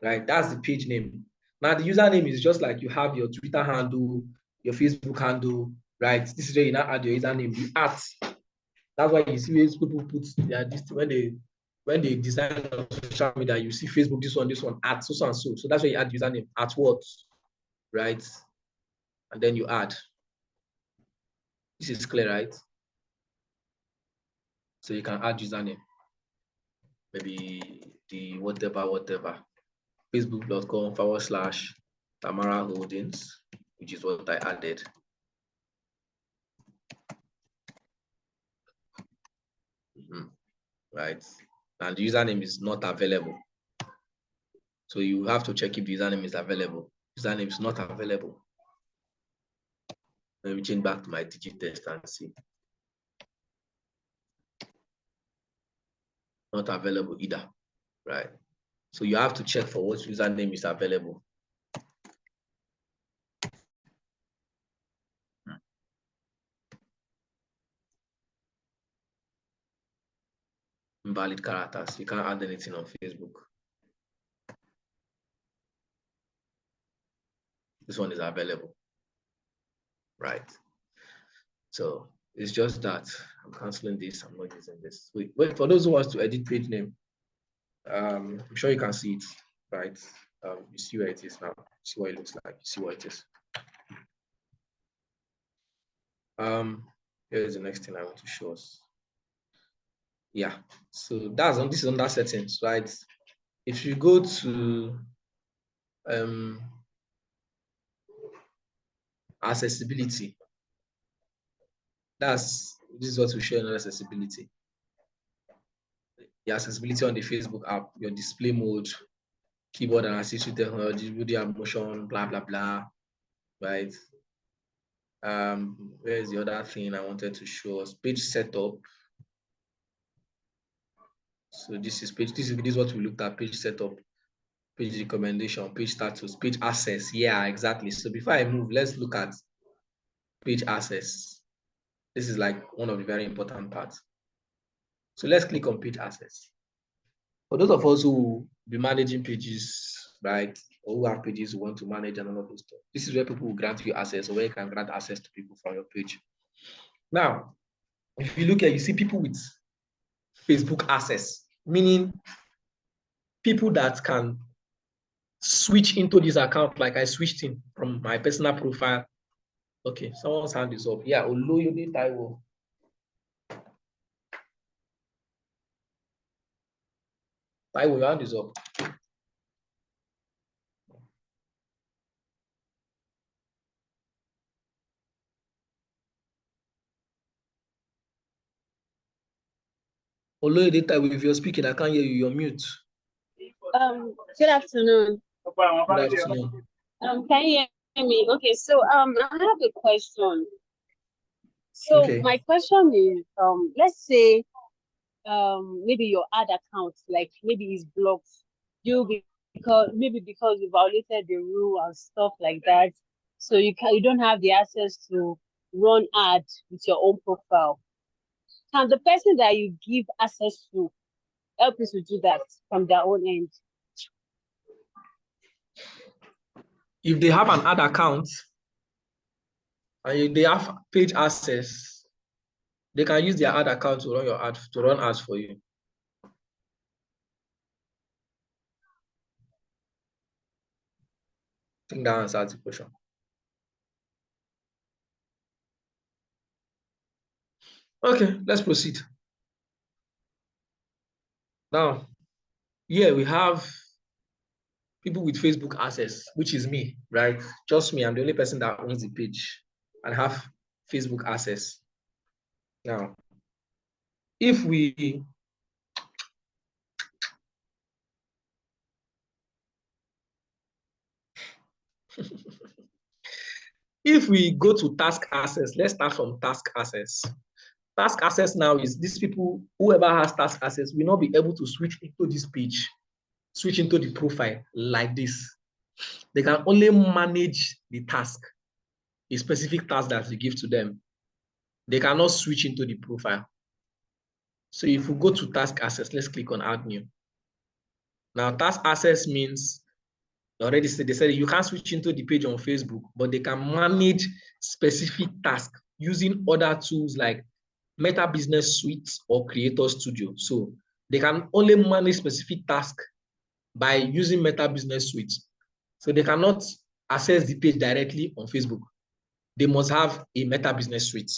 right? That's the page name. Now the username is just like you have your Twitter handle, your Facebook handle, right? This is where you now add your username, the @ That's why you see people put when they design on social media, you see Facebook, this one, @ so and so. So that's why you add username, @ what, right? And then you add. This is clear, right? So you can add username. Maybe the whatever. Facebook.com/Tamara Holdings, which is what I added. Right. And the username is not available. So you have to check if the username is available. Username is not available. Let me change back to my DigiTest and see. Not available either, right? So you have to check for what username is available. Invalid characters. You can't add anything on Facebook. This one is available, right? So it's just that I'm canceling this. I'm not using this. Wait, for those who want to edit page name, I'm sure you can see it, right? You see where it is now. See what it looks like. You see what it is. Here's the next thing I want to show us. Yeah, so this is under settings, right? If you go to accessibility, this is what we show in accessibility. The accessibility on the Facebook app, your display mode, keyboard and accessory technology, video and motion, blah blah blah, right? Where's the other thing I wanted to show us? Page setup. So this is what we looked at: page setup, page recommendation, page status, page access. Yeah, exactly. So before I move, let's look at page access. This is like one of the very important parts. So let's click on page access. For those of us who will be managing pages, right, or who have pages who want to manage and all of those stuff, this is where people will grant you access, or where you can grant access to people from your page. Now, if you look at, you see people with Facebook access, meaning people that can switch into this account like I switched in from my personal profile. Okay, someone's hand is up. Yeah, Oloyode Taiwo. Taiwo, your hand is up. Oloyode Taiwo, if you're speaking, I can't hear you. You're mute. Good afternoon. Good afternoon. Can you hear me? Okay, so I have a question. So Okay. my question is, let's say maybe your ad account, like maybe is blocked, because you violated the rule and stuff like that. So you don't have the access to run ad with your own profile. Can the person that you give access to help you to do that from their own end? If they have an ad account and they have page access, they can use their ad account to run your ad, to run ads for you. I think that answers the question. Okay, let's proceed. Now, here we have people with Facebook access, which is me, right? Just me. I'm the only person that owns the page and have Facebook access. Now, if we if we go to task access, let's start from task access. Task access now is these people, whoever has task access will not be able to switch into this page, switch into the profile like this. They can only manage the task, a specific task that we give to them. They cannot switch into the profile. So if we go to task access, let's click on add new. Now task access means, already said, they said you can't switch into the page on Facebook, but they can manage specific tasks using other tools like Meta Business Suite or Creator Studio. So they can only manage specific tasks by using Meta Business Suite. So they cannot access the page directly on Facebook. They must have a Meta Business Suite.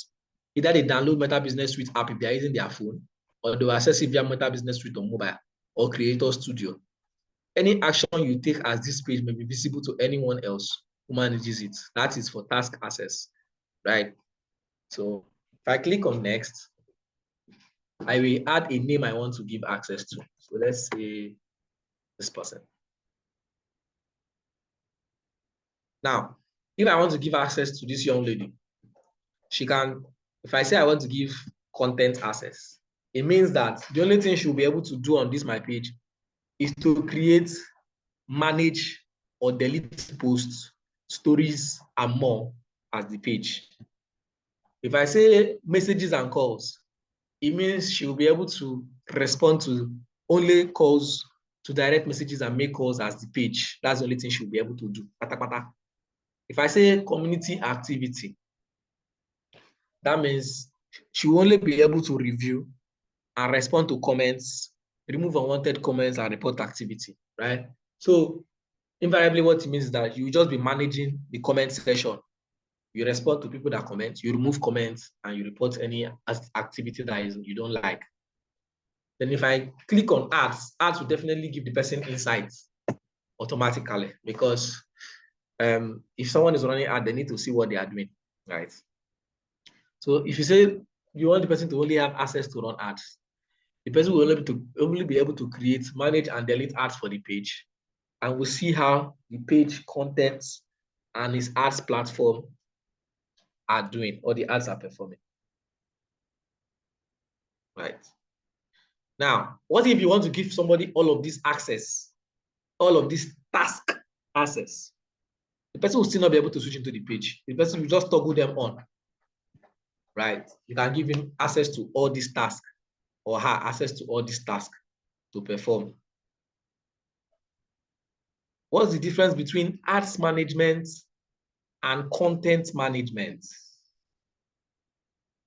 Either they download Meta Business Suite app if they are using their phone, or they will access it via Meta Business Suite on mobile or Creator Studio. Any action you take as this page may be visible to anyone else who manages it. That is for task access, right? So if I click on next, I will add a name I want to give access to. So let's say this person. Now, if I want to give access to this young lady, she can, if I say I want to give content access, it means that the only thing she'll be able to do on this my page is to create, manage, or delete posts, stories, and more as the page. If I say messages and calls, it means she will be able to respond to only calls, to direct messages and make calls as the page. That's the only thing she'll be able to do. If I say community activity, that means she will only be able to review and respond to comments, remove unwanted comments, and report activity, right? So invariably what it means is that you will just be managing the comment section. You respond to people that comment, you remove comments, and you report any activity that you don't like. Then if I click on ads, ads will definitely give the person insights automatically, because if someone is running ad, they need to see what they are doing, right? So if you say you want the person to only have access to run ads, the person will only be able to create, manage, and delete ads for the page, and we'll see how the page contents and his ads platform are doing, or the ads are performing. Right. Now, what if you want to give somebody all of this access, all of this task access? the person will still not be able to switch into the page. The person will just toggle them on, right? You can give him access to all these tasks or her access to all these tasks to perform. What's the difference between ads management and content management?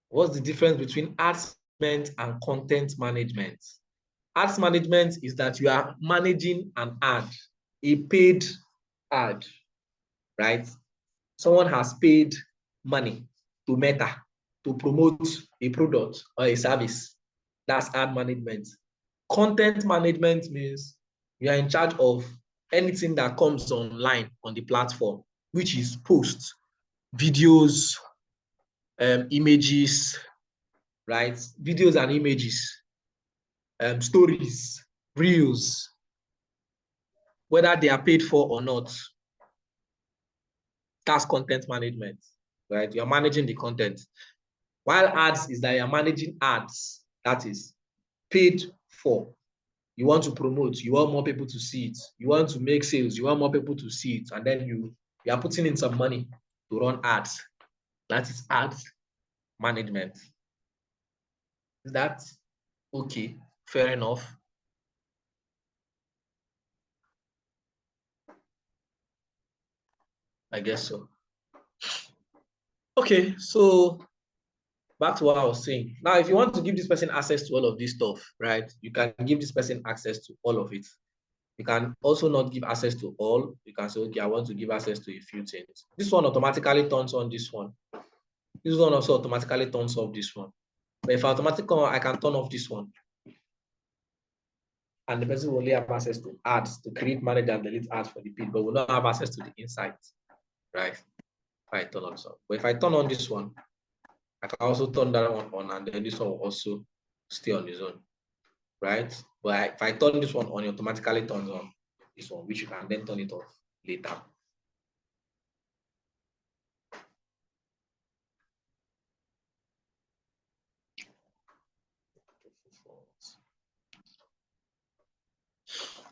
What's the difference between ads management and content management? Ads management is that you are managing an ad, a paid ad, right? Someone has paid money to Meta to promote a product or a service. That's ad management. Content management means you are in charge of anything that comes online on the platform, which is posts, videos, images, right? Videos and images, stories, reels, whether they are paid for or not. That's content management, right? You're managing the content. While ads is that you're managing ads, that is paid for. You want to promote, you want more people to see it. You want to make sales, you want more people to see it. And then you are putting in some money to run ads. That is ads management. Is that okay? Fair enough. I guess so. Okay, so back to what I was saying. Now, if you want to give this person access to all of this stuff, right, you can give this person access to all of it. You can also not give access to all. You can say, okay, I want to give access to a few things. This one automatically turns on this one. This one also automatically turns off this one. But if I automatically, I can turn off this one. And the person will only have access to ads, to create, manage, and delete ads for the page, but will not have access to the insights, right? If I turn on this one. But if I turn on this one, I can also turn that one on, and then this one will also stay on its own, right? But if I turn this one on, it automatically turns on this one, which you can then turn it off later.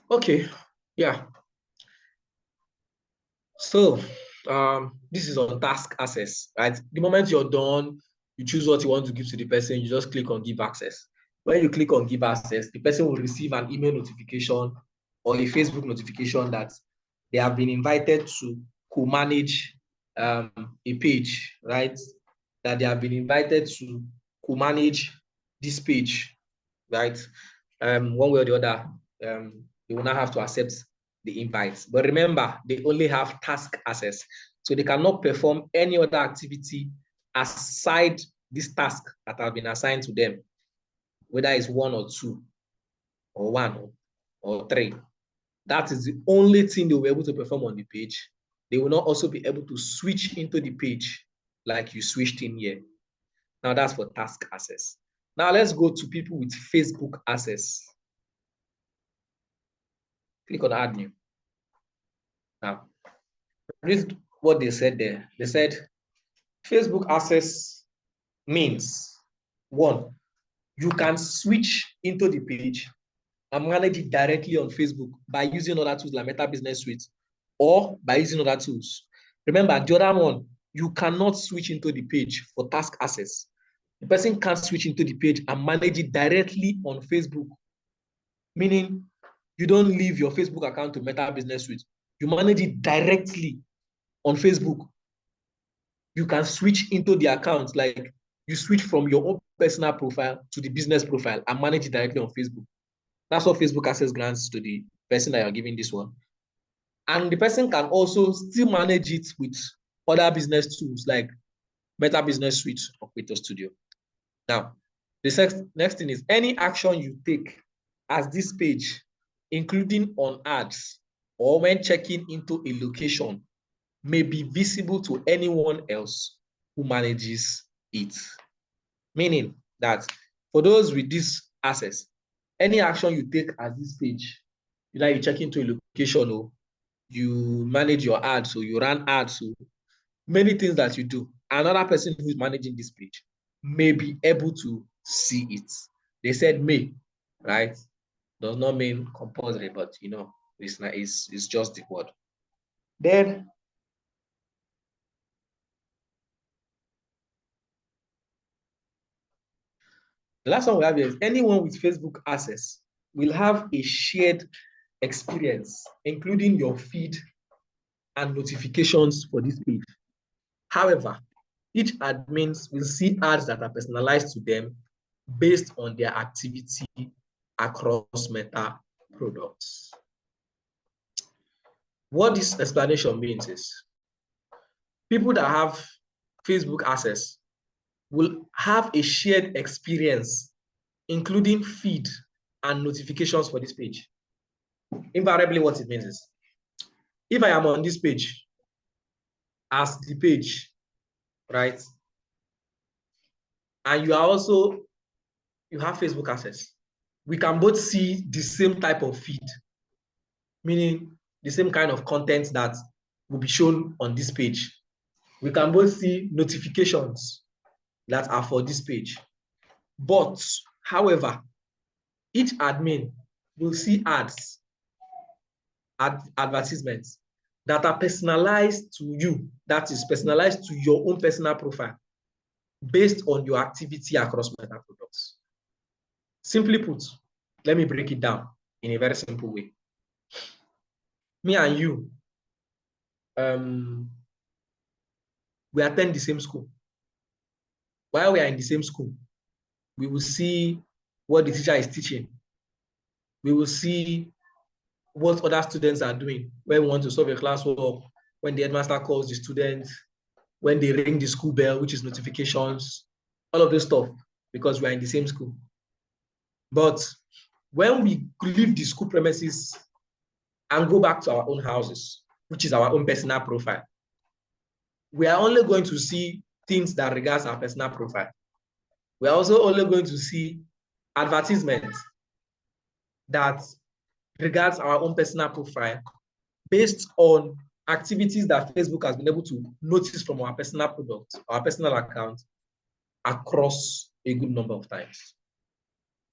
Okay, yeah. So this is on task access, right? The moment you're done, you choose what you want to give to the person, you just click on give access. When you click on give access, the person will receive an email notification or a Facebook notification that they have been invited to co-manage a page, right? That they have been invited to co-manage this page, right? One way or the other, they will not have to accept the invites. But remember, they only have task access. So they cannot perform any other activity aside this task that have been assigned to them, whether it's 1 or 2, or 1 or 3. That is the only thing they will be able to perform on the page. They will not also be able to switch into the page like you switched in here. Now that's for task access. Now let's go to people with Facebook access. Click on add new. Now, read what they said there. They said Facebook access means 1, you can switch into the page and manage it directly on Facebook by using other tools like Meta Business Suite or by using other tools. Remember, the other one, you cannot switch into the page for task access. The person can't switch into the page and manage it directly on Facebook, meaning you don't leave your Facebook account to Meta Business Suite. You manage it directly on Facebook. You can switch into the account, like you switch from your own personal profile to the business profile and manage it directly on Facebook. That's what Facebook access grants to the person that you're giving this one. And the person can also still manage it with other business tools like Meta Business Suite or Creator Studio. Now, the next thing is any action you take as this page, including on ads or when checking into a location, may be visible to anyone else who manages it. Meaning that for those with this access, any action you take as this page, you check into a location or you manage your ads, so you run ads, so many things that you do, another person who is managing this page may be able to see it. They said may, right? Does not mean compulsory, but it's just the word. Then The last one we have here is anyone with Facebook access will have a shared experience, including your feed and notifications for this page. However, each admins will see ads that are personalized to them based on their activity across Meta products. What this explanation means is people that have Facebook access will have a shared experience, including feed and notifications for this page. Invariably, what it means is, if I am on this page as the page, right, and you have Facebook access, we can both see the same type of feed, meaning the same kind of content that will be shown on this page. We can both see notifications that are for this page. But, however, each admin will see ads, advertisements that are personalized to you, that is personalized to your own personal profile based on your activity across Meta products. Simply put, let me break it down in a very simple way. Me and you, we attend the same school. While we are in the same school, we will see what the teacher is teaching. We will see what other students are doing when we want to solve a classwork, when the headmaster calls the students, when they ring the school bell, which is notifications, all of this stuff, because we are in the same school. But when we leave the school premises and go back to our own houses, which is our own personal profile, we are only going to see things that regards our personal profile. We are also only going to see advertisements that regards our own personal profile based on activities that Facebook has been able to notice from our personal product, our personal account across a good number of times.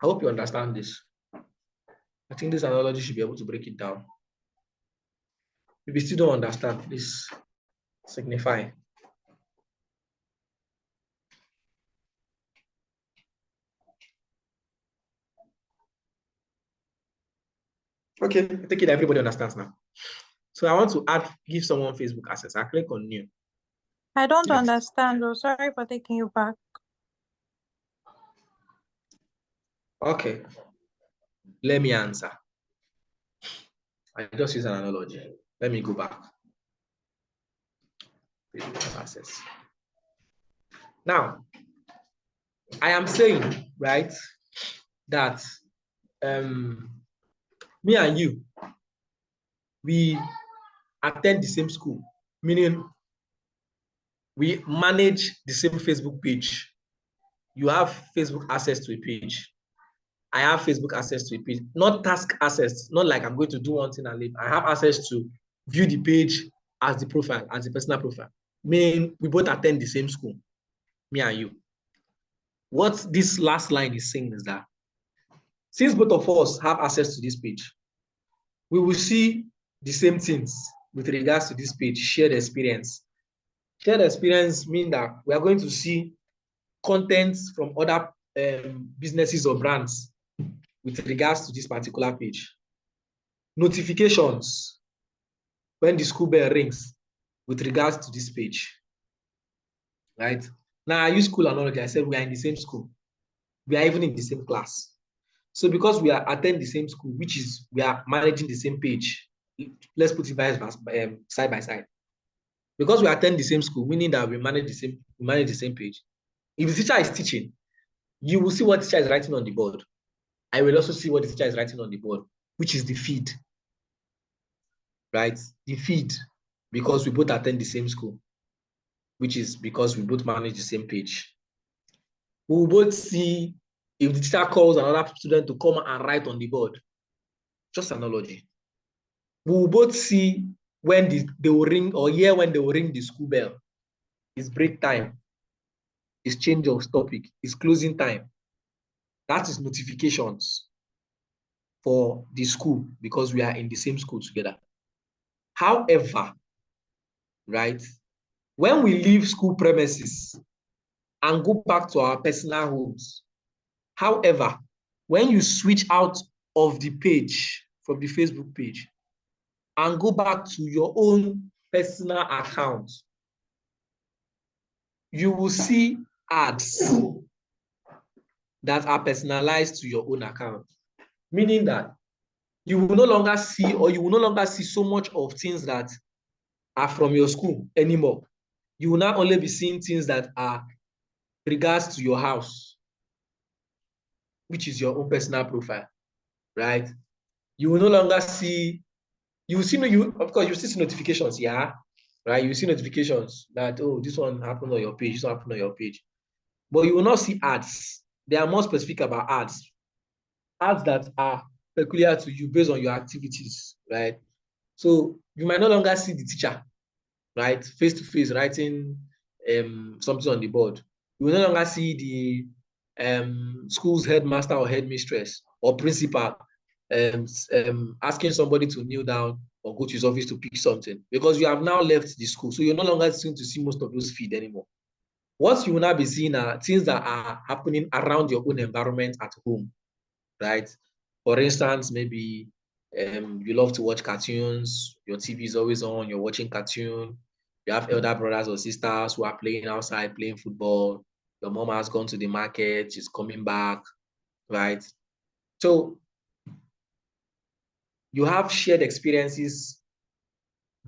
I hope you understand this. I think this analogy should be able to break it down. If you still don't understand, please signify. Okay, I take it everybody understands now. So I want to give someone Facebook access. I click on new. I don't understand though. Sorry for taking you back. Okay, let me answer. I just use an analogy. Let me go back. Facebook access. Now, I am saying, right, that me and you, we attend the same school, meaning we manage the same Facebook page. You have Facebook access to a page. I have Facebook access to a page, not task access, not like I'm going to do one thing and leave. I have access to view the page as the profile, as the personal profile. Meaning we both attend the same school, me and you. What this last line is saying is that since both of us have access to this page, we will see the same things with regards to this page, shared experience. Shared experience means that we are going to see contents from other businesses or brands with regards to this particular page. Notifications when the school bell rings with regards to this page. Right? Now I use school analogy. I said we are in the same school. We are even in the same class. So because we are attend the same school, which is we are managing the same page, let's put it side by side. Because we attend the same school, meaning that we manage the same page. If the teacher is teaching, you will see what the teacher is writing on the board. I will also see what the teacher is writing on the board, which is the feed. Right? The feed, because we both attend the same school, which is because we both manage the same page. We will both see if the teacher calls another student to come and write on the board. Just analogy. We will both see when they will ring, or hear when they will ring the school bell. It's break time. It's change of topic. It's closing time. That is notifications for the school because we are in the same school together. However, right, when we leave school premises and go back to our personal homes, However, when you switch out of the page from the Facebook page and go back to your own personal account, you will see ads that are personalized to your own account, meaning that you will no longer see, or you will no longer see so much of things that are from your school anymore. You will not only be seeing things that are regards to your house, which is your own personal profile, right? You will no longer see, you will see, of course, you see notifications, yeah, right? You see notifications that, oh, this one happened on your page, this one happened on your page. But you will not see ads. They are more specific about ads. Ads that are peculiar to you based on your activities, right? So you might no longer see the teacher, right, face to face writing something on the board. You will no longer see the school's headmaster or headmistress or principal asking somebody to kneel down or go to his office to pick something, because you have now left the school. So you're no longer going to see most of those feed anymore. What you will now be seeing are things that are happening around your own environment at home, right? For instance, maybe you love to watch cartoons, your TV is always on, you're watching cartoon, you have elder brothers or sisters who are playing outside, playing football, your mom has gone to the market, she's coming back, right? So you have shared experiences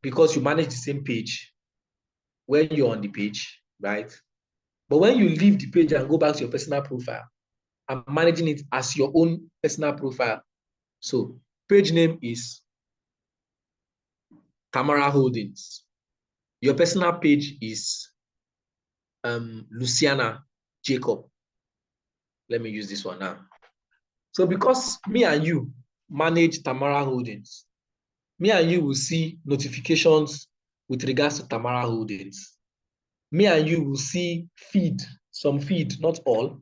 because you manage the same page when you're on the page, right? But when you leave the page and go back to your personal profile, I'm managing it as your own personal profile. So page name is Tamara Holdings. Your personal page is Luciana Jacob. Let me use this one now. So because me and you manage Tamara Holdings, me and you will see notifications with regards to Tamara Holdings. Me and you will see some feed, not all,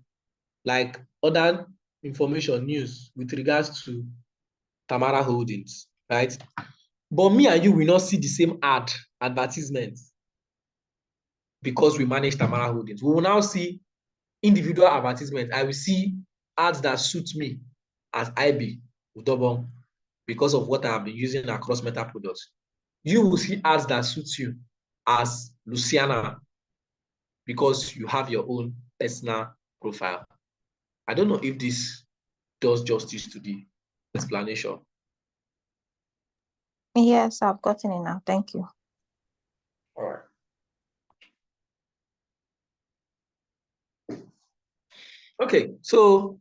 like other information, news with regards to Tamara Holdings, right? But me and you will not see the same advertisements because we manage Tamara Holdings. We will now see individual advertisements. I will see ads that suit me as IB Udobong because of what I have been using across Meta products. You will see ads that suit you as Luciana because you have your own personal profile. I don't know if this does justice to the explanation. Yes, I've gotten it now. Thank you. All right. Okay, so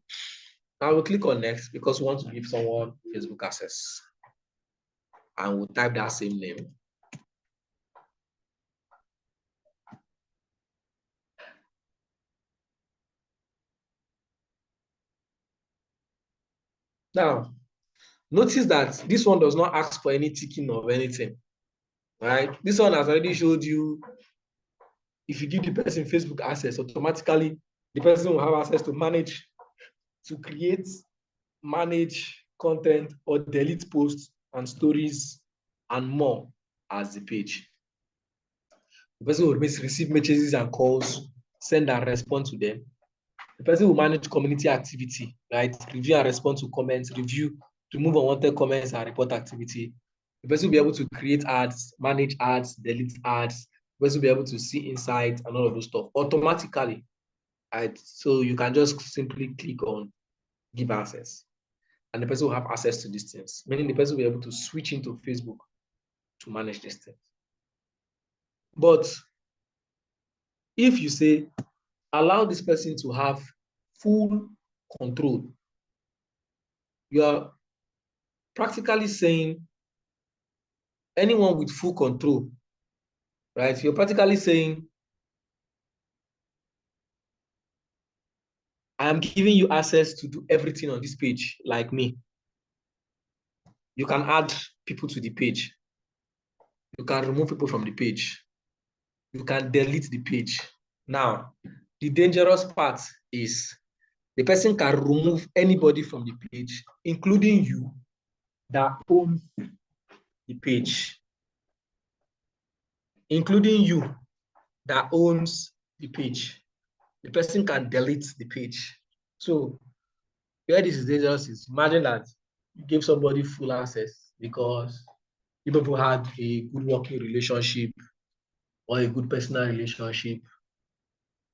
I will click on next because we want to give someone Facebook access. And we'll type that same name. Now, notice that this one does not ask for any ticking of anything, right? This one has already showed you if you give the person Facebook access, automatically the person will have access to manage, to create, manage content or delete posts and stories and more as the page. The person will receive messages and calls, send and respond to them. The person will manage community activity, right? Review and respond to comments, review, remove unwanted comments and report activity. The person will be able to create ads, manage ads, delete ads. The person will be able to see insights and all of those stuff automatically. Right? So you can just simply click on give access. And the person will have access to these things, meaning the person will be able to switch into Facebook to manage these things. But if you say, allow this person to have full control, you are practically saying anyone with full control, right? You're practically saying, I am giving you access to do everything on this page, like me. You can add people to the page. You can remove people from the page. You can delete the page. Now, the dangerous part is the person can remove anybody from the page, including you, that owns the page. Including you, that owns the page. The person can delete the page. So Where this is dangerous is imagine that you give somebody full access because you people had a good working relationship or a good personal relationship.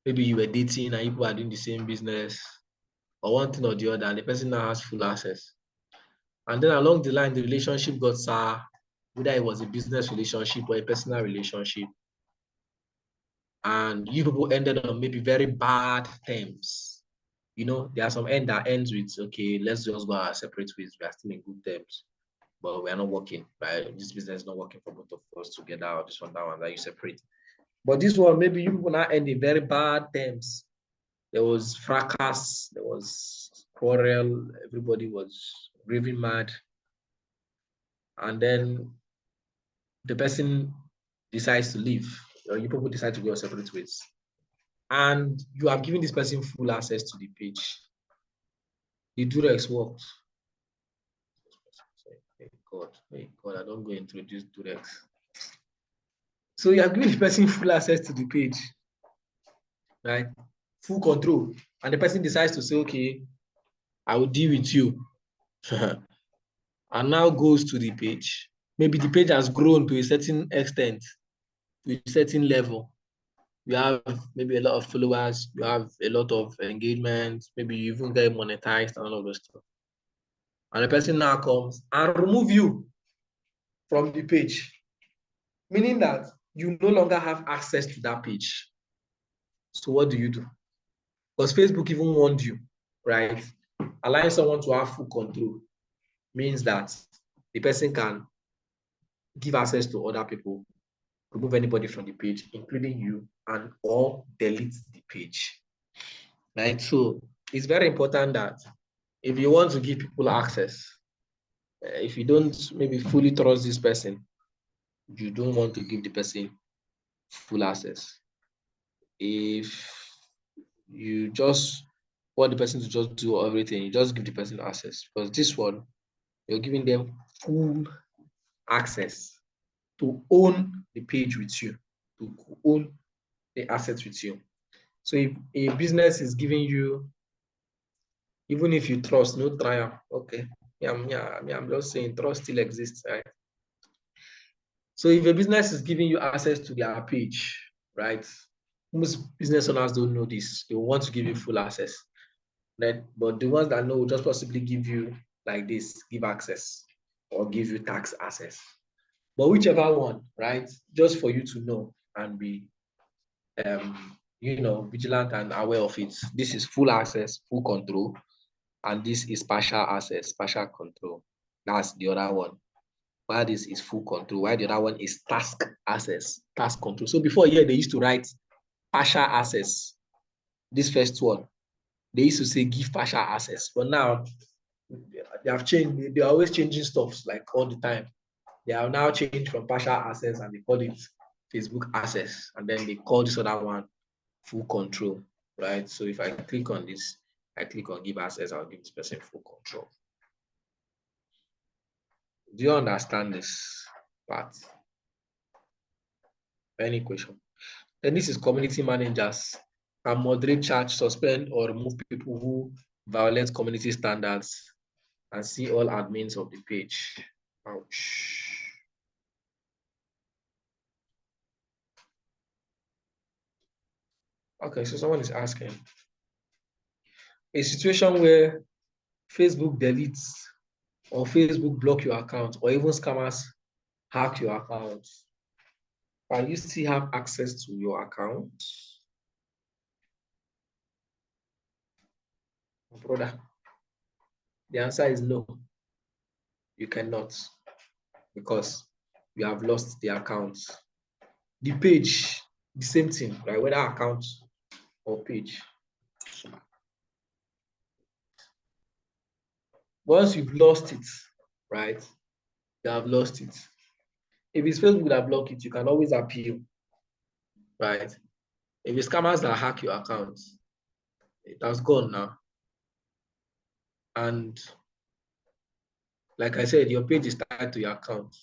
Maybe you were dating and you are doing the same business or one thing or the other, and the person now has full access. And then along the line, the relationship got sour, whether it was a business relationship or a personal relationship. And you people ended on maybe very bad terms. You know, there are some end that ends with, okay, let's just go our separate ways. We are still in good terms, but we are not working, right? This business is not working for both of us together, or this one, that one, that you separate. But this one, maybe you people now end in very bad terms. There was fracas, there was quarrel, everybody was raving mad. And then the person decides to leave, or you people decide to go separate ways. And you have given this person full access to the page. The Durex worked. Hey God, I don't go introduce Durex. So you have given the person full access to the page, right? Full control. And the person decides to say, okay, I will deal with you. And now goes to the page. Maybe the page has grown to a certain extent, to a certain level. You have maybe a lot of followers, you have a lot of engagement, maybe you even get monetized and all of those stuff. And the person now comes and remove you from the page, meaning that you no longer have access to that page. So what do you do? Because Facebook even warned you, right? Allowing someone to have full control means that the person can give access to other people, remove anybody from the page, including you, and or delete the page, right? So it's very important that if you want to give people access, if you don't maybe fully trust this person, you don't want to give the person full access. If you just want the person to just do everything, you just give the person access, because this one, you're giving them full access to own the page with you, to own the assets with you. So if a business is giving you, even if you trust, no trial, okay. I'm just saying trust still exists, right? So if a business is giving you access to their page, right? Most business owners don't know this. They want to give you full access. Right? But the ones that know will just possibly give you like this, give access or give you tax access. But whichever one, right? Just for you to know and be vigilant and aware of it. This is full access, full control, and this is partial access, partial control. That's the other one. While this is full control, while the other one is task access, task control. So before here, they used to write partial access. This first one, they used to say give partial access, but now they have changed. They're always changing stuff like all the time. They have now changed from partial access and they call it Facebook access, and then they call this other one full control, right? So if I click on this, I click on give access, I'll give this person full control. Do you understand this part? Any question? Then this is community managers. Can moderate, charge, suspend, or remove people who violate community standards and see all admins of the page. Ouch. Okay, so someone is asking, a situation where Facebook deletes or Facebook block your account or even scammers hack your account, can you still have access to your account? Brother, the answer is no. You cannot, because you have lost the account. The page, the same thing, right? Whether account or page. Once you've lost it, right? You have lost it. If it's Facebook that block it, you can always appeal, right? If it's scammers that hack your account, it has gone now. And like I said, your page is tied to your account.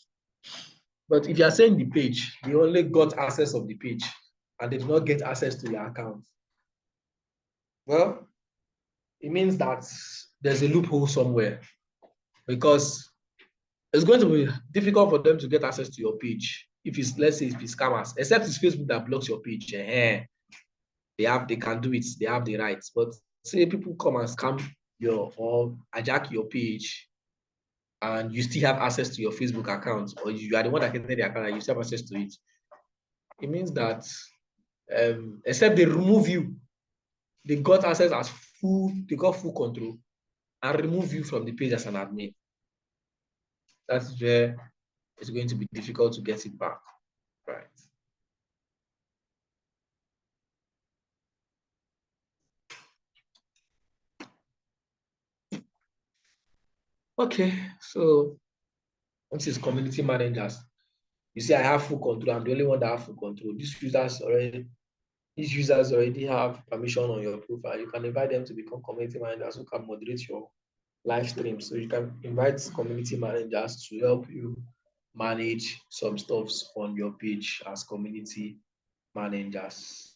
But if you're saying the page, they only got access of the page and they do not get access to your account, well, it means that there's a loophole somewhere, because it's going to be difficult for them to get access to your page if it's, let's say, if it's scammers, except it's Facebook that blocks your page. They can do it, they have the rights. But say people come and scam your or hijack your page, and you still have access to your Facebook account, or you are the one that created the account and you still have access to it, it means that except they remove you, they got access as full, they got full control and remove you from the page as an admin. That's where it's going to be difficult to get it back, right? Okay, so this is community managers. You see, I have full control. I'm the only one that have full control. These users already have permission on your profile. You can invite them to become community managers who can moderate your live stream. So you can invite community managers to help you manage some stuffs on your page as community managers.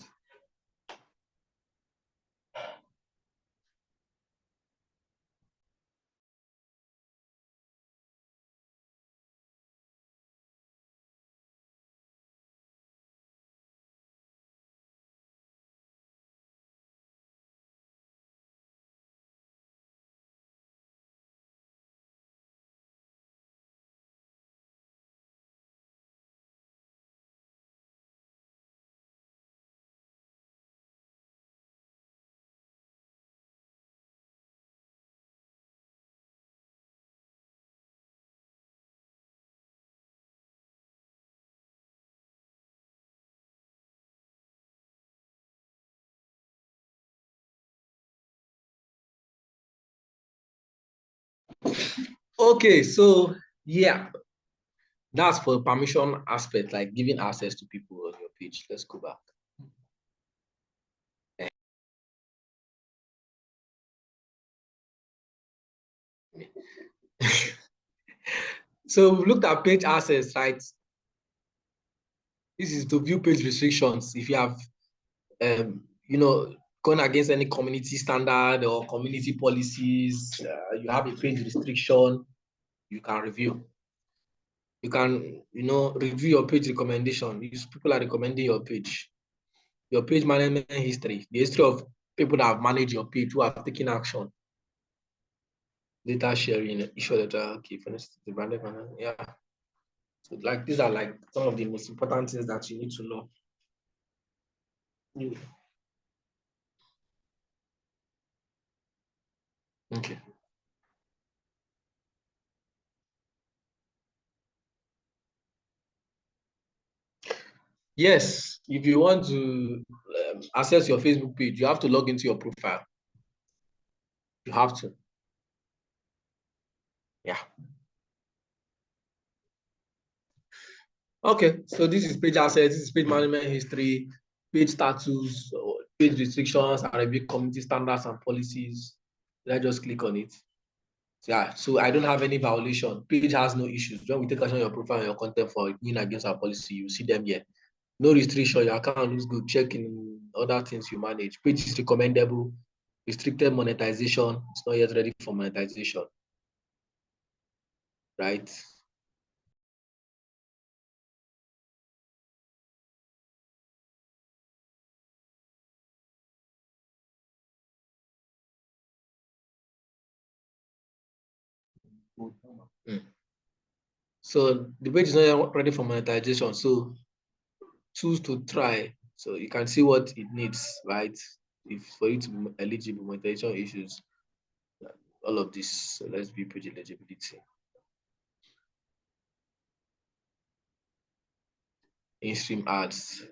Okay, so yeah, that's for permission aspect, like giving access to people on your page. Let's go back. So we looked at page access, right? This is to view page restrictions. If you have, gone against any community standard or community policies, you have a page restriction, you can review. You can, review your page recommendation. These people are recommending your page management history, the history of people that have managed your page, who have taken action. Data sharing, issue data, okay, for instance, the branded management, yeah. So like these are like some of the most important things that you need to know. Okay. Yes, if you want to access your Facebook page, you have to log into your profile. You have to. Yeah. Okay, so this is page access, this is page management history, page status, page restrictions, and review community standards and policies. Let's just click on it. Yeah, so I don't have any violation. Page has no issues. When we take action on your profile and your content for going against our policy, you see them here. No restriction, your account looks good. Check in other things you manage. Page is recommendable. Restricted monetization. It's not yet ready for monetization. Right? So the page is not ready for monetization. So choose to try. So you can see what it needs, right? If for you to be eligible, monetization issues, all of this. So let's view page eligibility. In-stream ads.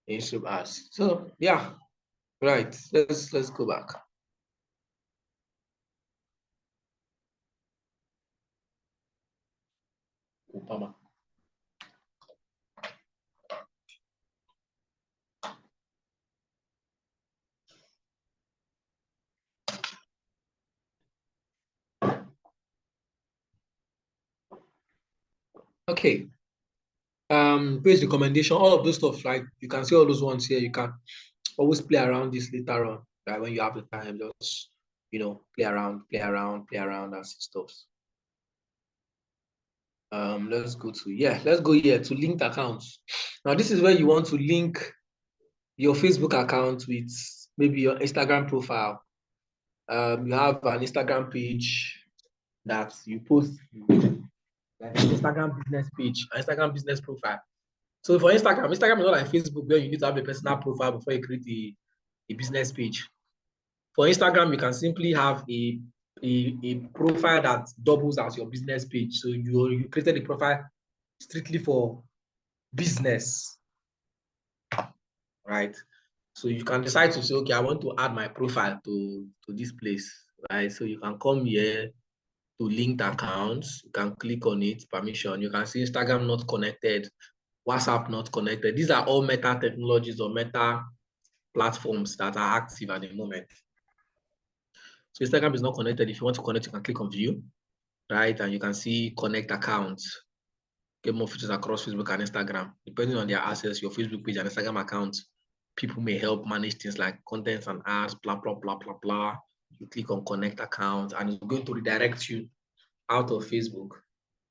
In-stream ads. So yeah, right. Let's go back. Obama. Okay. Page recommendation, all of those stuff, like you can see all those ones here. You can always play around this later on, right? When you have the time, just play around and stuff. Let's go here to linked accounts. Now, this is where you want to link your Facebook account with maybe your Instagram profile. You have an Instagram page that you post, like an Instagram business page, an Instagram business profile. So for Instagram is not like Facebook where you need to have a personal profile before you create a business page. For Instagram, you can simply have a profile that doubles as your business page. So you created a profile strictly for business, right? So you can decide to say, okay, I want to add my profile to this place, right? So you can come here to linked accounts. You can click on it, permission. You can see Instagram not connected, WhatsApp not connected. These are all Meta technologies or Meta platforms that are active at the moment. So Instagram is not connected. If you want to connect, you can click on view, right? And you can see connect accounts. Get more features across Facebook and Instagram. Depending on their access, your Facebook page and Instagram account, people may help manage things like contents and ads, blah, blah, blah, blah, blah. You click on connect account and it's going to redirect you out of Facebook.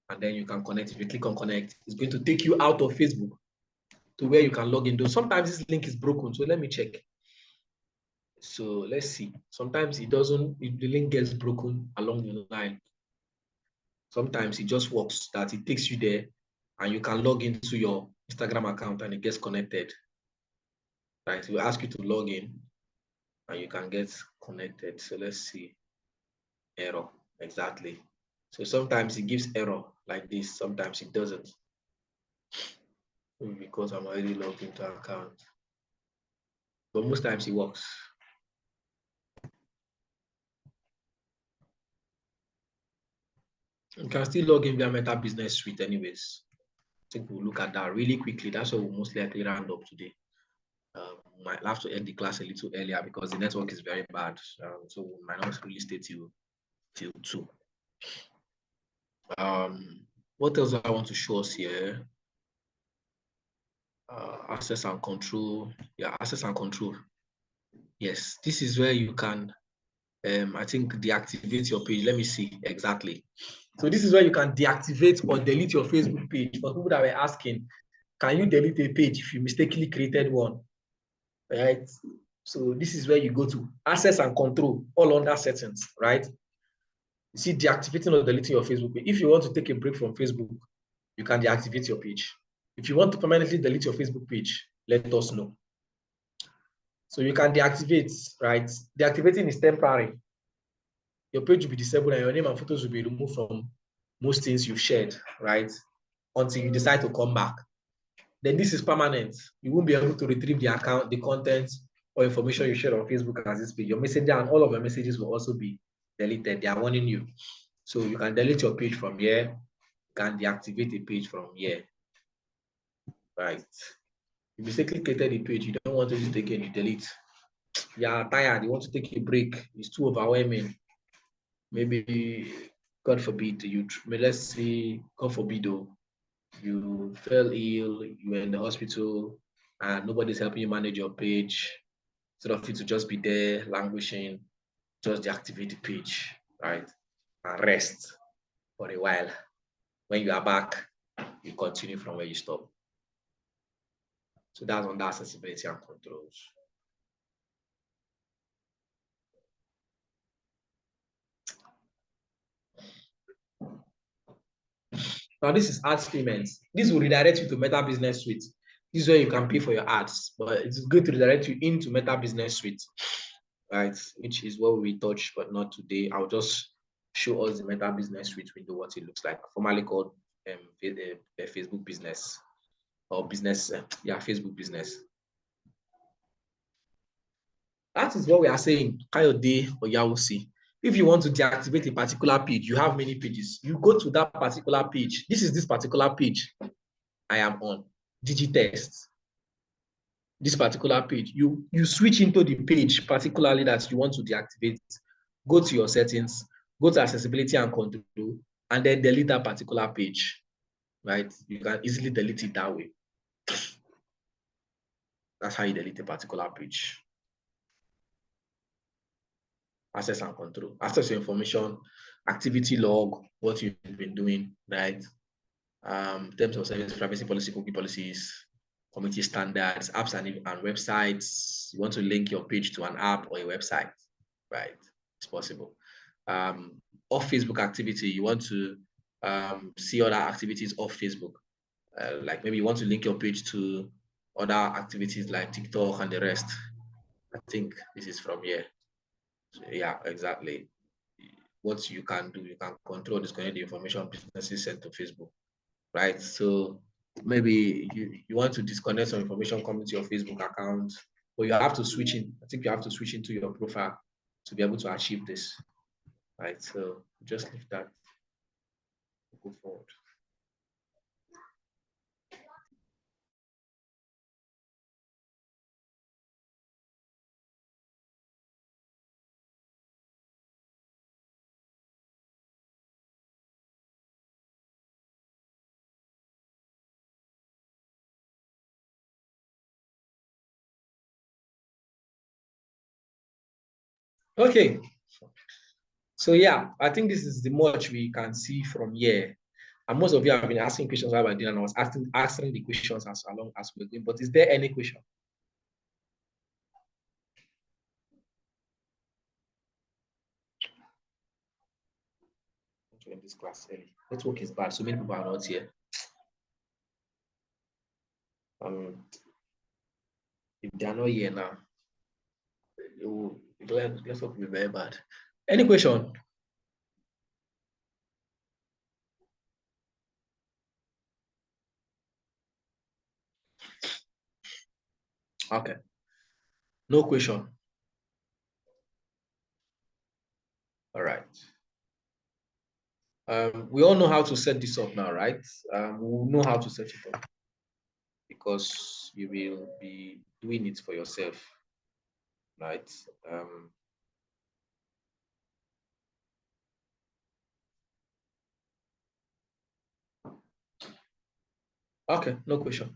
And then you can connect. If you click on connect, it's going to take you out of Facebook to where you can log in. Though sometimes this link is broken. So let me check. So let's see. Sometimes it doesn't, the link gets broken along the line. Sometimes it just works that it takes you there and you can log into your Instagram account and it gets connected. Right? It will ask you to log in and you can get connected. So let's see. Error. Exactly. So sometimes it gives error like this. Sometimes it doesn't. Because I'm already logged into account. But most times it works. You can still log in via Meta Business Suite anyways. I think we'll look at that really quickly. That's what we'll most likely round up today. Might have to end the class a little earlier because the network is very bad. So we might not really stay till 2. What else do I want to show us here? Access and control. Yeah, access and control. Yes, this is where you can, I think, deactivate your page. Let me see exactly. So this is where you can deactivate or delete your Facebook page. For people that were asking, can you delete a page if you mistakenly created one? Right? So this is where you go to access and control, all under settings, right? You see deactivating or deleting your Facebook page. If you want to take a break from Facebook, you can deactivate your page. If you want to permanently delete your Facebook page, let us know. So you can deactivate, right? Deactivating is temporary. Your page will be disabled and your name and photos will be removed from most things you've shared, right? Until you decide to come back. Then this is permanent. You won't be able to retrieve the account, the content, or information you shared on Facebook as this page. Your messenger and all of your messages will also be deleted. They are warning you. So you can delete your page from here. You can deactivate a page from here. Right. You mistakenly created a page, you don't want to use it again, you delete. You are tired, you want to take a break, it's too overwhelming. Maybe, God forbid, let's say, God forbid, you fell ill, you were in the hospital, and nobody's helping you manage your page. Instead of it to just be there languishing, just deactivate the page, right? And rest for a while. When you are back, you continue from where you stop. So that's under accessibility and controls. Now this is ads payments. This will redirect you to Meta Business Suite. This is where you can pay for your ads, but it's going to redirect you into Meta Business Suite, right? Which is what we touch, but not today. I'll just show us the Meta Business Suite window, what it looks like, formerly called Facebook Business or Business, Facebook Business. That is what we are saying, Kayode or Yawusi. If you want to deactivate a particular page, you have many pages. You go to that particular page. This is this particular page I am on, DigiTest. This particular page, you switch into the page particularly that you want to deactivate. Go to your settings, go to accessibility and control, and then delete that particular page, right? You can easily delete it that way. That's how you delete a particular page. access and control. Access your information, activity log, what you've been doing, right? Terms of service, privacy policy, cookie policies, community standards, apps and websites. You want to link your page to an app or a website, right? It's possible. Off Facebook activity, you want to see other activities off Facebook. Like maybe you want to link your page to other activities like TikTok and the rest. I think this is from here. So yeah, exactly. What you can do, you can control, disconnect the information businesses send to Facebook, right? So maybe you want to disconnect some information coming to your Facebook account, but you have to switch in. I think you have to switch into your profile to be able to achieve this, right? So just leave that. Go forward. Okay. So yeah, I think this is the much we can see from here. And most of you have been asking questions while we're doing, and I was answering the questions as long as we're going. But is there any question? In this class early. Network is bad. So many people are not here. If they are not here now, let's hope will be very bad. Any question? Okay. No question. All right. We all know how to set this up now, right? We know how to set it up because you will be doing it for yourself, right? Okay, no question.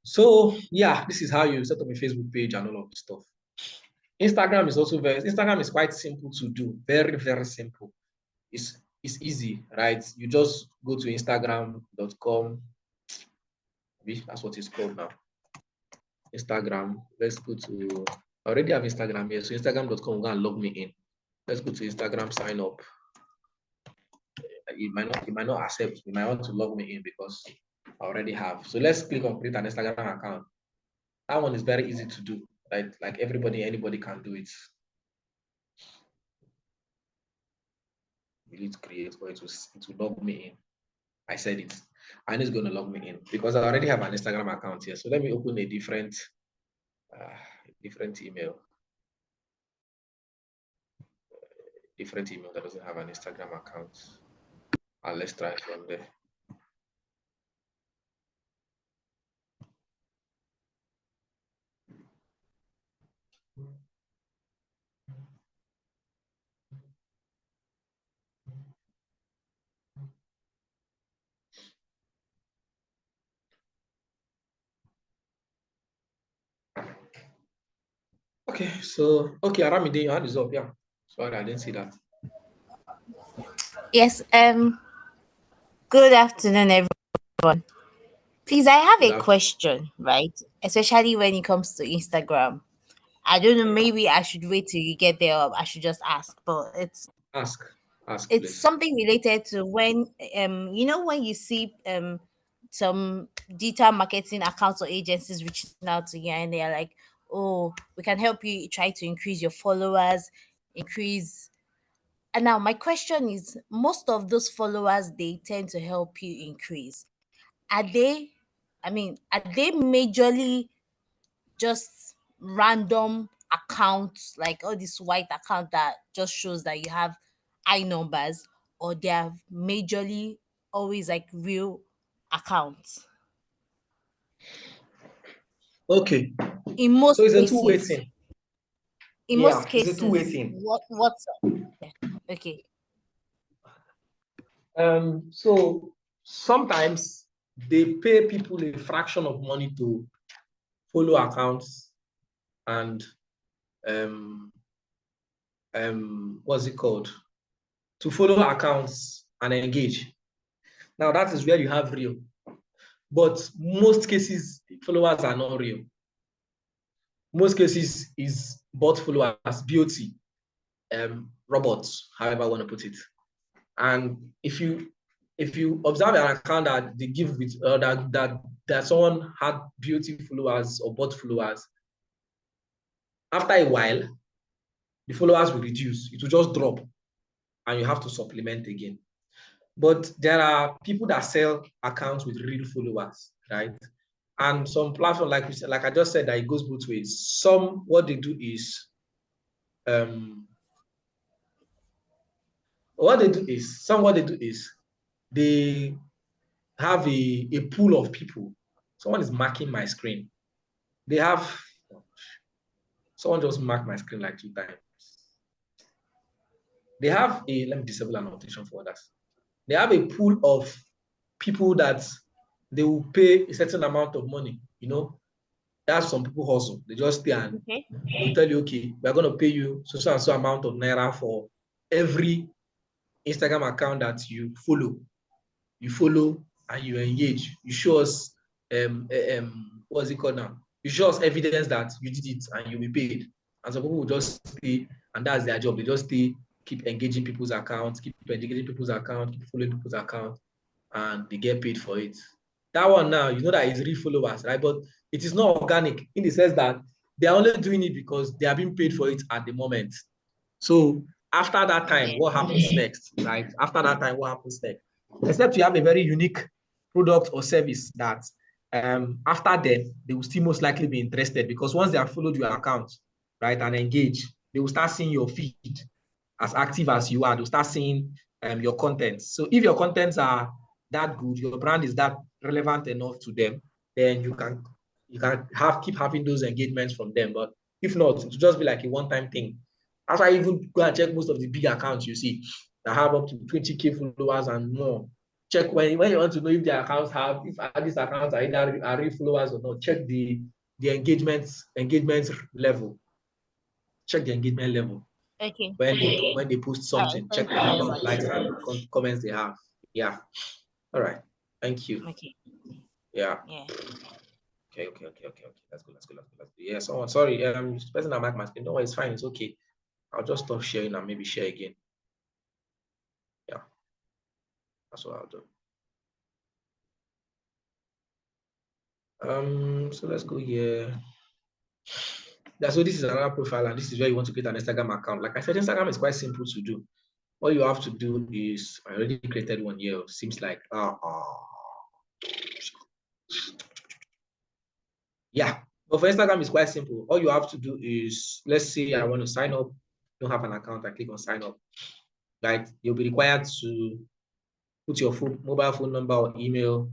So yeah, this is how you set up a Facebook page and all of this stuff. Instagram is quite simple to do. Very, very simple. It's easy, right? You just go to instagram.com. That's what it's called now. Instagram. Let's go to, I already have Instagram here. So instagram.com, we're gonna log me in. Let's go to Instagram, sign up. It might not accept. You might want to log me in because I already have. So let's click on create an Instagram account. That one is very easy to do, right? Like anybody can do it. You need to create, or it will log me in. I said it, and it's going to log me in because I already have an Instagram account here. So let me open a different email. Different email that doesn't have an Instagram account. And let's try from there. Okay, so Aramide, your hand is up. Yeah, sorry, I didn't see that. Yes. Good afternoon, everyone. Please, I have a question, right? Especially when it comes to Instagram. I don't know. Maybe I should wait till you get there, or I should just ask. But it's ask. It's please. something related to when when you see some digital marketing accounts or agencies reaching out to you and they're like, oh, we can help you try to increase your followers, increase. And now my question is, most of those followers they tend to help you increase. Are they majorly just random accounts, like all this white account that just shows that you have high numbers, or they are majorly always like real accounts? Okay. In most so it's cases, a two-way thing. In most cases, it's a two-way thing. What's up? Yeah. Okay. So sometimes they pay people a fraction of money to follow accounts and what's it called? To follow accounts and engage. Now that is where you have real. But most cases, followers are not real. Most cases is bot followers, BOT, robots, however I want to put it. And if you observe an account that they give with that someone had BOT followers or bot followers, after a while, the followers will reduce. It will just drop, and you have to supplement again. But there are people that sell accounts with real followers, right? And some platform, like we said, like I just said, that it goes both ways. Some what they do is they have a pool of people. Someone is marking my screen. They have someone just marked my screen like 2 times. They have a, let me disable annotation for others. They have a pool of people that they will pay a certain amount of money. You know, that's some people hustle. They just stay and they'll tell you, okay, we're going to pay you so and so amount of naira for every Instagram account that you follow. You follow and you engage. You show us what's it called now? You show us evidence that you did it and you'll be paid. And some people will just stay, and that's their job. They just stay, keep engaging people's accounts, keep engaging people's accounts, keep following people's accounts, and they get paid for it. That one now, you know that is real followers, right? But it is not organic in the sense that they are only doing it because they are being paid for it at the moment. So after that time, what happens next, right? After that time, what happens next? Except you have a very unique product or service that after them, they will still most likely be interested, because once they have followed your account, right, and engage, they will start seeing your feed as active as you are. They'll start seeing your content. So if your contents are that good, your brand is that relevant enough to them, then you can keep having those engagements from them. But if not, it will just be like a one-time thing. As I even go and check most of the big accounts you see that have up to 20K followers and more. Check when you want to know if their accounts have, if these accounts are either are real followers or not. Check the engagement level. Check the engagement level. Okay. When they post something, check Thank the you very number of much. likes and comments they have. Yeah. All right. Thank you. Okay. Yeah. Yeah. Okay. Let's go. Yeah, someone, sorry, this person that marked my screen. No, it's fine, it's okay. I'll just stop sharing and maybe share again. Yeah. That's what I'll do. So let's go here. Yeah, so this is another profile, and this is where you want to create an Instagram account. Like I said, Instagram is quite simple to do. All you have to do is, I already created one here. Seems like yeah, but for Instagram, it's quite simple. All you have to do is, let's say I want to sign up, don't have an account, I click on sign up. Right, you'll be required to put your mobile phone number or email,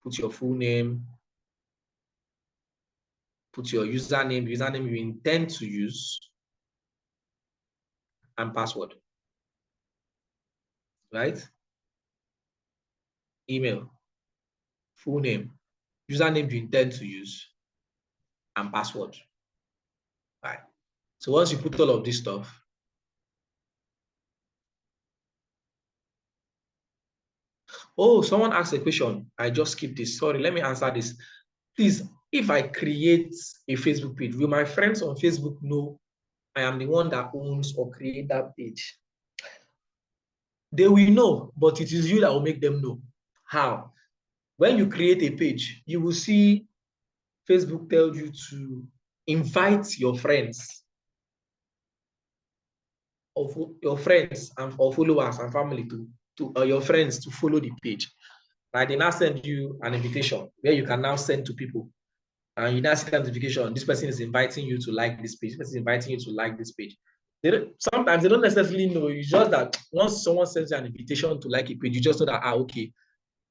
put your full name, put your username you intend to use, and password. Right? Email, full name, username you intend to use, and password. Right. So once you put all of this stuff, oh, someone asked a question. I just skipped this. Sorry, let me answer this. Please, if I create a Facebook page, will my friends on Facebook know I am the one that owns or create that page? They will know, but it is you that will make them know. How? When you create a page, you will see Facebook tell you to invite your friends, or followers and family to your friends to follow the page. Right? They now send you an invitation where you can now send to people. And you now see the notification, this person is inviting you to like this page, this person is inviting you to like this page. Sometimes they don't necessarily know. It's just that once someone sends you an invitation to like a page, you just know that, okay,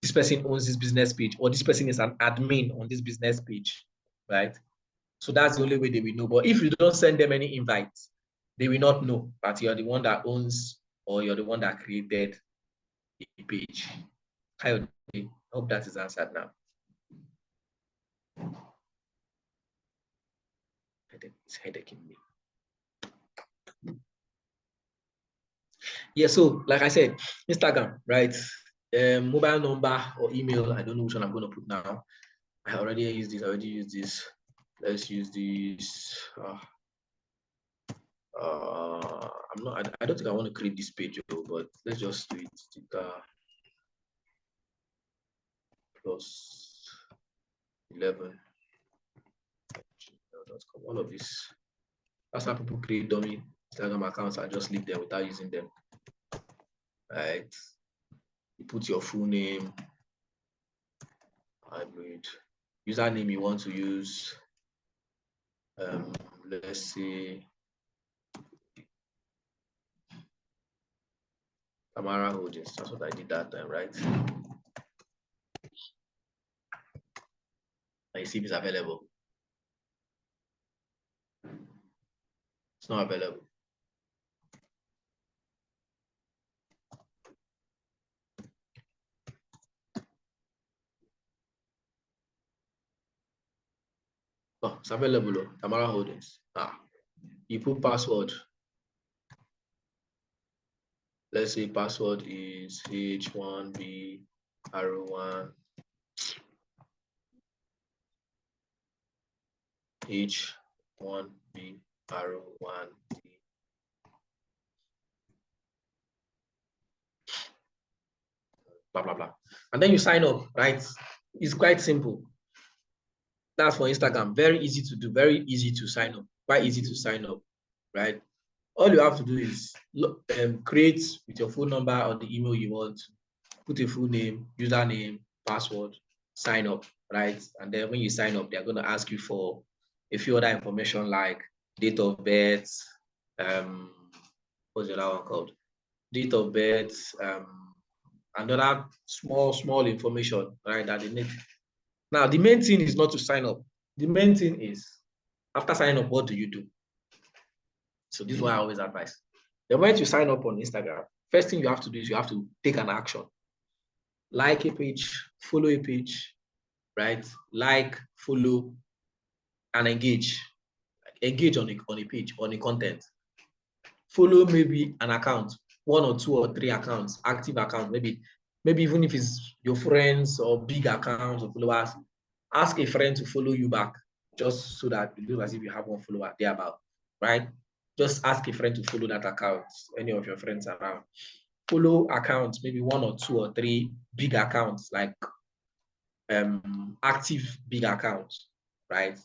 this person owns this business page, or this person is an admin on this business page, right? So that's the only way they will know. But if you don't send them any invites, they will not know that you're the one that owns or you're the one that created a page. I hope that is answered now. It's headaching me. Yeah, so like I said, Instagram, right? Mobile number or email. I don't know which one I'm going to put now. I already used this. Let's use this. I'm not. I don't think I want to create this page, but let's just do it. Plus 11. All of this. That's how people create dummy Instagram accounts and just leave them without using them. Right? You put your full name, hybrid, username you want to use. Let's see. Tamara Holdings. That's what I did that time, right? I see if it's available. It's not available. Oh, it's available. Tamara Holdings. You put password. Let's say password is H1B R1 H1B R1 blah blah blah, and then you sign up, right? It's quite simple. That's for Instagram. Very easy to do, very easy to sign up, quite easy to sign up, right? All you have to do is create with your phone number or the email you want, put a full name, username, password, sign up, right? And then when you sign up, they're going to ask you for a few other information like date of birth, what's the other one called? Date of birth, another small information, right, that they need. Now, the main thing is not to sign up. The main thing is, after signing up, what do you do? So this is what I always advise. Then when you sign up on Instagram, first thing you have to do is you have to take an action. Like a page, follow a page, right? Like, follow, and engage. Engage on a page, on a content. Follow maybe an account, 1 or 2 or 3 accounts, active accounts, maybe even if it's your friends or big accounts or followers, ask a friend to follow you back, just so that it looks as if you have one follower thereabout, right? Just ask a friend to follow that account, any of your friends around. Follow accounts, maybe 1 or 2 or 3 big accounts, like active big accounts, right?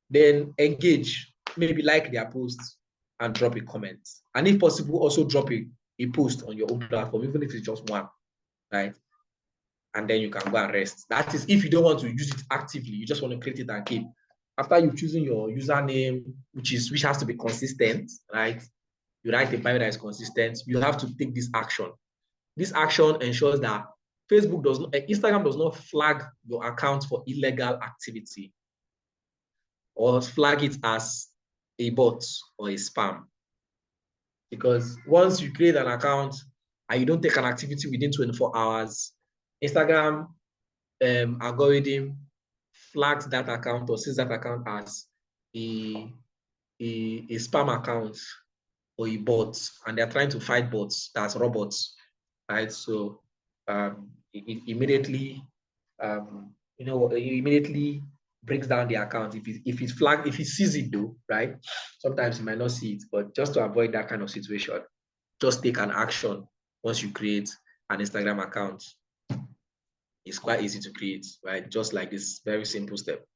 Then engage, maybe like their posts and drop a comment. And if possible, also drop a post on your own platform, even if it's just one, right? And then you can go and rest. That is if you don't want to use it actively, you just want to create it and keep. After you've chosen your username, which has to be consistent, right? You write a bio that is consistent, you have to take this action. This action ensures that Instagram does not flag your account for illegal activity or flag it as a bot or a spam. Because once you create an account and you don't take an activity within 24 hours, Instagram algorithm flags that account or sees that account as a spam account or a bot, and they're trying to fight bots, that's robots, right? So it immediately immediately breaks down the account if it's flagged, if it sees it though, right? Sometimes you might not see it, but just to avoid that kind of situation, just take an action once you create an Instagram account. It's quite easy to create, right? Just like this very simple step.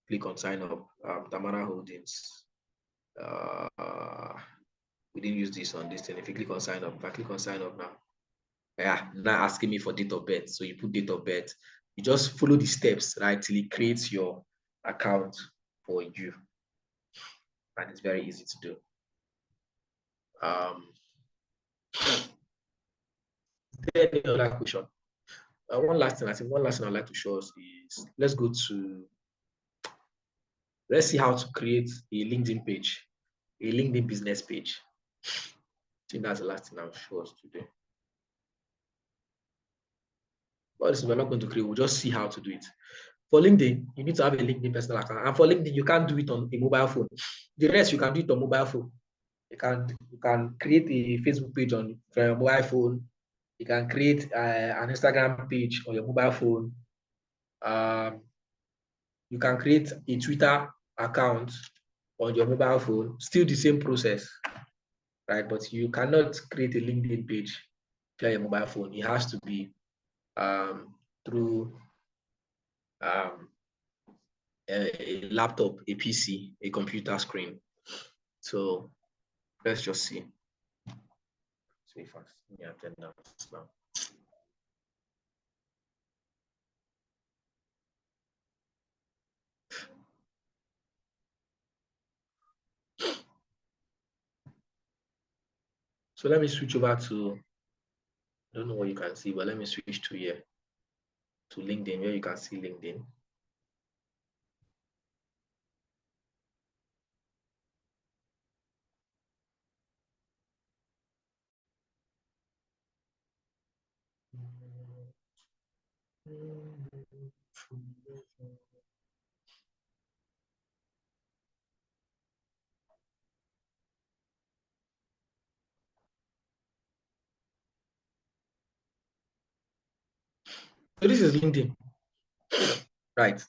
Click on sign up, Tamara Holdings. We didn't use this on this thing. If you click on sign up, if I click on sign up now, yeah, now asking me for date of birth. So you put date of birth. You just follow the steps, right, till it creates your account for you. And it's very easy to do. Is there any other question? One last thing I'd like to show us is, let's see how to create a LinkedIn page, a LinkedIn business page. I think that's the last thing I'll show us today. But this we're not going to create, we'll just see how to do it. For LinkedIn, you need to have a LinkedIn personal account. And for LinkedIn, you can't do it on a mobile phone. The rest, you can do it on mobile phone. You can create a Facebook page on your mobile phone. You can create an Instagram page on your mobile phone. You can create a Twitter account on your mobile phone. Still the same process, right? But you cannot create a LinkedIn page via your mobile phone. It has to be through a laptop, a PC, a computer screen. So let's just see. See if I see attendance now. So let me switch over to, I don't know what you can see, but let me switch to here, to LinkedIn, where you can see LinkedIn. So this is LinkedIn, right?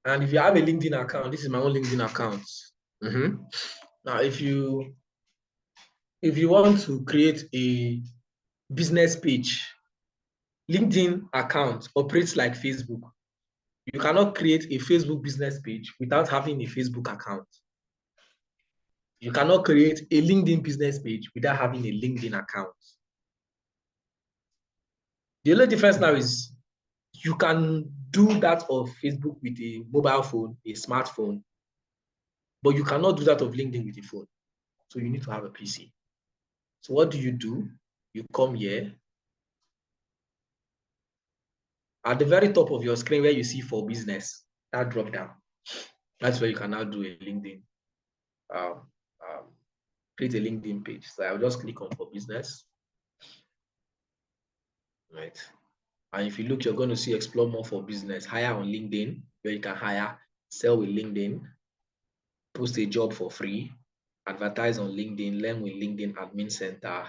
And if you have a LinkedIn account, this is my own LinkedIn account. Now, if you want to create a business page, LinkedIn account operates like Facebook. You cannot create a Facebook business page without having a Facebook account. You cannot create a LinkedIn business page without having a LinkedIn account. The only difference now is you can do that of Facebook with a mobile phone, a smartphone, but you cannot do that of LinkedIn with a phone. So you need to have a PC. So what do? You come here. At the very top of your screen where you see for business, that drop down. That's where you can now do a LinkedIn, create a LinkedIn page. So I'll just click on for business. Right. And if you look, you're going to see explore more for business, hire on LinkedIn, where you can hire, sell with LinkedIn, post a job for free, advertise on LinkedIn, learn with LinkedIn Admin Center.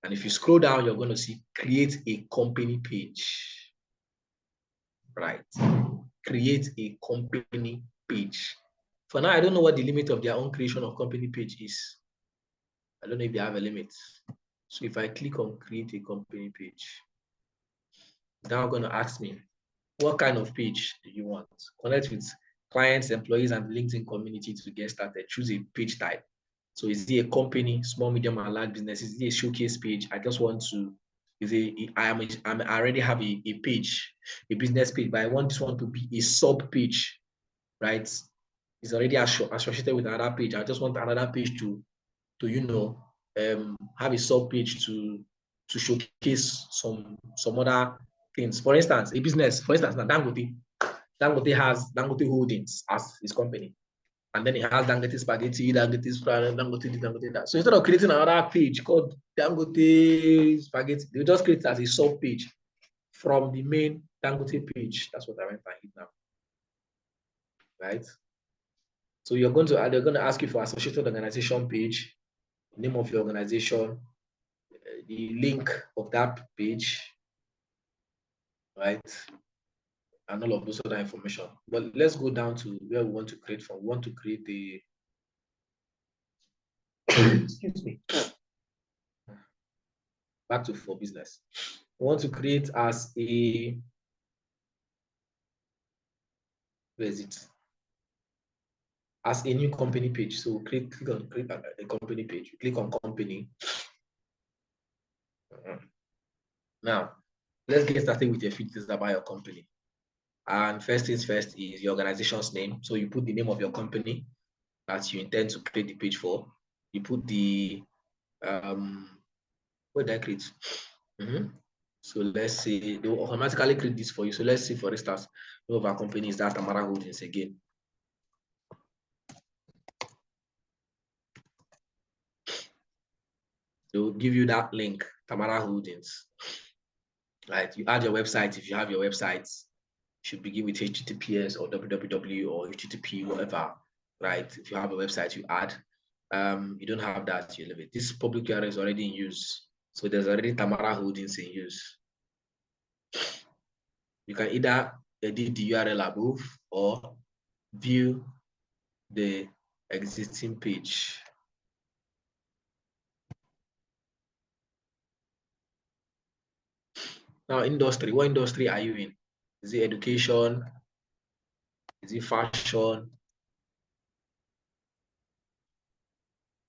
And if you scroll down, you're going to see create a company page. Right. Create a company page. For now, I don't know what the limit of their own creation of company page is. I don't know if they have a limit. So if I click on create a company page, now going to ask me, what kind of page do you want? Connect with clients, employees, and the LinkedIn community to get started. Choose a page type. So is it a company, small, medium, and large business? Is it a showcase page? I just want to, I already have a page, a business page, but I want this one to be a sub page, right? It's already associated with another page. I just want another page to have a sub page to showcase some other things. For instance, a business, for instance, now Dangote has Dangote Holdings as his company. And then it has Dangote Spaghetti, Dangote Spaghetti, Dangote that. So instead of creating another page called Dangote Spaghetti, they just create it as a sub page from the main Dangote page. That's what I went and hit now. Right? So they're going to ask you for associated organization page, name of your organization, the link of that page, right? And all of those other information. But let's go down to where we want to create from. We want to create a excuse me. Back to for business. We want to create as a, where is it? As a new company page. So click on a company page. Click on company. Now, let's get started with a few details about your company. And first things first is your organization's name. So you put the name of your company that you intend to create the page for. You put the what did I create? So let's say they will automatically create this for you. So let's say, for instance, one of our companies that Tamara Holdings again. They will give you that link, Tamara Holdings. Right? You add your website if you have your websites. Should begin with HTTPS or www or HTTP, whatever. Right? If you have a website, you add. You don't have that, you leave it. This public URL is already in use. So there's already Tamara Holdings in use. You can either edit the URL above or view the existing page. Now, industry, what industry are you in? Is it education? Is it fashion?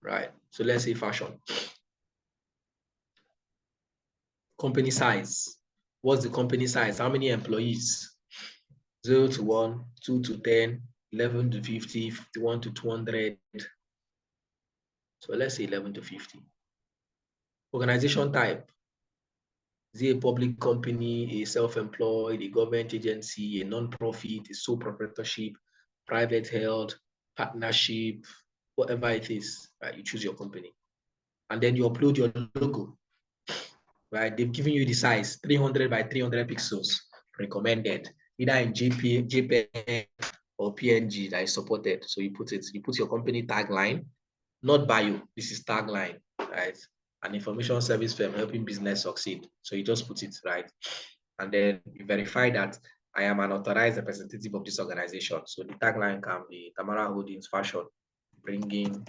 Right, so let's say fashion. Company size. What's the company size? How many employees? 0 to 1, 2 to 10, 11 to 50, 51 to 200. So let's say 11 to 50. Organization type. Is it a public company, a self-employed, a government agency, a non-profit, a sole proprietorship, private held, partnership, whatever it is, right? You choose your company. And then you upload your logo, right? They've given you the size, 300 by 300 pixels, recommended, either in JPEG or PNG that is supported. So you put your company tagline, not bio, this is tagline, right? An information service firm helping business succeed. So you just put it, right? And then you verify that I am an authorized representative of this organization. So the tagline can be Tamara Holdings Fashion, bringing,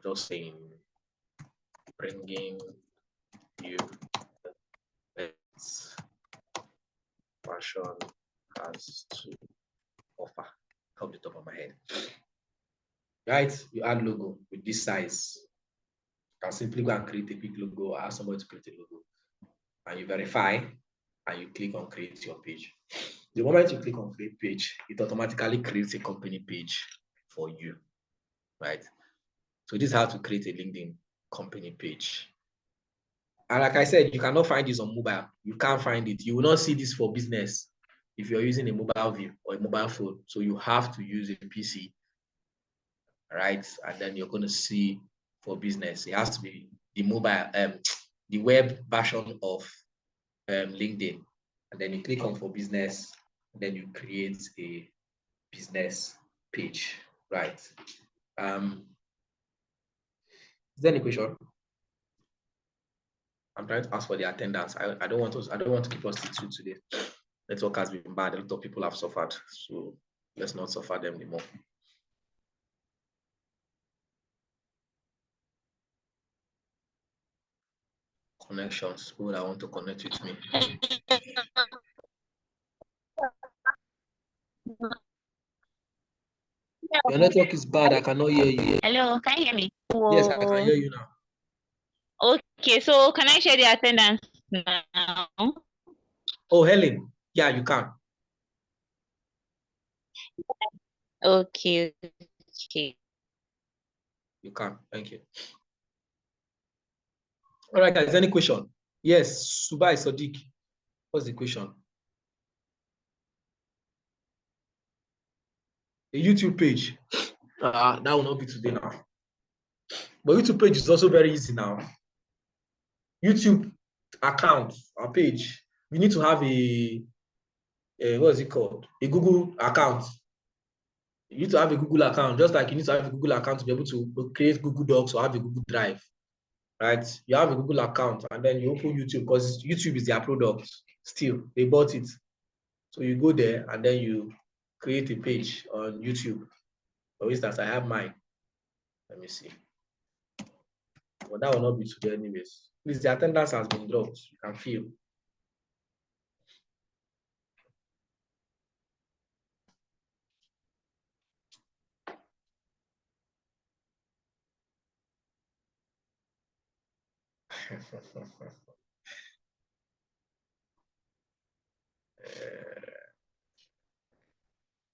just saying, bringing you fashion has to offer. Off the top of my head. Right? You add logo with this size. You can simply go and create a quick logo or ask somebody to create a logo. And you verify and you click on create your page. The moment you click on create page, it automatically creates a company page for you. Right? So this is how to create a LinkedIn company page. And like I said, you cannot find this on mobile. You can't find it. You will not see this for business if you're using a mobile view or a mobile phone. So you have to use a PC, right? And then you're going to see for business. It has to be the mobile, the web version of LinkedIn. And then you click on for business, and then you create a business page, right? Is there any question? I'm trying to ask for the attendance. I don't want to keep us till 2 today. Network has been bad. A lot of people have suffered. So let's not suffer them anymore. Connections. Who would I want to connect with me? Your network is bad. I cannot hear you. Hello, can you hear me? Yes, I can hear you now. Okay, so can I share the attendance now? Oh, Helen. Yeah, you can. Okay. You can. Thank you. All right, guys. Any question? Yes, Subai Sadiq. What's the question? The YouTube page. That will not be today now. But YouTube page is also very easy now. YouTube account or page. We need to have a what is it called? A Google account. You need to have a Google account, just like you need to have a Google account to be able to create Google Docs or have a Google Drive, right? You have a Google account and then you open YouTube because YouTube is their product. Still, they bought it. So you go there and then you create a page on YouTube. For instance, I have mine. Let me see. But that will not be today anyways. Please, the attendance has been dropped. You can feel.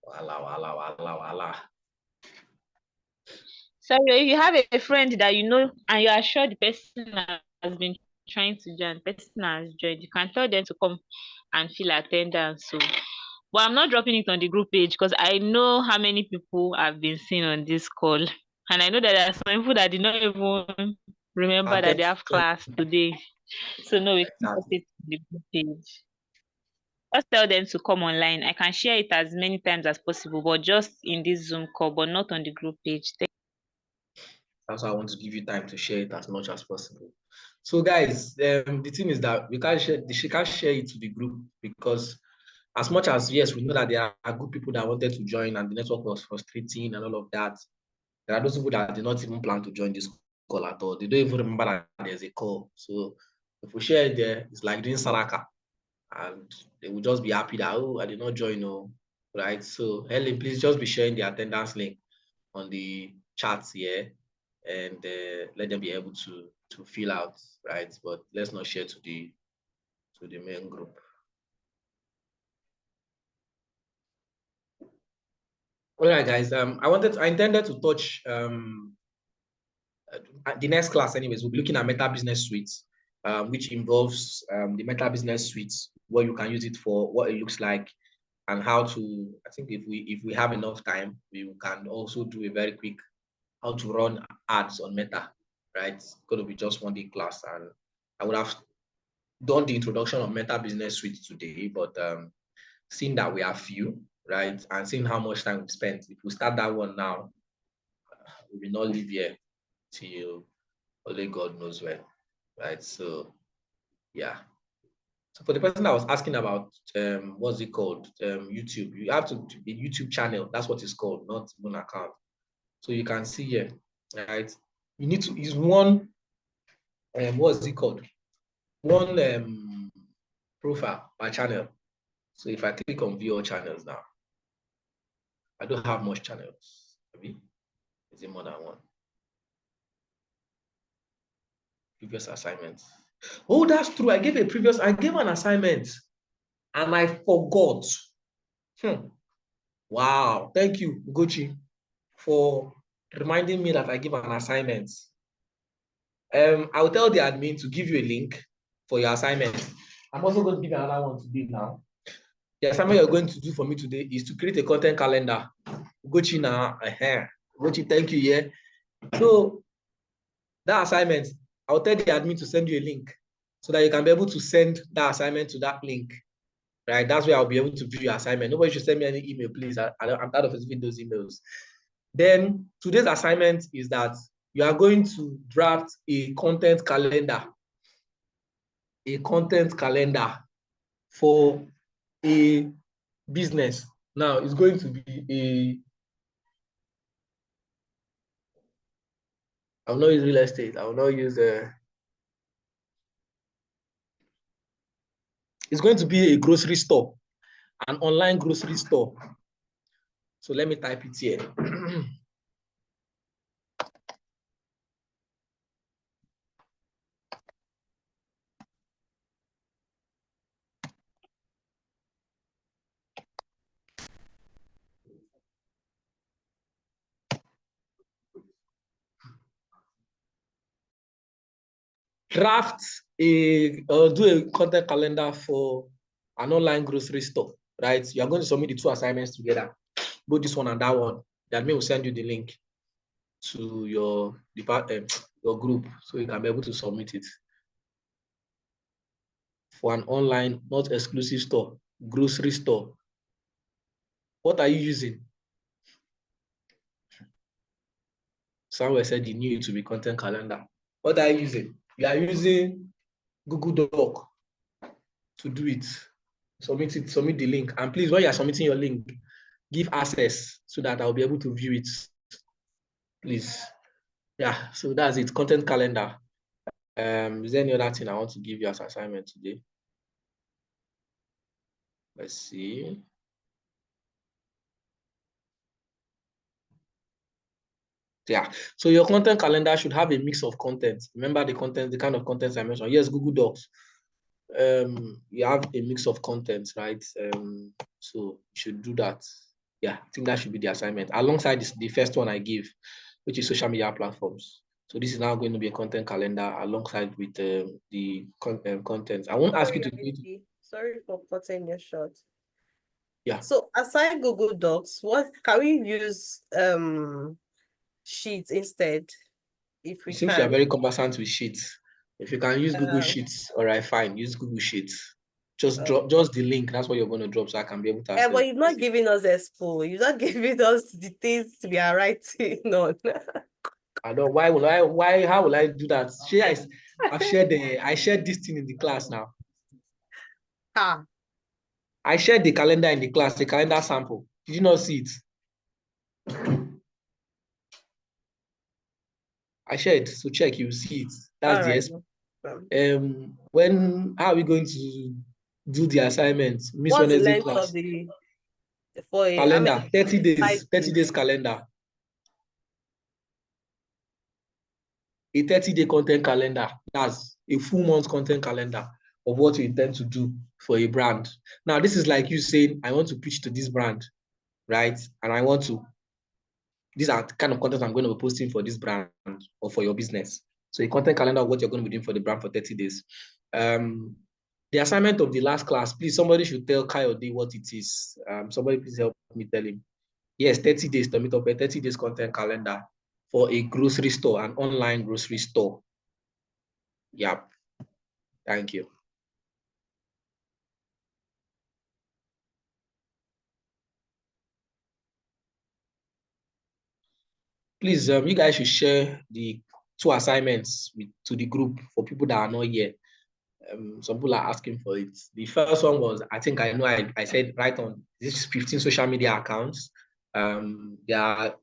Wala. So if you have a friend that you know and you are sure the person has been trying to join, the person has joined, you can tell them to come and fill attendance. So, but I'm not dropping it on the group page because I know how many people have been seen on this call, and I know that there are some people that did not even remember that they have class today. So no, we can't put it on the group page. Just tell them to come online. I can share it as many times as possible, but just in this Zoom call, but not on the group page. That's why I want to give you time to share it as much as possible. So guys, the thing is that she can't share it to the group because as much as, yes, we know that there are good people that wanted to join and the network was frustrating and all of that, there are those people that did not even plan to join this call at all. They don't even remember that there's a call. So if we share it there, it's like doing Saraka. And they will just be happy that, oh, I did not join, no, right? So Helen, please just be sharing the attendance link on the chats here and let them be able to fill out, right? But let's not share to the main group. All right, guys. I intended to touch the next class. Anyways, we'll be looking at Meta Business Suite, which involves the Meta Business Suite, what you can use it for, what it looks like, and how to. I think if we have enough time, we can also do a very quick how to run ads on Meta. Right, it's going to be just 1 day class, and I would have done the introduction of Meta Business Suite today, but seeing that we have few, right, and seeing how much time we've spent, if we start that one now, we will not leave here till only God knows when, right? So, yeah. So for the person that was asking about what's it called, YouTube, you have to a YouTube channel. That's what it's called, not one account. So you can see here, right? You need to use one. What's it called? One profile per channel. So if I click on view all channels now, I don't have much channels. Maybe is it more than one? Previous assignments. Oh, that's true. I gave an assignment and I forgot. Wow. Thank you, Ugochi, for reminding me that I give an assignment. I will tell the admin to give you a link for your assignment. I'm also going to give you another one today now. The assignment you're going to do for me today is to create a content calendar. Ugochi now. Ugochi, thank you. Yeah. So that assignment, I'll tell the admin to send you a link so that you can be able to send that assignment to that link, right? That's where I'll be able to view your assignment. Nobody should send me any email, please. I'm tired of receiving those emails. Then today's assignment is that you are going to draft a content calendar for a business. Now it's going to be I will not use real estate. I will not use it's going to be a grocery store, an online grocery store. So let me type it here. Draft do a content calendar for an online grocery store, right? You are going to submit the two assignments together, both this one and that one. The admin will send you the link to your group so you can be able to submit it for an online, not exclusive store, grocery store. What are you using? Somewhere said you knew it to be content calendar. What are you using? You are using Google Doc to do it. Submit the link. And please, when you are submitting your link, give access so that I'll be able to view it. Please. Yeah, so that's it. Content calendar. Is there any other thing I want to give you as assignment today? Let's see. Yeah, so your content calendar should have a mix of content. Remember the content, the kind of content I mentioned. Yes, Google Docs. You have a mix of content, right? So you should do that. Yeah, I think that should be the assignment alongside the first one I give, which is social media platforms. So this is now going to be a content calendar alongside with the content. I won't ask you to create. Sorry for cutting you short. Yeah. So aside Google Docs, what can we use Sheets instead? If we Since you are very conversant with Sheets, if you can use Google Sheets, all right, fine, use Google Sheets. Just drop just the link. That's what you're going to drop, so I can be able to access. But you're not giving us expo. You're not giving us the things we are writing on. I don't. Why will I? Why? How will I do that? I shared this thing in the class now. Ah. I shared the calendar in the class, the calendar sample. Did you not see it? I shared, so check, you see it. That's the Right. how are we going to do the assignment? Miss What's the Wednesday length class. of the for a Calendar, 30 days, 30 days. days calendar. A 30-day content calendar. That's a full month content calendar of what you intend to do for a brand. Now, this is like you saying, I want to pitch to this brand, right? And I want to, these are the kind of content I'm going to be posting for this brand or for your business. So a content calendar of what you're going to be doing for the brand for 30 days. The assignment of the last class, please, somebody should tell Kayode what it is. Somebody please help me tell him. Yes, 30 days to meet up a 30 days content calendar for a grocery store, an online grocery store. Yep. Thank you. Please, you guys should share the 2 assignments to the group for people that are not here. Some people are asking for it. The first one was, I think I know I said right on this 15 social media accounts. Their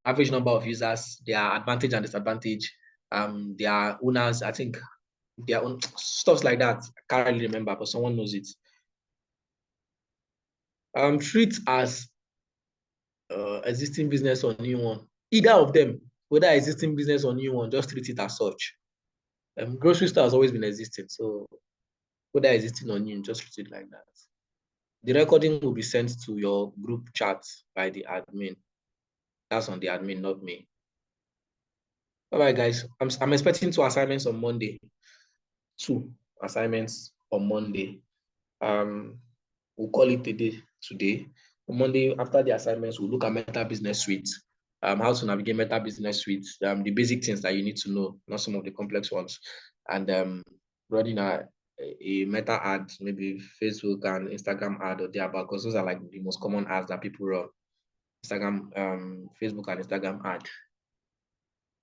average number of users, their advantage and disadvantage, their owners, I think their own stuff like that. I can't really remember, but someone knows it. Treat as existing business or new one. Either of them, whether existing business or new one, just treat it as such. Grocery store has always been existing, so whether existing or new, just treat it like that. The recording will be sent to your group chat by the admin. That's on the admin, not me. All right, guys. I'm expecting 2 assignments on Monday. 2 assignments on Monday. We'll call it a day today. On Monday, after the assignments, we'll look at Meta Business Suite. How to navigate Meta Business Suite. The basic things that you need to know, not some of the complex ones. And running a Meta ad, maybe Facebook and Instagram ad or thereabout, because those are like the most common ads that people run. Instagram, Facebook and Instagram ad.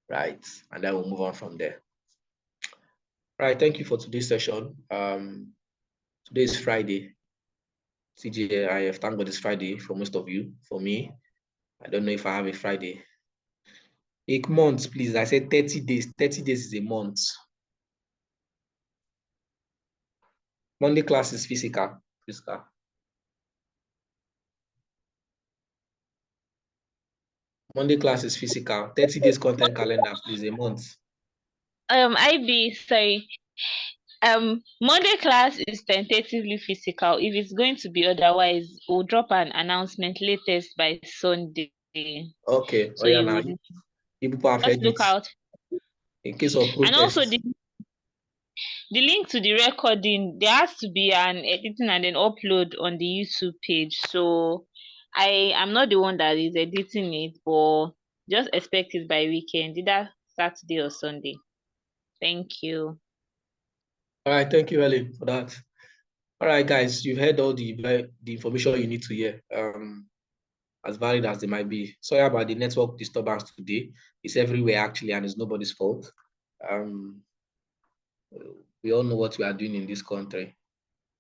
Right. And then we'll move on from there. Right. Thank you for today's session. Today is Friday. TGIF, thank God it's Friday for most of you. For me, I don't know if I have a Friday. A month, please. I said 30 days. 30 days is a month. Monday class is physical. Monday class is physical. 30 days content calendar, please, a month. Sorry. Monday class is tentatively physical. If it's going to be otherwise, we'll drop an announcement latest by Sunday. Okay. So now people have just look out. In case of protest. And also the link to the recording, there has to be an editing and then upload on the YouTube page. So I am not the one that is editing it, but just expect it by weekend, either Saturday or Sunday. Thank you. All right, thank you, Helen, for that. All right, guys, you've heard all the information you need to hear, as valid as they might be. Sorry about the network disturbance today. It's everywhere, actually, and it's nobody's fault. We all know what we are doing in this country.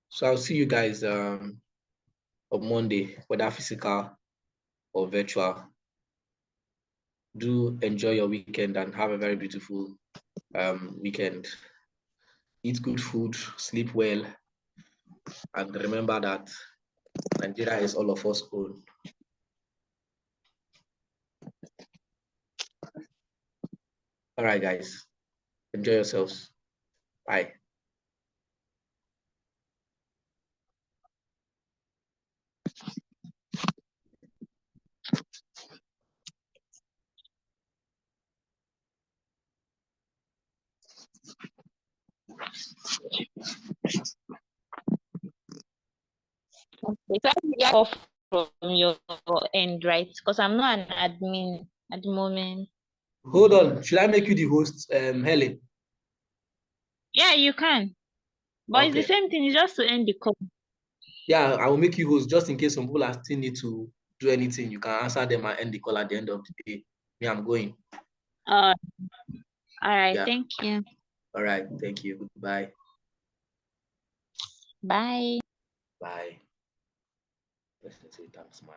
So I'll see you guys on Monday, whether physical or virtual. Do enjoy your weekend and have a very beautiful weekend. Eat good food, sleep well, and remember that Nigeria is all of us own. All right, guys. Enjoy yourselves. Bye. Okay, so I off from your end, right? Because I'm not an admin at the moment. Hold on. Should I make you the host, Helen? Yeah, you can. But Okay. it's the same thing. It's just to end the call. Yeah, I will make you host just in case some people are still need to do anything. You can answer them and end the call at the end of the day. Me, I'm going. All right. Yeah. Thank you. All right. Thank you. Goodbye. Bye. Bye. Let's say thanks, man.